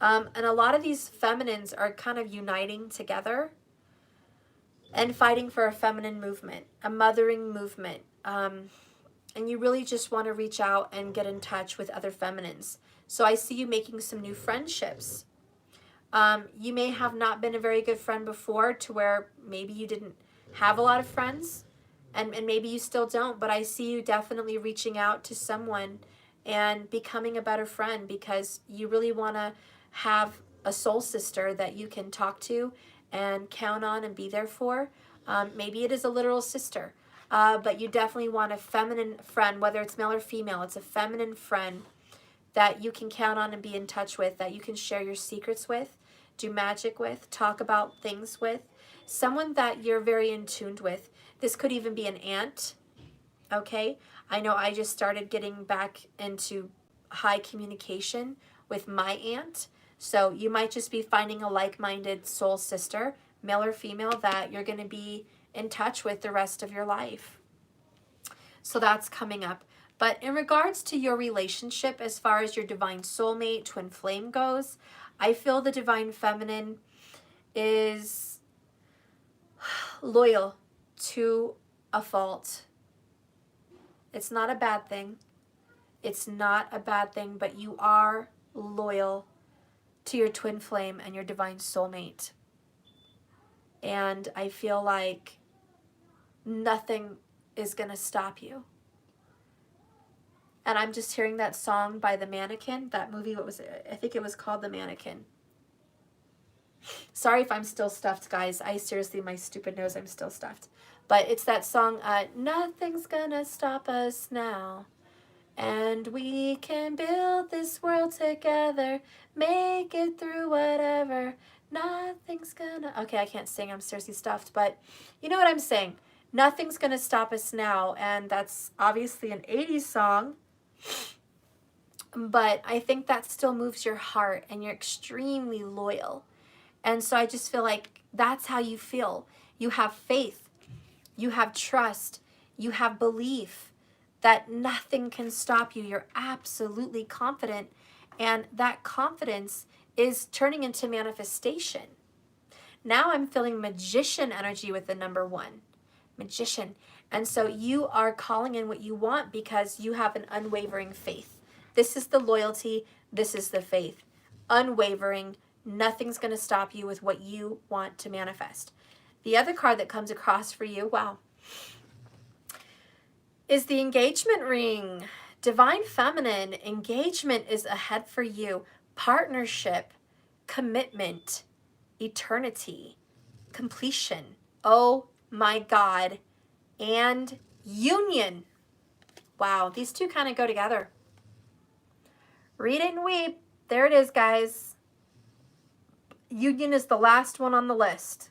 And a lot of these feminines are kind of uniting together and fighting for a feminine movement, a mothering movement. And you really just want to reach out and get in touch with other feminines. So I see you making some new friendships. You may have not been a very good friend before, to where maybe you didn't have a lot of friends, and maybe you still don't, but I see you definitely reaching out to someone and becoming a better friend, because you really want to have a soul sister that you can talk to and count on and be there for. Maybe it is a literal sister. but you definitely want a feminine friend, whether it's male or female. It's a feminine friend that you can count on and be in touch with, that you can share your secrets with, do magic with, talk about things with. Someone that you're very in tuned with. This could even be an aunt, okay? I know I just started getting back into high communication with my aunt. So you might just be finding a like-minded soul sister, male or female, that you're going to be in touch with the rest of your life. So that's coming up. But in regards to your relationship, as far as your divine soulmate, twin flame goes, I feel the divine feminine is loyal to a fault. It's not a bad thing. It's not a bad thing, but you are loyal to your twin flame and your divine soulmate. And I feel like nothing is going to stop you. And I'm just hearing that song by The Mannequin, that movie, what was it? I think it was called The Mannequin. Sorry if I'm still stuffed, guys. I seriously, my stupid nose, I'm still stuffed. But it's that song, nothing's gonna stop us now. And we can build this world together, make it through whatever. Nothing's gonna... Okay, I can't sing, I'm seriously stuffed. But you know what I'm saying. Nothing's gonna stop us now. And that's obviously an 80s song. But I think that still moves your heart and you're extremely loyal. And so I just feel like that's how you feel. You have faith. You have trust. You have belief that nothing can stop you. You're absolutely confident. And that confidence is turning into manifestation. Now I'm feeling magician energy with the number 1. Magician. And so you are calling in what you want because you have an unwavering faith. This is the loyalty. This is the faith. Unwavering. Nothing's going to stop you with what you want to manifest. The other card that comes across for you, wow, is the engagement ring. Divine feminine, engagement is ahead for you. Partnership, commitment, eternity, completion. Oh my God. And union. Wow, these two kind of go together. Read it and weep. There it is, guys. Union is the last one on the list.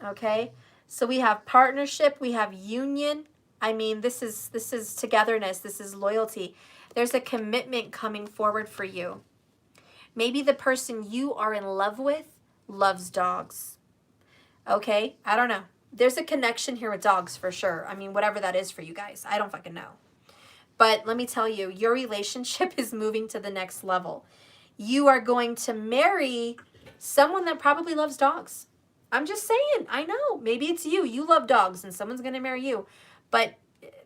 Okay? So we have partnership, we have union. I mean, this is togetherness, this is loyalty. There's a commitment coming forward for you. Maybe the person you are in love with loves dogs. Okay? I don't know. There's a connection here with dogs for sure. I mean, whatever that is for you guys. I don't fucking know. But let me tell you, your relationship is moving to the next level. You are going to marry someone that probably loves dogs. I'm just saying, I know, maybe it's you. You love dogs and someone's going to marry you. But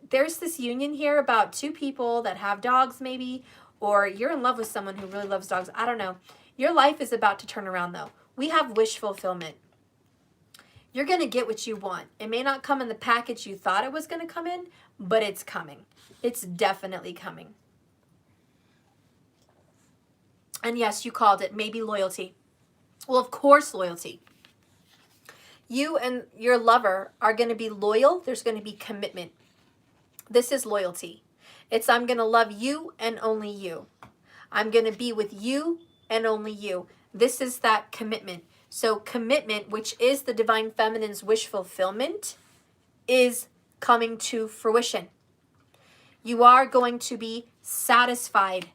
there's this union here about two people that have dogs maybe, or you're in love with someone who really loves dogs. I don't know. Your life is about to turn around though. We have wish fulfillment. You're going to get what you want. It may not come in the package you thought it was going to come in, but it's coming. It's definitely coming. And yes, you called it, maybe loyalty. Well, of course, loyalty. You and your lover are going to be loyal. There's going to be commitment. This is loyalty. It's I'm going to love you and only you. I'm going to be with you and only you. This is that commitment. So commitment, which is the divine feminine's wish fulfillment, is coming to fruition. You are going to be satisfied.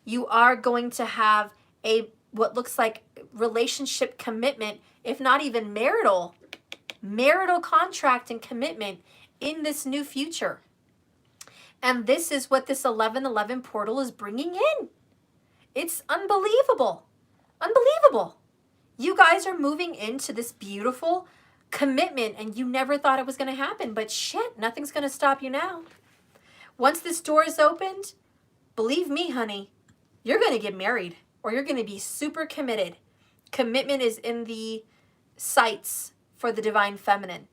You are going to have a what looks like relationship commitment, if not even marital contract and commitment in this new future. And this is what this 1111 portal is bringing in. It's unbelievable. Unbelievable. You guys are moving into this beautiful commitment and you never thought it was going to happen. But shit, nothing's going to stop you now. Once this door is opened, believe me, honey, you're going to get married or you're going to be super committed. Commitment is in the sights for the divine feminine.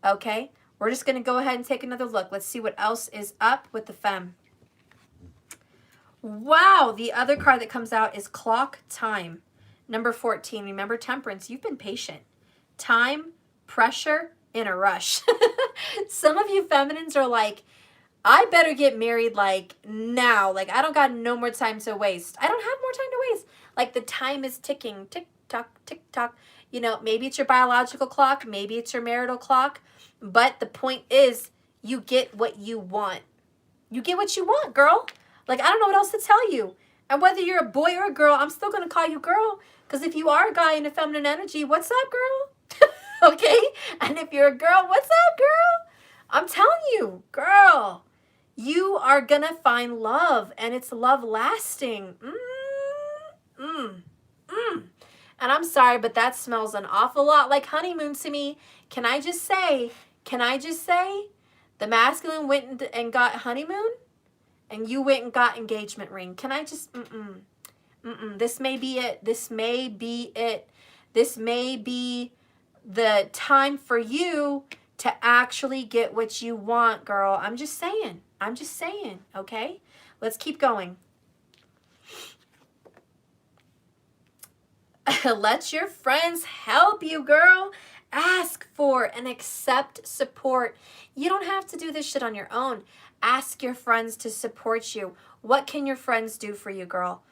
Okay? We're just going to go ahead and take another look. Let's see what else is up with the femme. Wow, the other card that comes out is Clock Time. Number 14. Remember, Temperance, you've been patient. Time, pressure, in a rush. Some of you feminines are like, I better get married like now. Like I don't got no more time to waste. I don't have more time to waste. Like the time is ticking, tick tock, tick tock. You know, maybe it's your biological clock, maybe it's your marital clock, but the point is you get what you want. You get what you want, girl. Like I don't know what else to tell you. And whether you're a boy or a girl, I'm still going to call you girl, because if you are a guy in a feminine energy, what's up, girl? Okay? And if you're a girl, what's up, girl? I'm telling you, girl, you are going to find love, and it's love lasting. And I'm sorry, but that smells an awful lot like honeymoon to me. Can I just say, the masculine went and got honeymoon, and you went and got engagement ring. Can I just, this may be it. This may be it. This may be the time for you to actually get what you want, girl. I'm just saying, okay? Let's keep going. Let your friends help you, girl. Ask for and accept support. You don't have to do this shit on your own. Ask your friends to support you. What can your friends do for you, girl?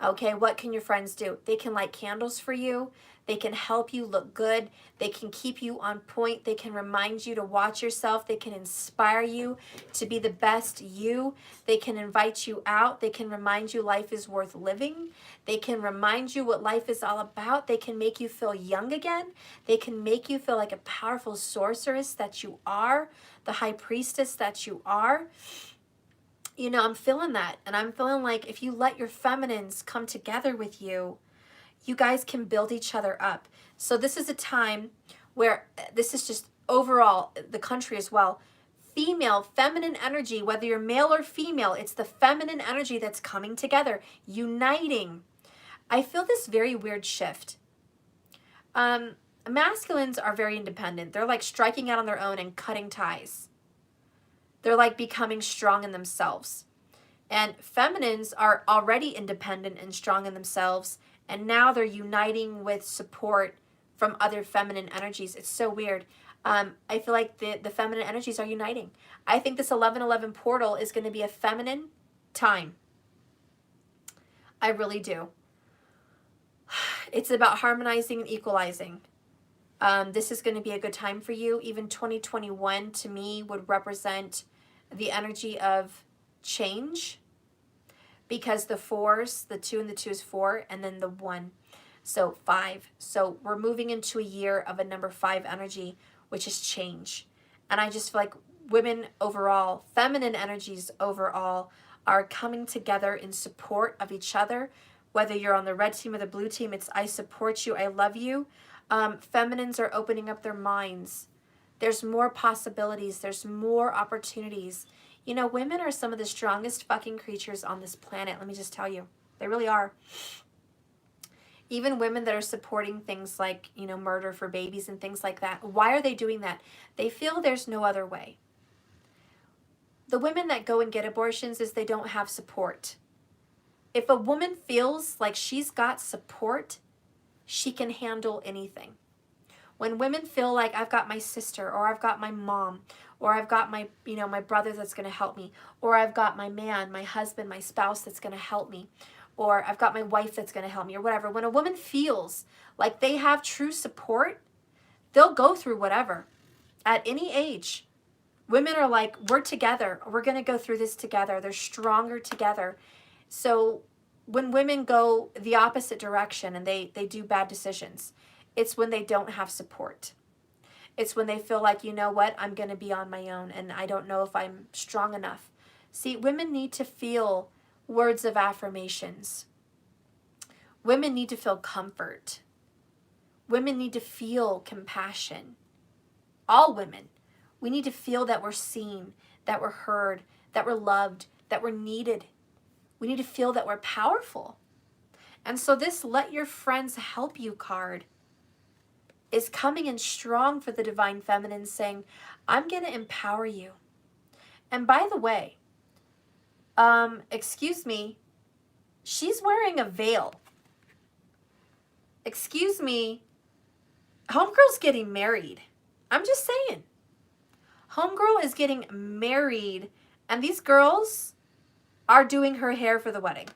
Okay, what can your friends do? They can light candles for you. They can help you look good. They can keep you on point. They can remind you to watch yourself. They can inspire you to be the best you. They can invite you out. They can remind you life is worth living. They can remind you what life is all about. They can make you feel young again. They can make you feel like a powerful sorceress that you are, the high priestess that you are. You know, I'm feeling that. And I'm feeling like if you let your feminines come together with you, you guys can build each other up. So this is a time where, this is just overall, the country as well, female, feminine energy, whether you're male or female, it's the feminine energy that's coming together, uniting. I feel this very weird shift. Masculines are very independent. They're like striking out on their own and cutting ties. They're like becoming strong in themselves. And feminines are already independent and strong in themselves, and now they're uniting with support from other feminine energies. It's so weird. I feel like the feminine energies are uniting. I think this 1111 portal is going to be a feminine time. I really do. It's about harmonizing and equalizing. This is going to be a good time for you. Even 2021 to me would represent the energy of change, because the fours, the 2 and the 2 is 4, and then the 1, so 5. So we're moving into a year of a number 5 energy, which is change. And I just feel like women overall, feminine energies overall, are coming together in support of each other. Whether you're on the red team or the blue team, it's I support you, I love you. Feminines are opening up their minds. There's more possibilities. There's more opportunities. You know, women are some of the strongest fucking creatures on this planet. Let me just tell you. They really are. Even women that are supporting things like, you know, murder for babies and things like that. Why are they doing that? They feel there's no other way. The women that go and get abortions is they don't have support. If a woman feels like she's got support, she can handle anything. When women feel like I've got my sister, or I've got my mom, or I've got my, you know, my brother that's going to help me, or I've got my man, my husband, my spouse that's going to help me, or I've got my wife that's going to help me, or whatever. When a woman feels like they have true support, they'll go through whatever. At any age, women are like, we're together. We're going to go through this together. They're stronger together. So when women go the opposite direction and they do bad decisions, it's when they don't have support. It's when they feel like, you know what, I'm going to be on my own and I don't know if I'm strong enough. See, women need to feel words of affirmations. Women need to feel comfort. Women need to feel compassion. All women. We need to feel that we're seen, that we're heard, that we're loved, that we're needed. We need to feel that we're powerful. And so this let your friends help you card is coming in strong for the divine feminine, saying, I'm going to empower you. And by the way, excuse me, she's wearing a veil. Excuse me, homegirl's getting married. I'm just saying. Homegirl is getting married, and these girls are doing her hair for the wedding.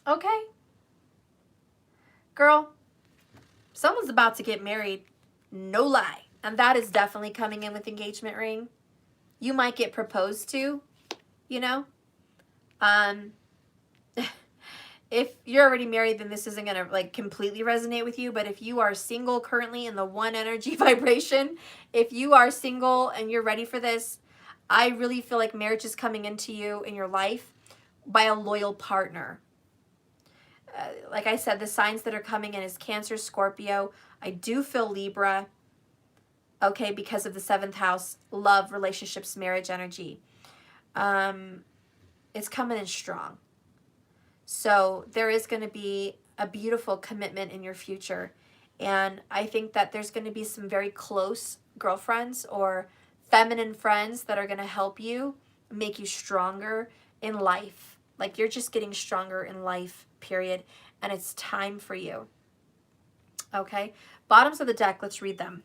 Okay. Girl, someone's about to get married. No lie. And that is definitely coming in with engagement ring. You might get proposed to, you know. If you're already married, then this isn't going to like completely resonate with you. But if you are single currently in the one energy vibration, if you are single and you're ready for this, I really feel like marriage is coming into you in your life by a loyal partner. Like I said, the signs that are coming in is Cancer, Scorpio. I do feel Libra, okay, because of the 7th house, love, relationships, marriage energy. It's coming in strong. So there is going to be a beautiful commitment in your future. And I think that there's going to be some very close girlfriends or feminine friends that are going to help you, make you stronger in life. Like you're just getting stronger in life, period. And it's time for you. Okay? Bottoms of the deck, let's read them.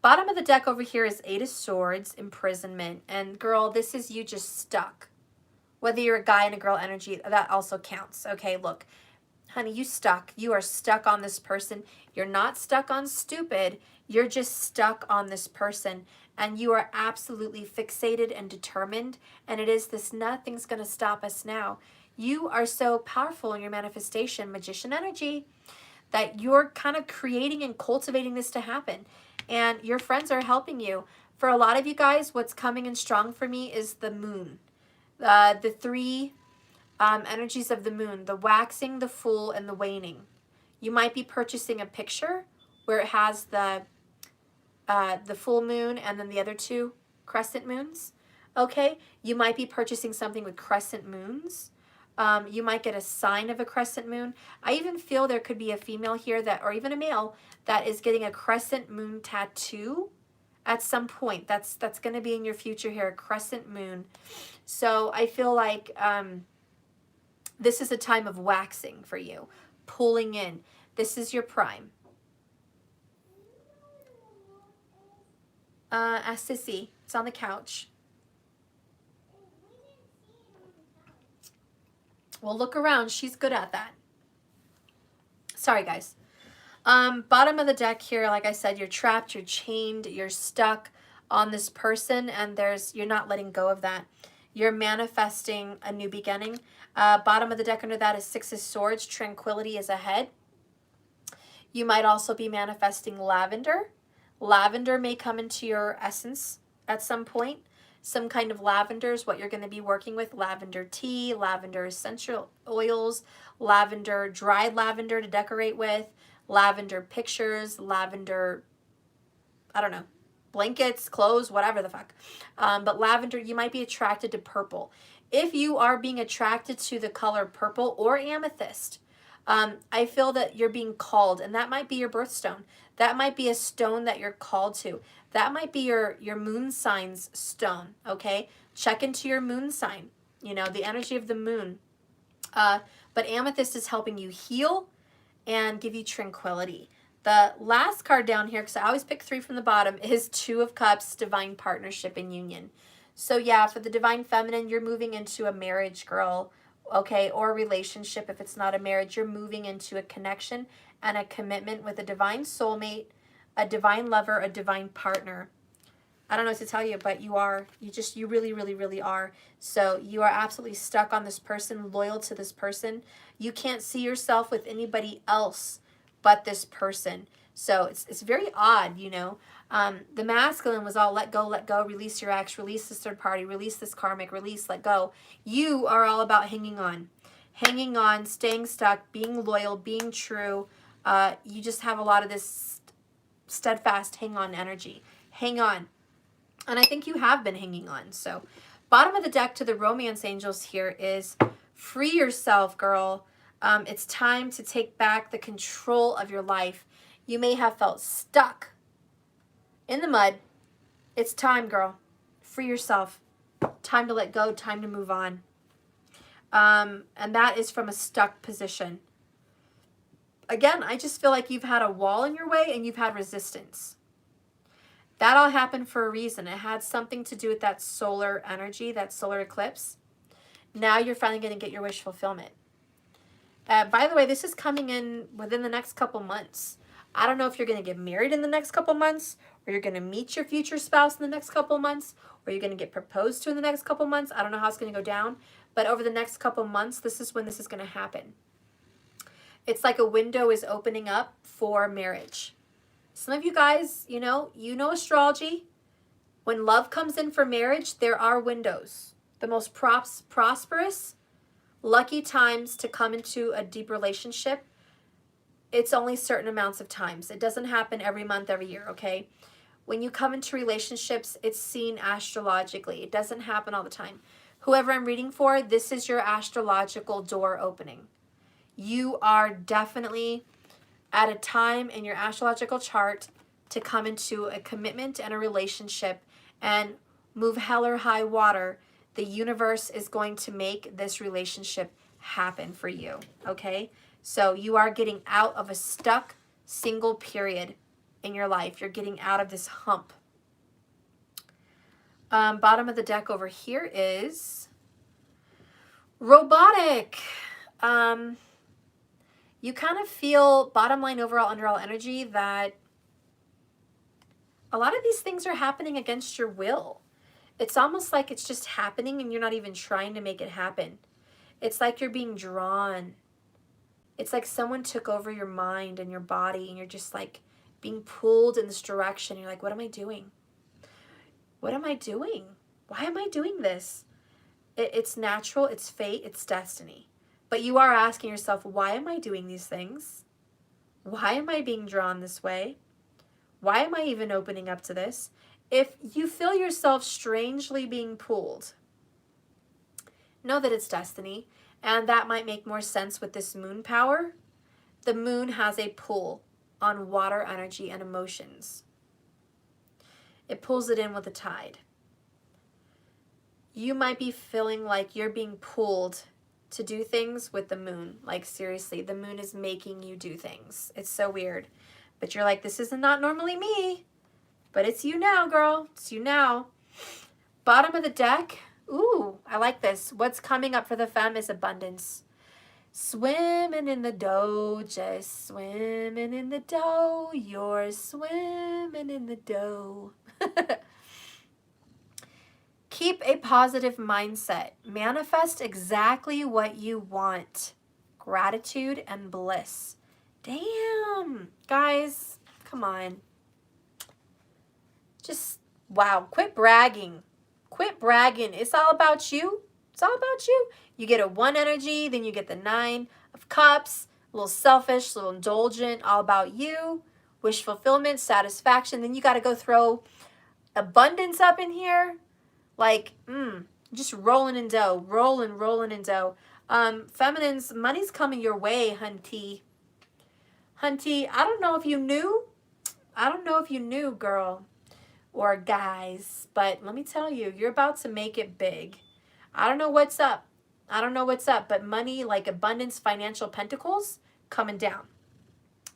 Bottom of the deck over here is 8 of Swords, imprisonment. And girl, this is you just stuck. Whether you're a guy and a girl energy, that also counts. Okay, look, honey, you stuck. You are stuck on this person. You're not stuck on stupid. You're just stuck on this person. And you are absolutely fixated and determined. And it is this nothing's going to stop us now. You are so powerful in your manifestation, magician energy, that you're kind of creating and cultivating this to happen. And your friends are helping you. For a lot of you guys, what's coming in strong for me is the moon. The 3 energies of the moon, the waxing, the full, and the waning. You might be purchasing a picture where it has the full moon and then the other 2 crescent moons. Okay, you might be purchasing something with crescent moons. You might get a sign of a crescent moon. I even feel there could be a female here that, or even a male, that is getting a crescent moon tattoo at some point. That's going to be in your future here, a crescent moon. So I feel like this is a time of waxing for you, pulling in. This is your prime. Ask Sissy. It's on the couch. Well, look around. She's good at that. Sorry, guys. Bottom of the deck here, like I said, you're trapped, you're chained, you're stuck on this person, and you're not letting go of that. You're manifesting a new beginning. Bottom of the deck under that is 6 of Swords. Tranquility is ahead. You might also be manifesting lavender. Lavender may come into your essence at some point. Some kind of lavender is what you're going to be working with. Lavender tea, lavender essential oils, lavender, dried lavender to decorate with, lavender pictures, lavender, I don't know, blankets, clothes, whatever the fuck. But lavender, you might be attracted to purple. If you are being attracted to the color purple or amethyst, I feel that you're being called, and that might be your birthstone. That might be a stone that you're called to. That might be your moon sign's stone, okay? Check into your moon sign, you know, the energy of the moon. But amethyst is helping you heal and give you tranquility. The last card down here, because I always pick 3 from the bottom, is 2 of Cups, divine partnership and union. So yeah, for the divine feminine, you're moving into a marriage, girl, okay, or a relationship. If it's not a marriage, you're moving into a connection and a commitment with a divine soulmate, a divine lover, a divine partner. I don't know what to tell you, but you are. You really, really, really are. So you are absolutely stuck on this person, loyal to this person. You can't see yourself with anybody else but this person. So it's very odd, you know. The masculine was all let go, release your ex, release this third party, release this karmic, release, let go. You are all about hanging on, staying stuck, being loyal, being true. You just have a lot of this steadfast hang on energy. Hang on. And I think you have been hanging on. So bottom of the deck to the romance angels here is free yourself, girl. It's time to take back the control of your life. You may have felt stuck in the mud. It's time, girl. Free yourself. Time to let go. Time to move on. And that is from a stuck position. again, I just feel like you've had a wall in your way and you've had resistance. That all happened for a reason. It had something to do with that solar energy, that solar eclipse. Now you're finally going to get your wish fulfillment. By the way, this is coming in within the next couple months. I don't know if you're going to get married in the next couple months, or you're going to meet your future spouse in the next couple months, or you're going to get proposed to in the next couple months. I don't know how it's going to go down, but over the next couple months, this is when this is going to happen. It's like a window is opening up for marriage. Some of you guys, you know astrology. When love comes in for marriage, there are windows. The most prosperous, lucky times to come into a deep relationship, it's only certain amounts of times. It doesn't happen every month, every year, okay? When you come into relationships, it's seen astrologically. It doesn't happen all the time. Whoever I'm reading for, this is your astrological door opening. You are definitely at a time in your astrological chart to come into a commitment and a relationship and move hell or high water. The universe is going to make this relationship happen for you, okay? So you are getting out of a stuck single period in your life. You're getting out of this hump. Bottom of the deck over here is robotic. You kind of feel, bottom line overall, underall energy, that a lot of these things are happening against your will. It's almost like it's just happening and you're not even trying to make it happen. It's like you're being drawn. It's like someone took over your mind and your body and you're just like being pulled in this direction. You're like, what am I doing? What am I doing? Why am I doing this? It's natural, it's fate, it's destiny. But you are asking yourself, why am I doing these things? Why am I being drawn this way? Why am I even opening up to this? If you feel yourself strangely being pulled, know that it's destiny. And that might make more sense with this moon power. The moon has a pull on water energy and emotions. It pulls it in with the tide. You might be feeling like you're being pulled to do things with the moon. Like seriously, the moon is making you do things. It's so weird. But you're like, this is not normally me. But it's you now, girl. It's you now. Bottom of the deck. Ooh, I like this. What's coming up for the femme is abundance. Swimming in the dough, just swimming in the dough. You're swimming in the dough. Keep a positive mindset. Manifest exactly what you want. Gratitude and bliss. Damn, guys, come on. Just, wow, quit bragging. Quit bragging. It's all about you. It's all about you. You get a 1 energy, then you get the 9 of cups. A little selfish, a little indulgent, all about you. Wish fulfillment, satisfaction. Then you got to go throw abundance up in here. Like, just rolling in dough. Rolling in dough. Feminines, money's coming your way, hunty. Hunty, I don't know if you knew. I don't know if you knew, girl. Or guys, but let me tell you, you're about to make it big. I don't know what's up. I don't know what's up, but money, like abundance, financial pentacles, coming down.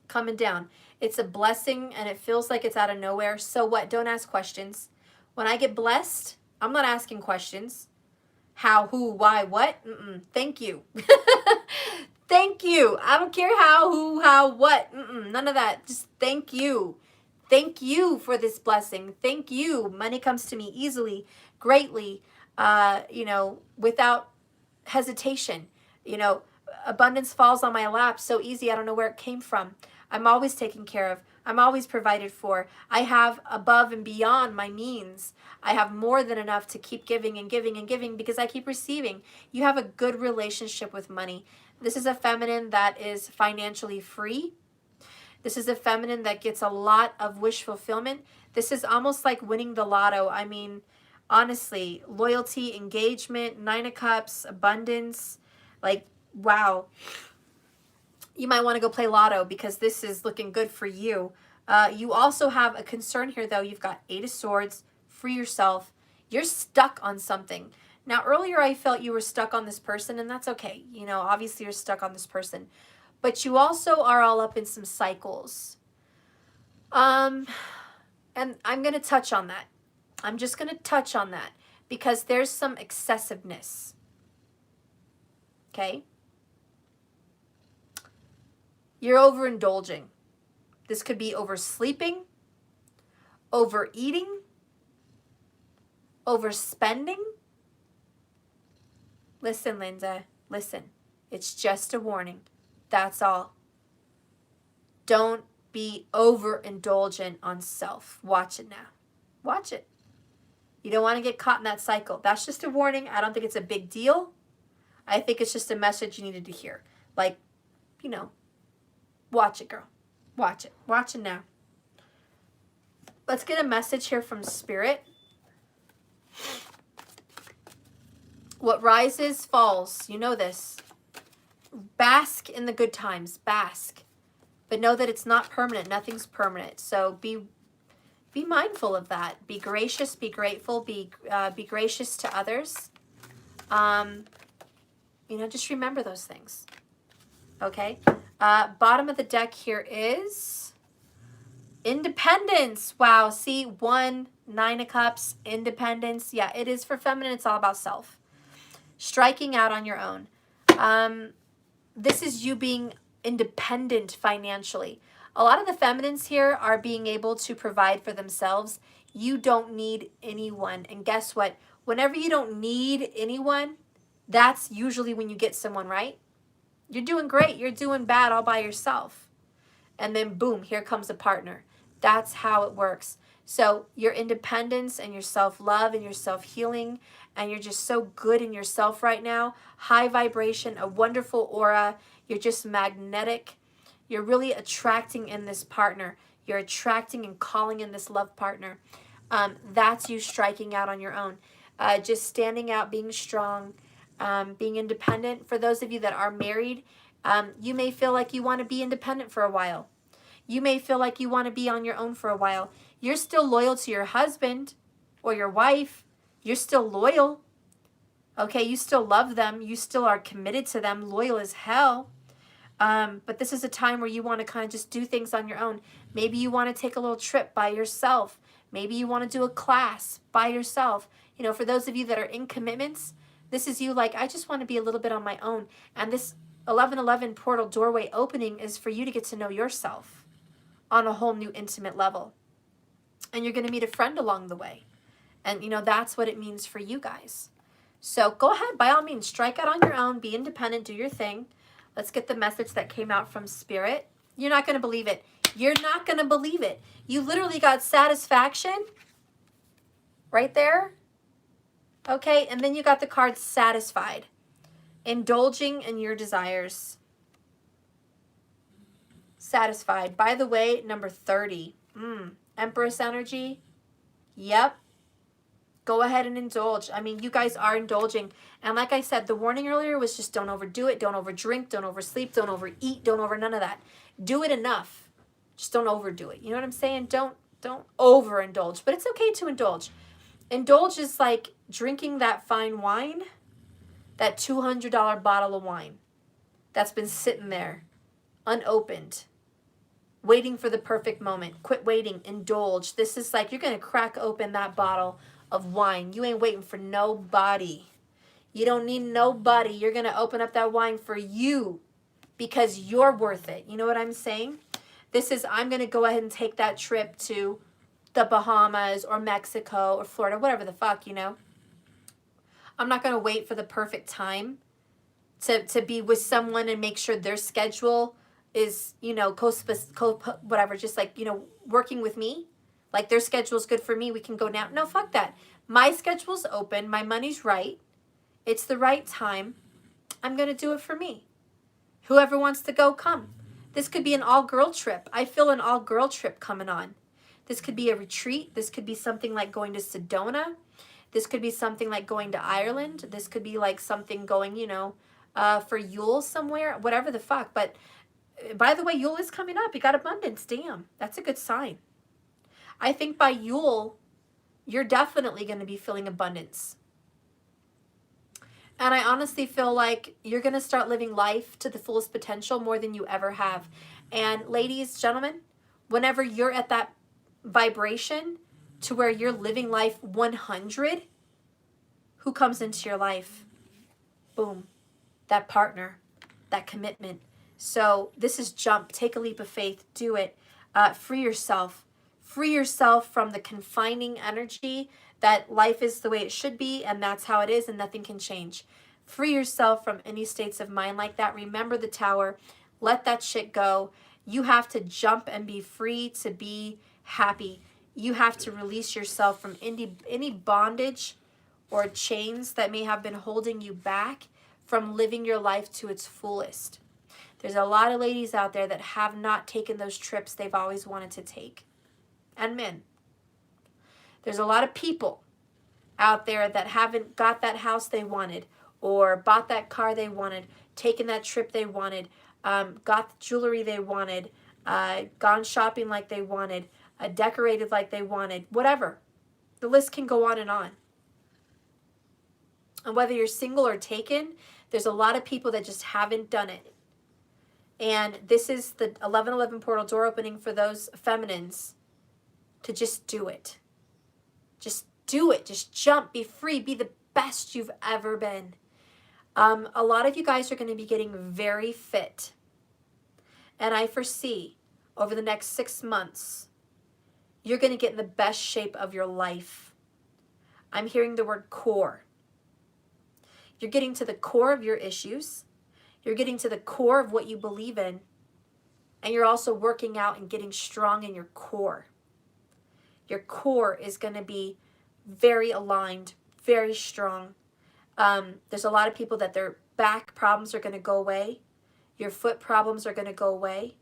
Coming down. It's a blessing and it feels like it's out of nowhere. So what? Don't ask questions. When I get blessed, I'm not asking questions. How, who, why, what? Thank you. Thank you. I don't care how, who, how, what. None of that. Just thank you. Thank you for this blessing. Thank you. Money comes to me easily, greatly, without hesitation. Abundance falls on my lap so easy. I don't know where it came from. I'm always taken care of. I'm always provided for. I have above and beyond my means. I have more than enough to keep giving and giving and giving because I keep receiving. You have a good relationship with money. This is a feminine that is financially free. This is a feminine that gets a lot of wish fulfillment. This is almost like winning the lotto. I mean, honestly, loyalty, engagement, 9 of cups, abundance. Like, wow. You might want to go play lotto because this is looking good for you. You also have a concern here, though. You've got 8 of swords. Free yourself. You're stuck on something. Now, earlier I felt you were stuck on this person, and that's okay. Obviously you're stuck on this person. but you also are all up in some cycles. And I'm going to touch on that. I'm just going to touch on that because there's some excessiveness. Okay? You're overindulging. This could be oversleeping, overeating, overspending. Listen, Linda, listen. It's just a warning. That's all. Don't be overindulgent on self. Watch it now. Watch it. You don't want to get caught in that cycle. That's just a warning. I don't think it's a big deal. I think it's just a message you needed to hear. Like, you know, watch it, girl. Watch it. Watch it now. Let's get a message here from Spirit. What rises falls. You know this. Bask in the good times. Bask. But know that it's not permanent. Nothing's permanent. So be mindful of that. Be gracious. Be grateful. Be gracious to others. You know, just remember those things. Okay? Bottom of the deck here is independence. Wow. See, 1, 9 of Cups, independence. Yeah, it is for feminine. It's all about self. Striking out on your own. This is you being independent financially. A lot of the feminines here are being able to provide for themselves. You don't need anyone. And guess what? Whenever you don't need anyone, that's usually when you get someone, right? You're doing great. You're doing bad all by yourself. And then boom, here comes a partner. That's how it works. So your independence and your self-love and your self-healing, and you're just so good in yourself right now. High vibration, a wonderful aura. You're just magnetic. You're really attracting in this partner. You're attracting and calling in this love partner. That's you striking out on your own. Just standing out, being strong, being independent. For those of you that are married, you may feel like you want to be independent for a while. You may feel like you want to be on your own for a while. You're still loyal to your husband or your wife. You're still loyal. Okay, you still love them. You still are committed to them, loyal as hell. But this is a time where you want to kind of just do things on your own. Maybe you want to take a little trip by yourself. Maybe you want to do a class by yourself. You know, for those of you that are in commitments, this is you like, I just want to be a little bit on my own. And this 1111 portal doorway opening is for you to get to know yourself on a whole new intimate level. And you're going to meet a friend along the way. And, you know, that's what it means for you guys. So go ahead, by all means, strike out on your own, be independent, do your thing. Let's get the message that came out from Spirit. You're not going to believe it. You're not going to believe it. You literally got satisfaction right there. Okay, and then you got the card satisfied. Indulging in your desires. Satisfied. By the way, number 30. Empress energy. Yep. Go ahead and indulge. I mean, you guys are indulging. And like I said, the warning earlier was just don't overdo it. Don't overdrink. Don't oversleep. Don't overeat. Don't over none of that. Do it enough. Just don't overdo it. You know what I'm saying? Don't overindulge. But it's okay to indulge. Indulge is like drinking that fine wine, that $200 bottle of wine that's been sitting there, unopened, waiting for the perfect moment. Quit waiting. Indulge. This is like you're going to crack open that bottle of wine. You ain't waiting for nobody. You don't need nobody. You're going to open up that wine for you because you're worth it. You know what I'm saying? This is, I'm going to go ahead and take that trip to the Bahamas or Mexico or Florida, whatever the fuck, you know. I'm not going to wait for the perfect time to be with someone and make sure their schedule is, you know, whatever, just like, you know, working with me. Like their schedule's good for me. We can go now. No, fuck that. My schedule's open. My money's right. It's the right time. I'm going to do it for me. Whoever wants to go, come. This could be an all-girl trip. I feel an all-girl trip coming on. This could be a retreat. This could be something like going to Sedona. This could be something like going to Ireland. This could be like something going, you know, for Yule somewhere, whatever the fuck. But by the way, Yule is coming up. You got abundance. Damn, that's a good sign. I think by Yule, you're definitely going to be feeling abundance. And I honestly feel like you're going to start living life to the fullest potential more than you ever have. And ladies, gentlemen, whenever you're at that vibration to where you're living life 100, who comes into your life? Boom. That partner, that commitment. So this is jump. Take a leap of faith. Do it. Free yourself. Free yourself from the confining energy that life is the way it should be, and that's how it is, and nothing can change. Free yourself from any states of mind like that. Remember the tower. Let that shit go. You have to jump and be free to be happy. You have to release yourself from any bondage or chains that may have been holding you back from living your life to its fullest. There's a lot of ladies out there that have not taken those trips they've always wanted to take. And men. There's a lot of people out there that haven't got that house they wanted, or bought that car they wanted, taken that trip they wanted, got the jewelry they wanted, gone shopping like they wanted, decorated like they wanted, whatever. The list can go on and on. And whether you're single or taken, there's a lot of people that just haven't done it. And this is the 1111 portal door opening for those feminines to just do it. Just do it. Just jump. Be free. Be the best you've ever been. A lot of you guys are going to be getting very fit. And I foresee over the next 6 months, you're going to get in the best shape of your life. I'm hearing the word core. You're getting to the core of your issues. You're getting to the core of what you believe in. And you're also working out and getting strong in your core. Your core is going to be very aligned, very strong. There's a lot of people that their back problems are going to go away. Your foot problems are going to go away.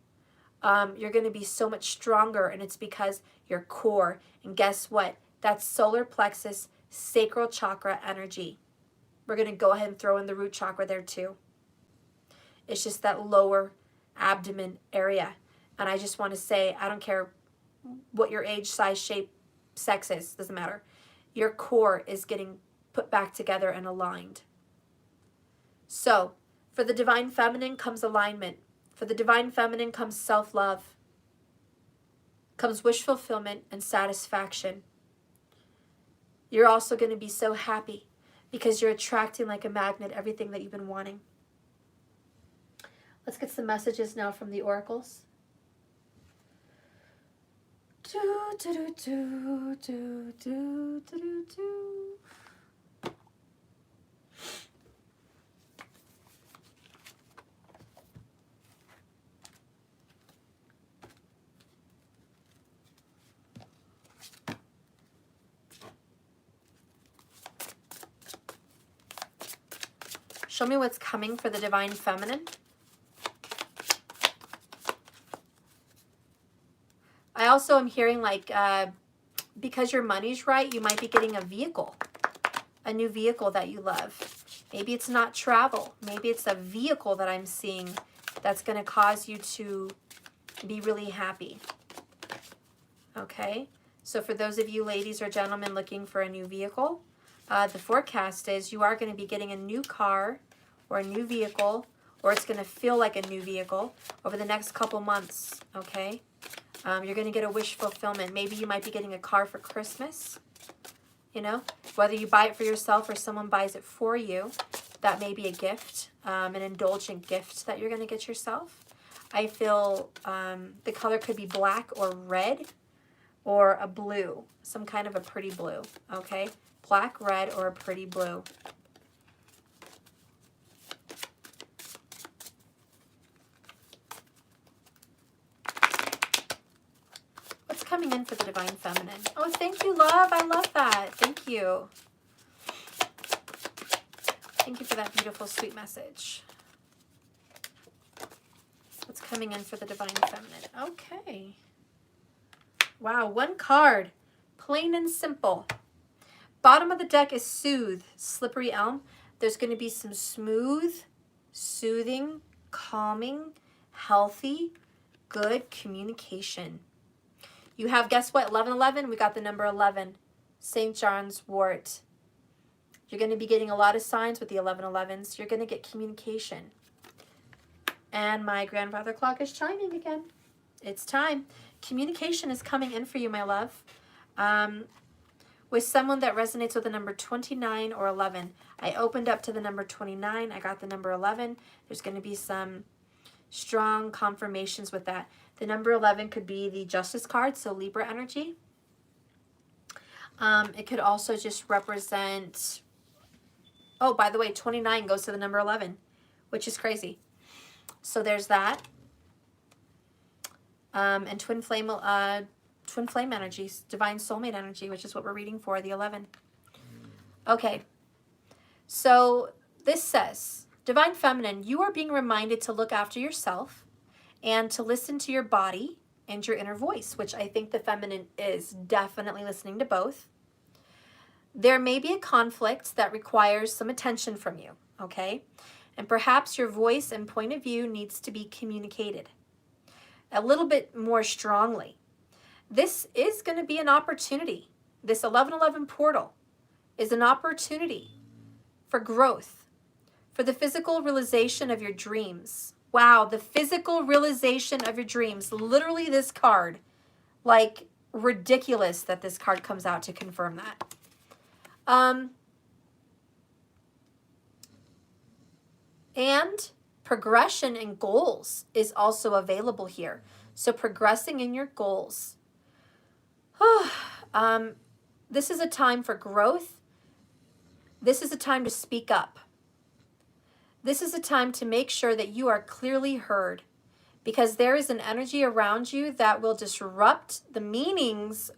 You're going to be so much stronger, and it's because your core. And guess what? That's solar plexus, sacral chakra energy. We're going to go ahead and throw in the root chakra there too. It's just that lower abdomen area. And I just want to say, I don't care what your age, size, shape, sex is, doesn't matter. Your core is getting put back together and aligned. So, for the divine feminine comes alignment. For the divine feminine comes self-love. Comes wish fulfillment and satisfaction. You're also going to be so happy because you're attracting like a magnet everything that you've been wanting. Let's get some messages now from the oracles. Do, do, do, do, do, do, do, do. Show me what's coming for the divine feminine. I also am hearing like, because your money's right, you might be getting a vehicle, a new vehicle that you love. Maybe it's not travel. Maybe it's a vehicle that I'm seeing that's going to cause you to be really happy. Okay, so for those of you ladies or gentlemen looking for a new vehicle, the forecast is you are going to be getting a new car or a new vehicle, or it's going to feel like a new vehicle over the next couple months, okay? You're going to get a wish fulfillment. Maybe you might be getting a car for Christmas, you know? Whether you buy it for yourself or someone buys it for you, that may be a gift, an indulgent gift that you're going to get yourself. I feel the color could be black or red or a blue, some kind of a pretty blue, okay? Black, red, or a pretty blue. Coming in for the divine feminine. Oh, thank you, love. I love that. Thank you. Thank you for that beautiful, sweet message. What's coming in for the divine feminine? Okay. Wow, one card. Plain and simple. Bottom of the deck is soothe, slippery elm. There's going to be some smooth, soothing, calming, healthy, good communication. You have, guess what, 1111? We got the number 11. St. John's wort. You're going to be getting a lot of signs with the 1111s. You're going to get communication. And my grandfather clock is chiming again. It's time. Communication is coming in for you, my love. With someone that resonates with the number 29 or 11. I opened up to the number 29. I got the number 11. There's going to be some strong confirmations with that. The number 11 could be the Justice card, so Libra energy. It could also just represent, oh, by the way, 29 goes to the number 11, which is crazy. So there's that. And twin flame energies, divine soulmate energy, which is what we're reading for, the 11. Okay. So this says, Divine Feminine, you are being reminded to look after yourself and to listen to your body and your inner voice, which I think the feminine is definitely listening to both. There may be a conflict that requires some attention from you, okay? And perhaps your voice and point of view needs to be communicated a little bit more strongly. This is going to be an opportunity. This 1111 portal is an opportunity for growth, for the physical realization of your dreams. Wow, the physical realization of your dreams. Literally this card, like ridiculous that this card comes out to confirm that. And progression in goals is also available here. So progressing in your goals. This is a time for growth. This is a time to speak up. This is a time to make sure that you are clearly heard, because there is an energy around you that will disrupt the meanings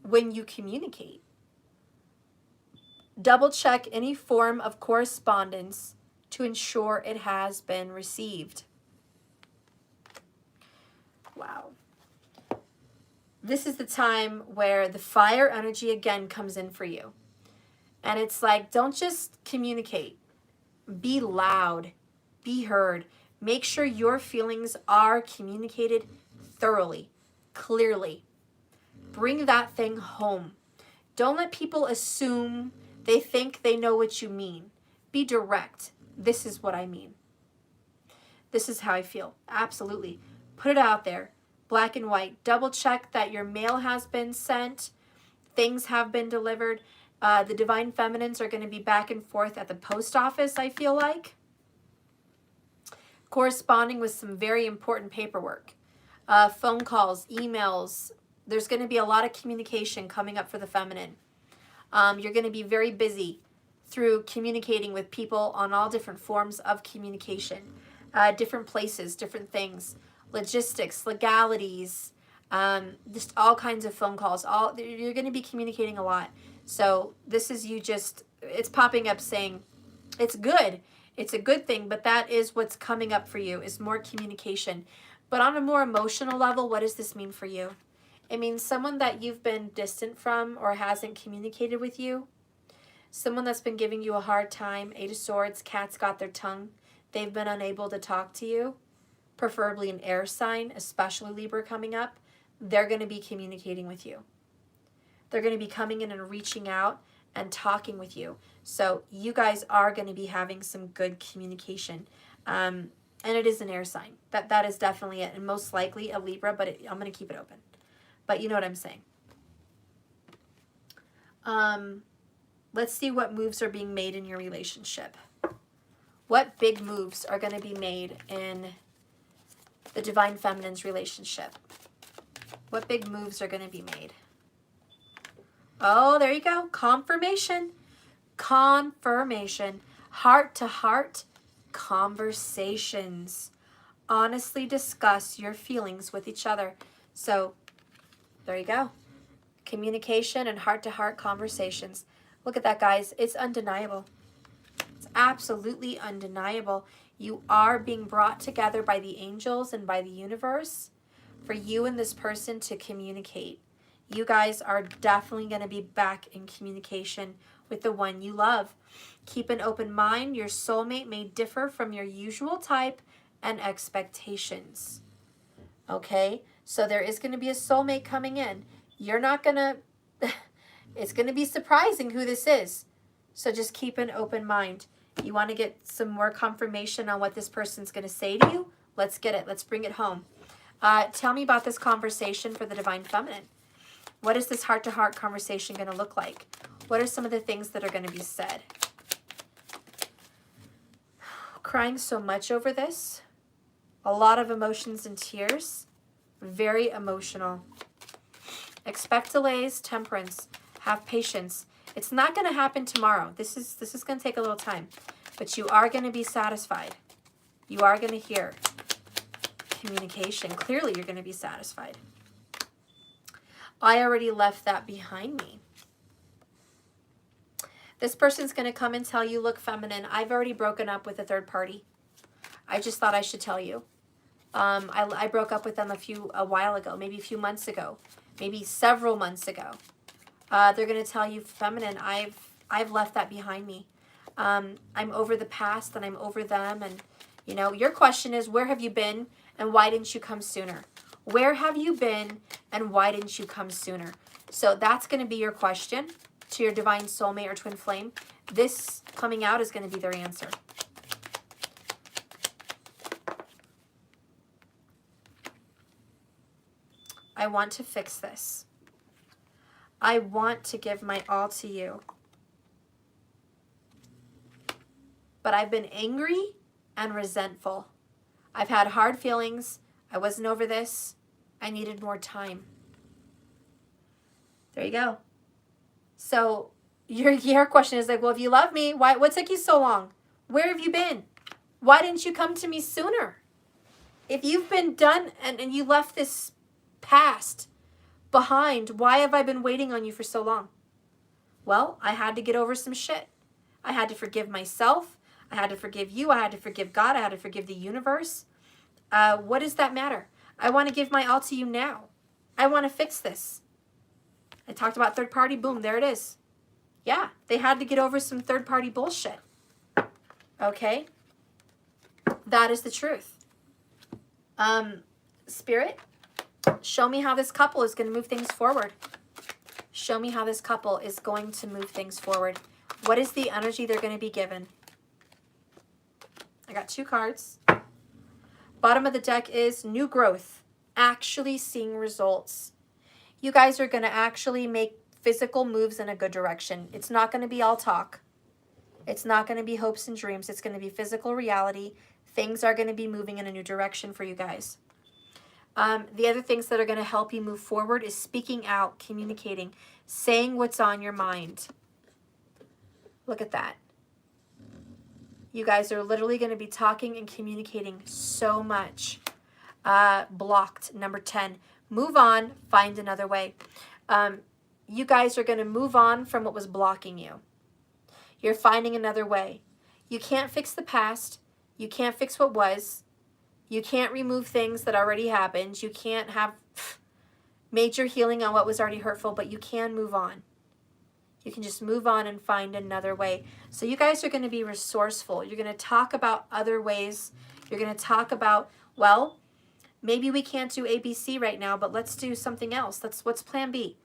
when you communicate. Double check any form of correspondence to ensure it has been received. Wow. This is the time where the fire energy again comes in for you. And it's like, don't just communicate. Be loud. Be heard. Make sure your feelings are communicated thoroughly, clearly. Bring that thing home. Don't let people assume they think they know what you mean. Be direct. This is what I mean. This is how I feel. Absolutely. Put it out there. Black and white. Double check that your mail has been sent. Things have been delivered. The Divine Feminines are going to be back and forth at the post office, I feel like. Corresponding with some very important paperwork. Phone calls, emails. There's going to be a lot of communication coming up for the feminine. You're going to be very busy through communicating with people on all different forms of communication. Different places, different things. Logistics, legalities, just all kinds of phone calls. You're going to be communicating a lot. So this is you just, it's popping up saying, it's good. It's a good thing, but that is what's coming up for you, is more communication. But on a more emotional level, what does this mean for you? It means someone that you've been distant from or hasn't communicated with you. Someone that's been giving you a hard time. 8 of Swords, cat's got their tongue. They've been unable to talk to you. Preferably an air sign, especially Libra coming up. They're going to be communicating with you. They're going to be coming in and reaching out and talking with you. So you guys are going to be having some good communication. And it is an air sign. That is definitely it. And most likely a Libra, but I'm going to keep it open. But you know what I'm saying. Let's see what moves are being made in your relationship. What big moves are going to be made in the Divine Feminine's relationship? What big moves are going to be made? Oh, there you go. Confirmation. Confirmation. Heart-to-heart conversations. Honestly discuss your feelings with each other. So, there you go. Communication and heart-to-heart conversations. Look at that, guys. It's undeniable. It's absolutely undeniable. You are being brought together by the angels and by the universe for you and this person to communicate. You guys are definitely going to be back in communication with the one you love. Keep an open mind. Your soulmate may differ from your usual type and expectations. Okay? So there is going to be a soulmate coming in. You're not going to... It's going to be surprising who this is. So just keep an open mind. You want to get some more confirmation on what this person's going to say to you? Let's get it. Let's bring it home. Tell me about this conversation for the Divine Feminine. What is this heart-to-heart conversation going to look like? What are some of the things that are going to be said? Crying so much over this. A lot of emotions and tears. Very emotional. Expect delays, temperance. Have patience. It's not going to happen tomorrow. This is going to take a little time. But you are going to be satisfied. You are going to hear communication. Clearly, you're going to be satisfied. I already left that behind me. This person's going to come and tell you, look, feminine, I've already broken up with a third party. I just thought I should tell you. I broke up with them a while ago, maybe a few months ago, maybe several months ago. They're going to tell you, feminine, I've left that behind me. I'm over the past and I'm over them. And, you know, your question is, where have you been and why didn't you come sooner? Where have you been and why didn't you come sooner? So that's going to be your question to your divine soulmate or twin flame. This coming out is going to be their answer. I want to fix this. I want to give my all to you. But I've been angry and resentful. I've had hard feelings. I wasn't over this. I needed more time. There you go. So your question is like, well, if you love me, what took you so long? Where have you been? Why didn't you come to me sooner? If you've been done and you left this past behind, why have I been waiting on you for so long? Well, I had to get over some shit. I had to forgive myself. I had to forgive you. I had to forgive God. I had to forgive the universe. What does that matter? I want to give my all to you now. I want to fix this. I talked about third party. Boom, there it is. Yeah, they had to get over some third party bullshit. Okay? That is the truth. Spirit, show me how this couple is going to move things forward. Show me how this couple is going to move things forward. What is the energy they're going to be given? I got 2 cards. Bottom of the deck is new growth. Actually seeing results. You guys are going to actually make physical moves in a good direction. It's not going to be all talk. It's not going to be hopes and dreams. It's going to be physical reality. Things are going to be moving in a new direction for you guys. The other things that are going to help you move forward is speaking out, communicating, saying what's on your mind. Look at that. You guys are literally going to be talking and communicating so much. Blocked, number 10. Move on, find another way. You guys are going to move on from what was blocking you. You're finding another way. You can't fix the past. You can't fix what was. You can't remove things that already happened. You can't have major healing on what was already hurtful, but you can move on. You can just move on and find another way. So you guys are going to be resourceful. You're going to talk about other ways. You're going to talk about, well, maybe we can't do ABC right now, but let's do something else. What's plan B?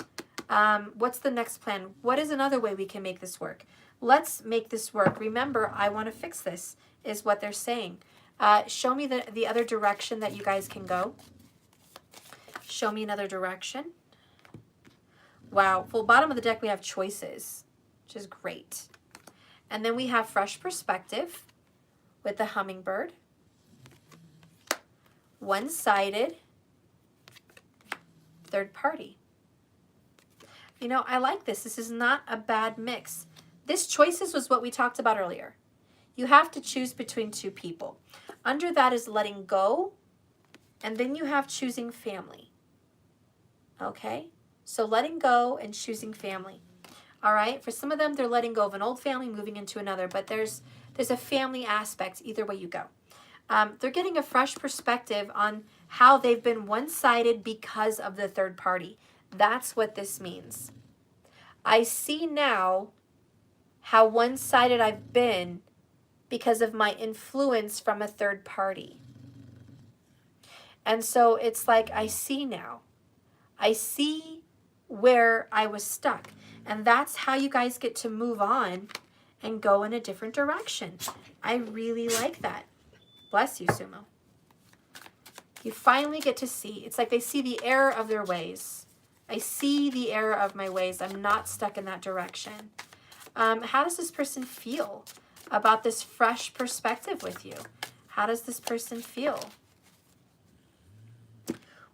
What's the next plan? What is another way we can make this work? Let's make this work. Remember, I want to fix this, is what they're saying. Show me the other direction that you guys can go. Show me another direction. Wow. Well, bottom of the deck, we have choices, which is great. And then we have fresh perspective with the hummingbird. One-sided. Third party. You know, I like this. This is not a bad mix. This choices was what we talked about earlier. You have to choose between 2 people. Under that is letting go. And then you have choosing family. Okay? So letting go and choosing family. All right? For some of them, they're letting go of an old family, moving into another. But there's a family aspect either way you go. They're getting a fresh perspective on how they've been one-sided because of the third party. That's what this means. I see now how one-sided I've been because of my influence from a third party. And so it's like, I see now. I see where I was stuck. And that's how you guys get to move on and go in a different direction. I really like that. Bless you, Sumo. You finally get to see. It's like they see the error of their ways. I see the error of my ways. I'm not stuck in that direction. How does this person feel about this fresh perspective with you? How does this person feel?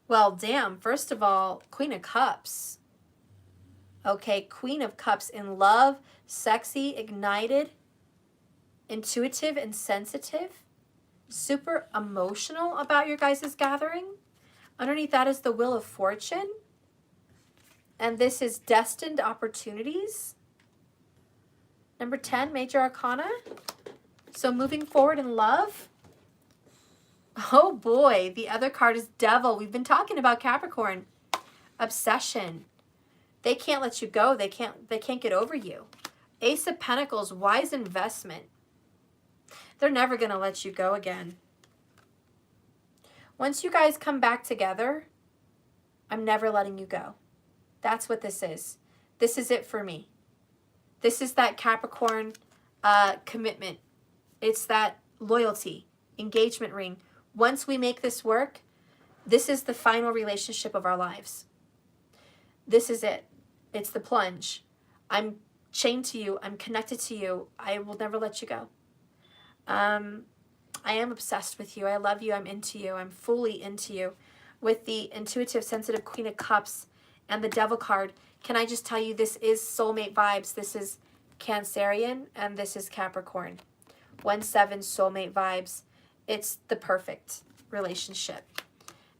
Well, damn. First of all, Queen of Cups. Okay, Queen of Cups in love, sexy, ignited, intuitive and sensitive, super emotional about your guys' gathering. Underneath that is the Wheel of Fortune. And this is destined opportunities. Number 10, Major Arcana. So moving forward in love. Oh boy, the other card is Devil. We've been talking about Capricorn. Obsession. They can't let you go. They can't get over you. Ace of Pentacles, wise investment. They're never going to let you go again. Once you guys come back together, I'm never letting you go. That's what this is. This is it for me. This is that Capricorn commitment. It's that loyalty, engagement ring. Once we make this work, this is the final relationship of our lives. This is it. It's the plunge. I'm chained to you. I'm connected to you. I will never let you go. I am obsessed with you. I love you. I'm into you. I'm fully into you. With the intuitive, sensitive Queen of Cups and the Devil card, can I just tell you, this is soulmate vibes. This is Cancerian and this is Capricorn. 1-7 soulmate vibes. It's the perfect relationship.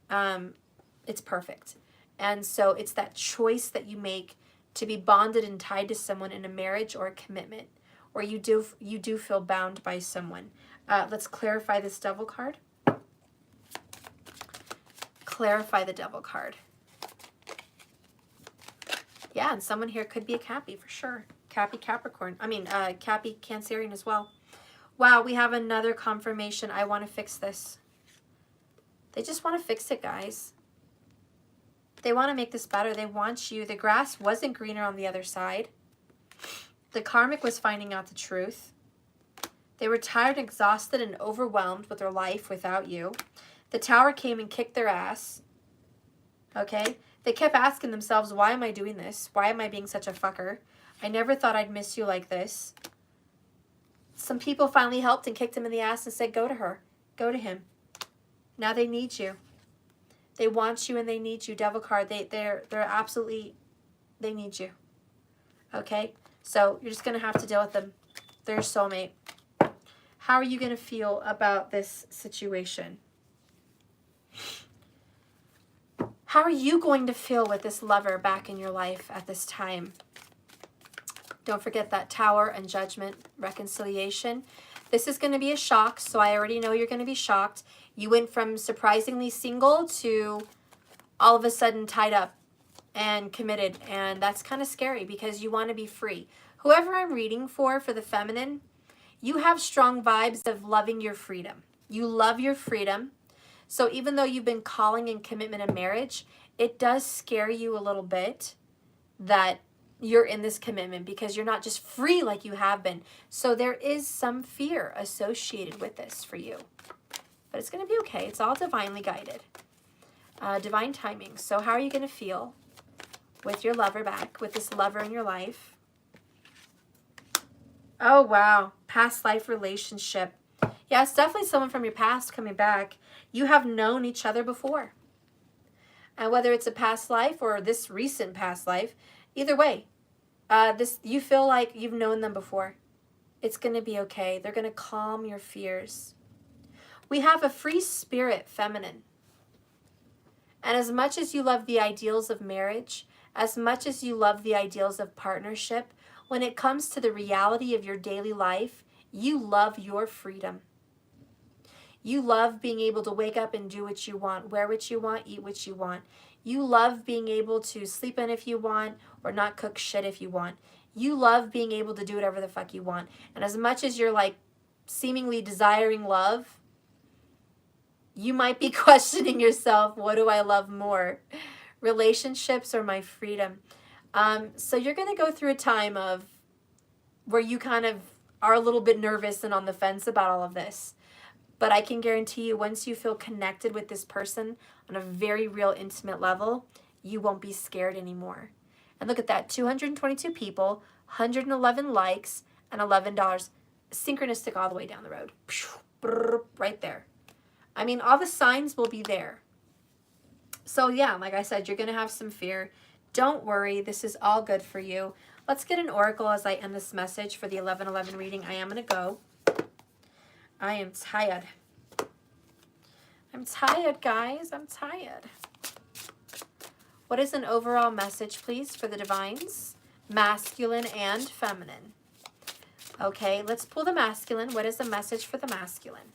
It's perfect. And so it's that choice that you make to be bonded and tied to someone in a marriage or a commitment, or you do feel bound by someone. Let's clarify this Devil card. Clarify the Devil card. Yeah, and someone here could be a Cappy for sure. Cappy Capricorn. I mean, Cappy Cancerian as well. Wow, we have another confirmation. I want to fix this. They just want to fix it, guys. They want to make this better. They want you. The grass wasn't greener on the other side. The karmic was finding out the truth. They were tired, exhausted, and overwhelmed with their life without you. The Tower came and kicked their ass. Okay? They kept asking themselves, why am I doing this? Why am I being such a fucker? I never thought I'd miss you like this. Some people finally helped and kicked him in the ass and said, go to her. Go to him. Now they need you. They want you and they need you. Devil card. They're absolutely, they need you. Okay? So you're just going to have to deal with them. They're your soulmate. How are you going to feel about this situation? How are you going to feel with this lover back in your life at this time? Don't forget that Tower and Judgment, reconciliation. This is going to be a shock, so I already know you're going to be shocked. You went from surprisingly single to all of a sudden tied up and committed, and that's kind of scary because you want to be free. Whoever I'm reading for the feminine, you have strong vibes of loving your freedom. You love your freedom. So even though you've been calling in commitment and marriage, it does scare you a little bit that you're in this commitment because you're not just free like you have been. So there is some fear associated with this for you. But it's going to be okay. It's all divinely guided. Divine timing. So how are you going to feel with your lover back, with this lover in your life? Oh, wow. Past life relationship. Yeah, it's definitely someone from your past coming back. You have known each other before. And whether it's a past life or this recent past life, either way, you feel like you've known them before. It's going to be okay. They're going to calm your fears. We have a free spirit feminine. And as much as you love the ideals of marriage, as much as you love the ideals of partnership, when it comes to the reality of your daily life, you love your freedom. You love being able to wake up and do what you want, wear what you want, eat what you want. You love being able to sleep in if you want or not cook shit if you want. You love being able to do whatever the fuck you want. And as much as you're like seemingly desiring love, you might be questioning yourself, what do I love more? Relationships or my freedom? So you're going to go through a time of where you kind of are a little bit nervous and on the fence about all of this. But I can guarantee you, once you feel connected with this person on a very real, intimate level, you won't be scared anymore. And look at that, 222 people, 111 likes, and $11. Synchronistic all the way down the road. Right there. I mean, all the signs will be there. So yeah, like I said, you're going to have some fear. Don't worry. This is all good for you. Let's get an oracle as I end this message for the 11/11 reading. I am going to go. I am tired. I'm tired, guys. I'm tired. What is an overall message, please, for the divines? Masculine and feminine. Okay, let's pull the masculine. What is the message for the masculine?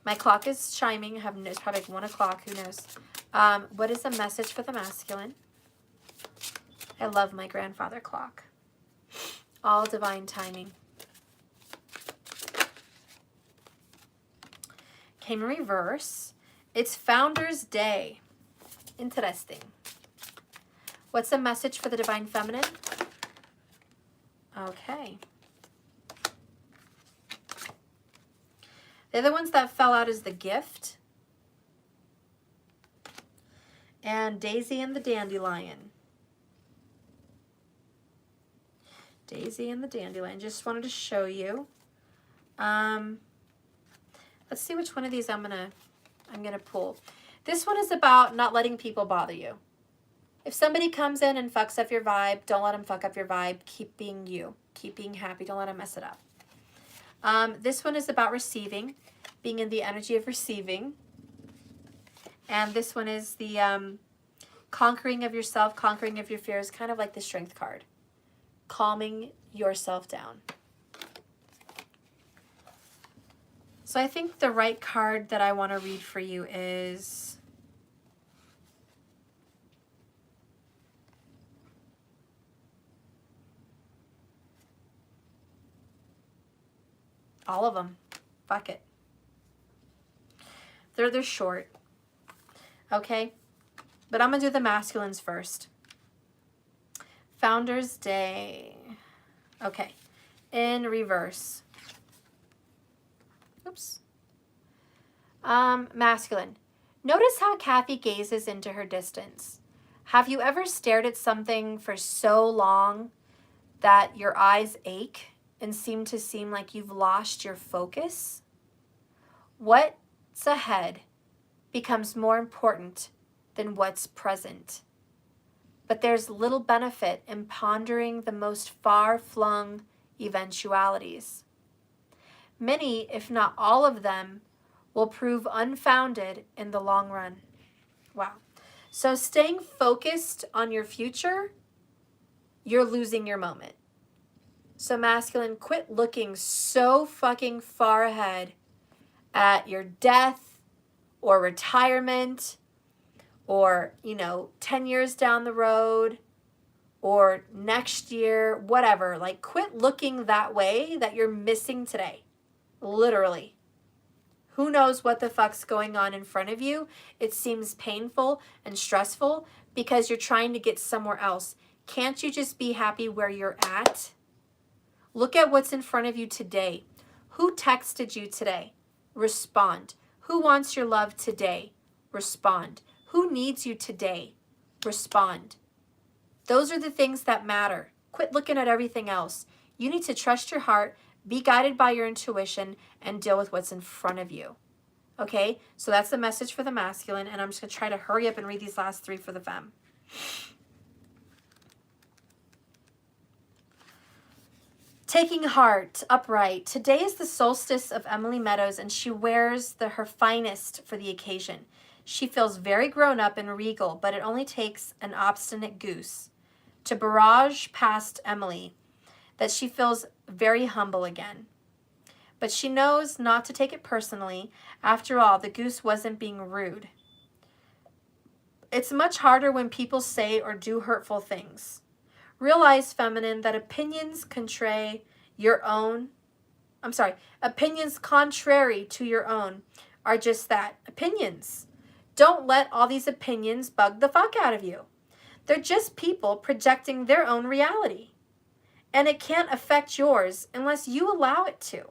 My clock is chiming. It's probably like 1 o'clock. Who knows? What is the message for the masculine? I love my grandfather clock. All divine timing. Came in reverse. It's Founders Day. Interesting. What's the message for the divine feminine? Okay. The other ones that fell out is the Gift and Daisy and the Dandelion. Daisy and the Dandelion. Just wanted to show you. Let's see which one of these I'm gonna pull. This one is about not letting people bother you. If somebody comes in and fucks up your vibe, don't let them fuck up your vibe. Keep being you. Keep being happy. Don't let them mess it up. This one is about receiving, being in the energy of receiving. And this one is the conquering of yourself, conquering of your fears, kind of like the Strength card. Calming yourself down. So I think the right card that I want to read for you is all of them. Fuck it. They're short. Okay? But I'm going to do the masculines first. Founders Day. Okay. In reverse. Oops. Masculine. Notice how Kathy gazes into her distance. Have you ever stared at something for so long that your eyes ache and seem like you've lost your focus? What's ahead becomes more important than what's present. But there's little benefit in pondering the most far-flung eventualities. Many, if not all of them, will prove unfounded in the long run. Wow. So staying focused on your future, you're losing your moment. So masculine, quit looking so fucking far ahead at your death or retirement or, 10 years down the road or next year, whatever. Like, quit looking that way that you're missing today. Literally. Who knows what the fuck's going on in front of you? It seems painful and stressful because you're trying to get somewhere else. Can't you just be happy where you're at? Look at what's in front of you today. Who texted you today? Respond. Who wants your love today? Respond. Who needs you today? Respond. Those are the things that matter. Quit looking at everything else. You need to trust your heart, be guided by your intuition, and deal with what's in front of you. Okay? So that's the message for the masculine, and I'm just going to try to hurry up and read these last three for the femme. Taking heart, upright. Today is the solstice of Emily Meadows, and she wears her finest for the occasion. She feels very grown up and regal, but it only takes an obstinate goose to barrage past Emily that she feels very humble again. But she knows not to take it personally. After all, the goose wasn't being rude. It's much harder when people say or do hurtful things. Realize, feminine, that opinions contrary to your own are just that, opinions. Don't let all these opinions bug the fuck out of you. They're just people projecting their own reality. and it can't affect yours unless you allow it to.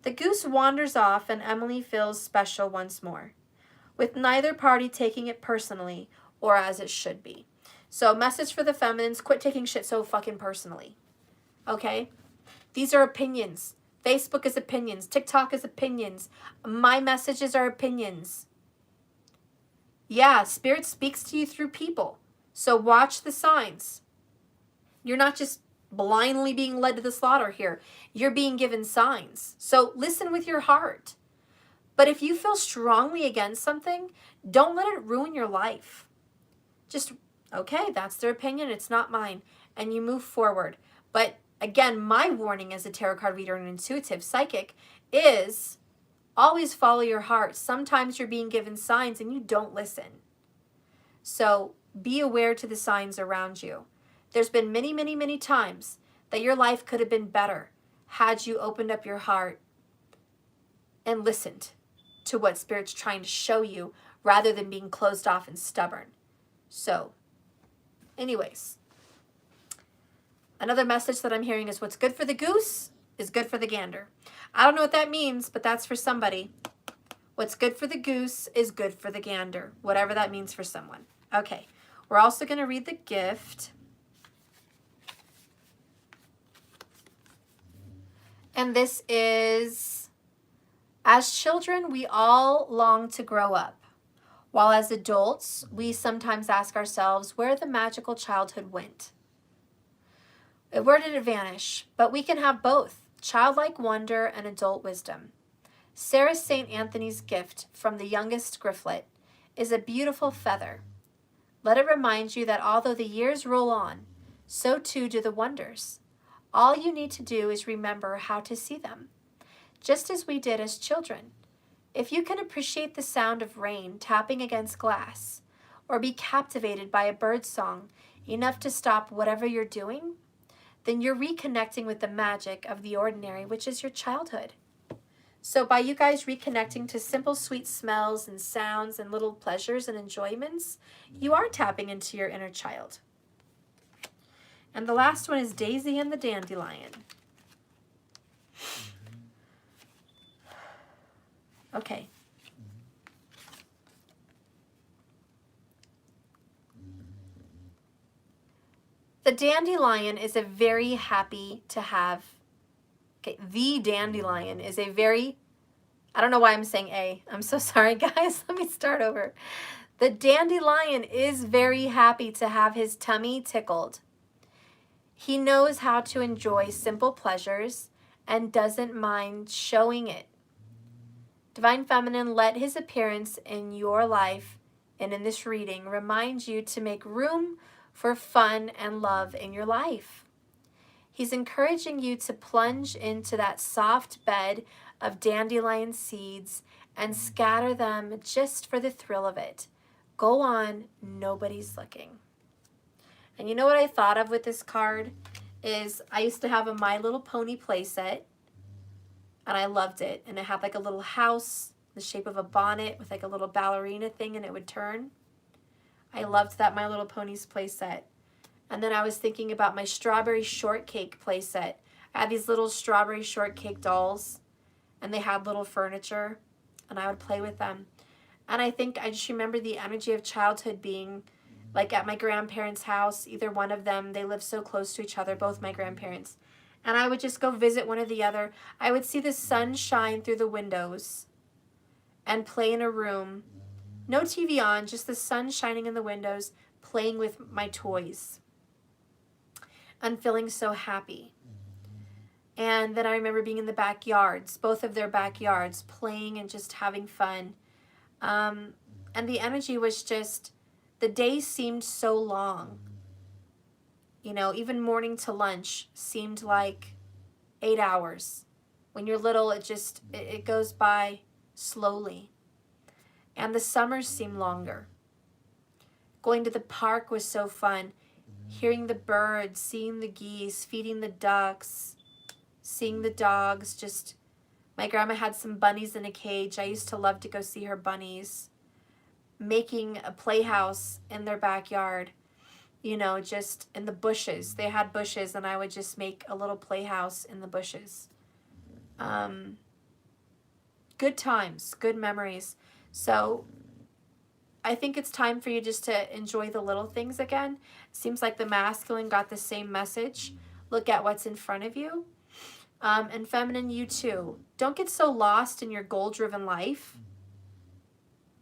The goose wanders off and Emily feels special once more, with neither party taking it personally or as it should be. So message for the feminines, quit taking shit so fucking personally. Okay? These are opinions. Facebook is opinions. TikTok is opinions. My messages are opinions. Yeah, Spirit speaks to you through people. So watch the signs. You're not just blindly being led to the slaughter here. You're being given signs. So listen with your heart. But if you feel strongly against something, don't let it ruin your life. Just, okay, that's their opinion. It's not mine. And you move forward. But again, my warning as a tarot card reader and intuitive psychic is always follow your heart. Sometimes you're being given signs and you don't listen. So be aware to the signs around you. There's been many, many, many times that your life could have been better had you opened up your heart and listened to what Spirit's trying to show you rather than being closed off and stubborn. So, anyways, another message that I'm hearing is what's good for the goose is good for the gander. I don't know what that means, but that's for somebody. What's good for the goose is good for the gander, whatever that means for someone. Okay, we're also going to read the gift. And this is, as children, we all long to grow up, while as adults, we sometimes ask ourselves where the magical childhood went. Where did it vanish? But we can have both, childlike wonder and adult wisdom. Sarah St. Anthony's gift from the youngest Grifflet is a beautiful feather. Let it remind you that although the years roll on, so too do the wonders. All you need to do is remember how to see them, just as we did as children. If you can appreciate the sound of rain tapping against glass, or be captivated by a bird's song enough to stop whatever you're doing, then you're reconnecting with the magic of the ordinary, which is your childhood. So by you guys reconnecting to simple, sweet smells and sounds and little pleasures and enjoyments, you are tapping into your inner child. And the last one is Daisy and the Dandelion. Okay. The dandelion is a very happy to have. Okay, the dandelion is a very, I don't know why I'm saying A. I'm so sorry, guys. Let me start over. The dandelion is very happy to have his tummy tickled. He knows how to enjoy simple pleasures and doesn't mind showing it. Divine Feminine, let his appearance in your life and in this reading remind you to make room for fun and love in your life. He's encouraging you to plunge into that soft bed of dandelion seeds and scatter them just for the thrill of it. Go on, nobody's looking. And you know what I thought of with this card is I used to have a My Little Pony playset, and I loved it. And it had like a little house, the shape of a bonnet with like a little ballerina thing, and it would turn. I loved that My Little Ponies playset. And then I was thinking about my strawberry shortcake playset. I had these little strawberry shortcake dolls, and they had little furniture, and I would play with them. And I think I just remember the energy of childhood being like at my grandparents' house, either one of them, they lived so close to each other, both my grandparents. And I would just go visit one or the other. I would see the sun shine through the windows and play in a room. No TV on, just the sun shining in the windows, playing with my toys. And feeling so happy. And then I remember being in the backyards, both of their backyards, playing and just having fun. And the energy was just, the day seemed so long. You know, even morning to lunch seemed like 8 hours. When you're little, it goes by slowly. And the summers seem longer. Going to the park was so fun. Hearing the birds, seeing the geese, feeding the ducks, seeing the dogs. Just, my grandma had some bunnies in a cage. I used to love to go see her bunnies. Making a playhouse in their backyard. you know, just in the bushes. They had bushes, and I would just make a little playhouse in the bushes. Good times, good memories. So I think it's time for you just to enjoy the little things again. Seems like the masculine got the same message. Look at what's in front of you. And feminine, you too. Don't get so lost in your goal-driven life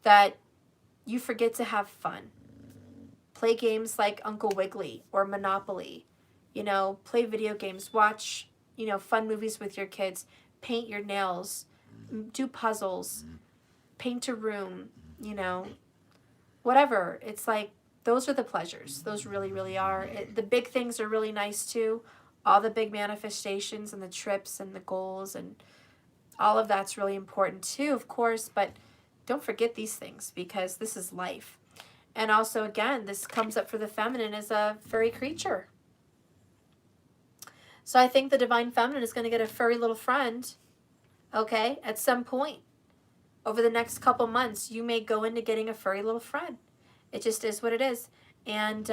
that you forget to have fun. Play games like Uncle Wiggily or Monopoly. You know, play video games. Watch, you know, fun movies with your kids. Paint your nails. Do puzzles. Paint a room. You know, whatever. It's like, those are the pleasures. Those really, really are. The big things are really nice too. All the big manifestations and the trips and the goals and all of that's really important too, of course, but don't forget these things because this is life. And also, again, this comes up for the feminine as a furry creature. So I think the divine feminine is going to get a furry little friend, okay, at some point. Over the next couple months, you may go into getting a furry little friend. It just is what it is. And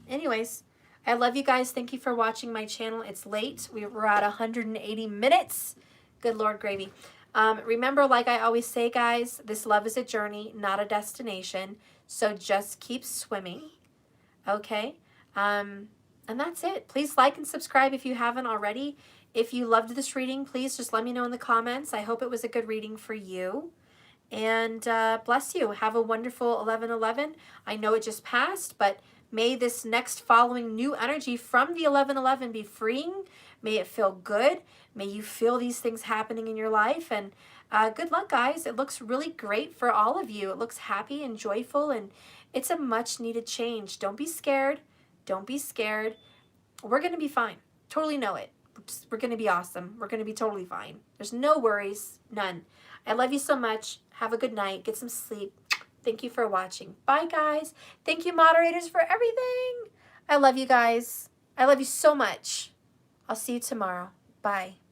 anyways, I love you guys. Thank you for watching my channel. It's late. We're at 180 minutes. Good Lord gravy. Remember, like I always say, guys, this love is a journey, not a destination. So just keep swimming, okay? And that's it. Please like and subscribe if you haven't already. If you loved this reading, please just let me know in the comments. I hope it was a good reading for you. And bless you. Have a wonderful 11/11. I know it just passed, but may this next following new energy from the 11/11 be freeing. May it feel good. May you feel these things happening in your life. And good luck, guys. It looks really great for all of you. It looks happy and joyful, and it's a much needed change. Don't be scared. Don't be scared. We're going to be fine. Totally know it. We're going to be awesome. We're going to be totally fine. There's no worries. None. I love you so much. Have a good night. Get some sleep. Thank you for watching. Bye, guys. Thank you, moderators, for everything. I love you guys. I love you so much. I'll see you tomorrow. Bye.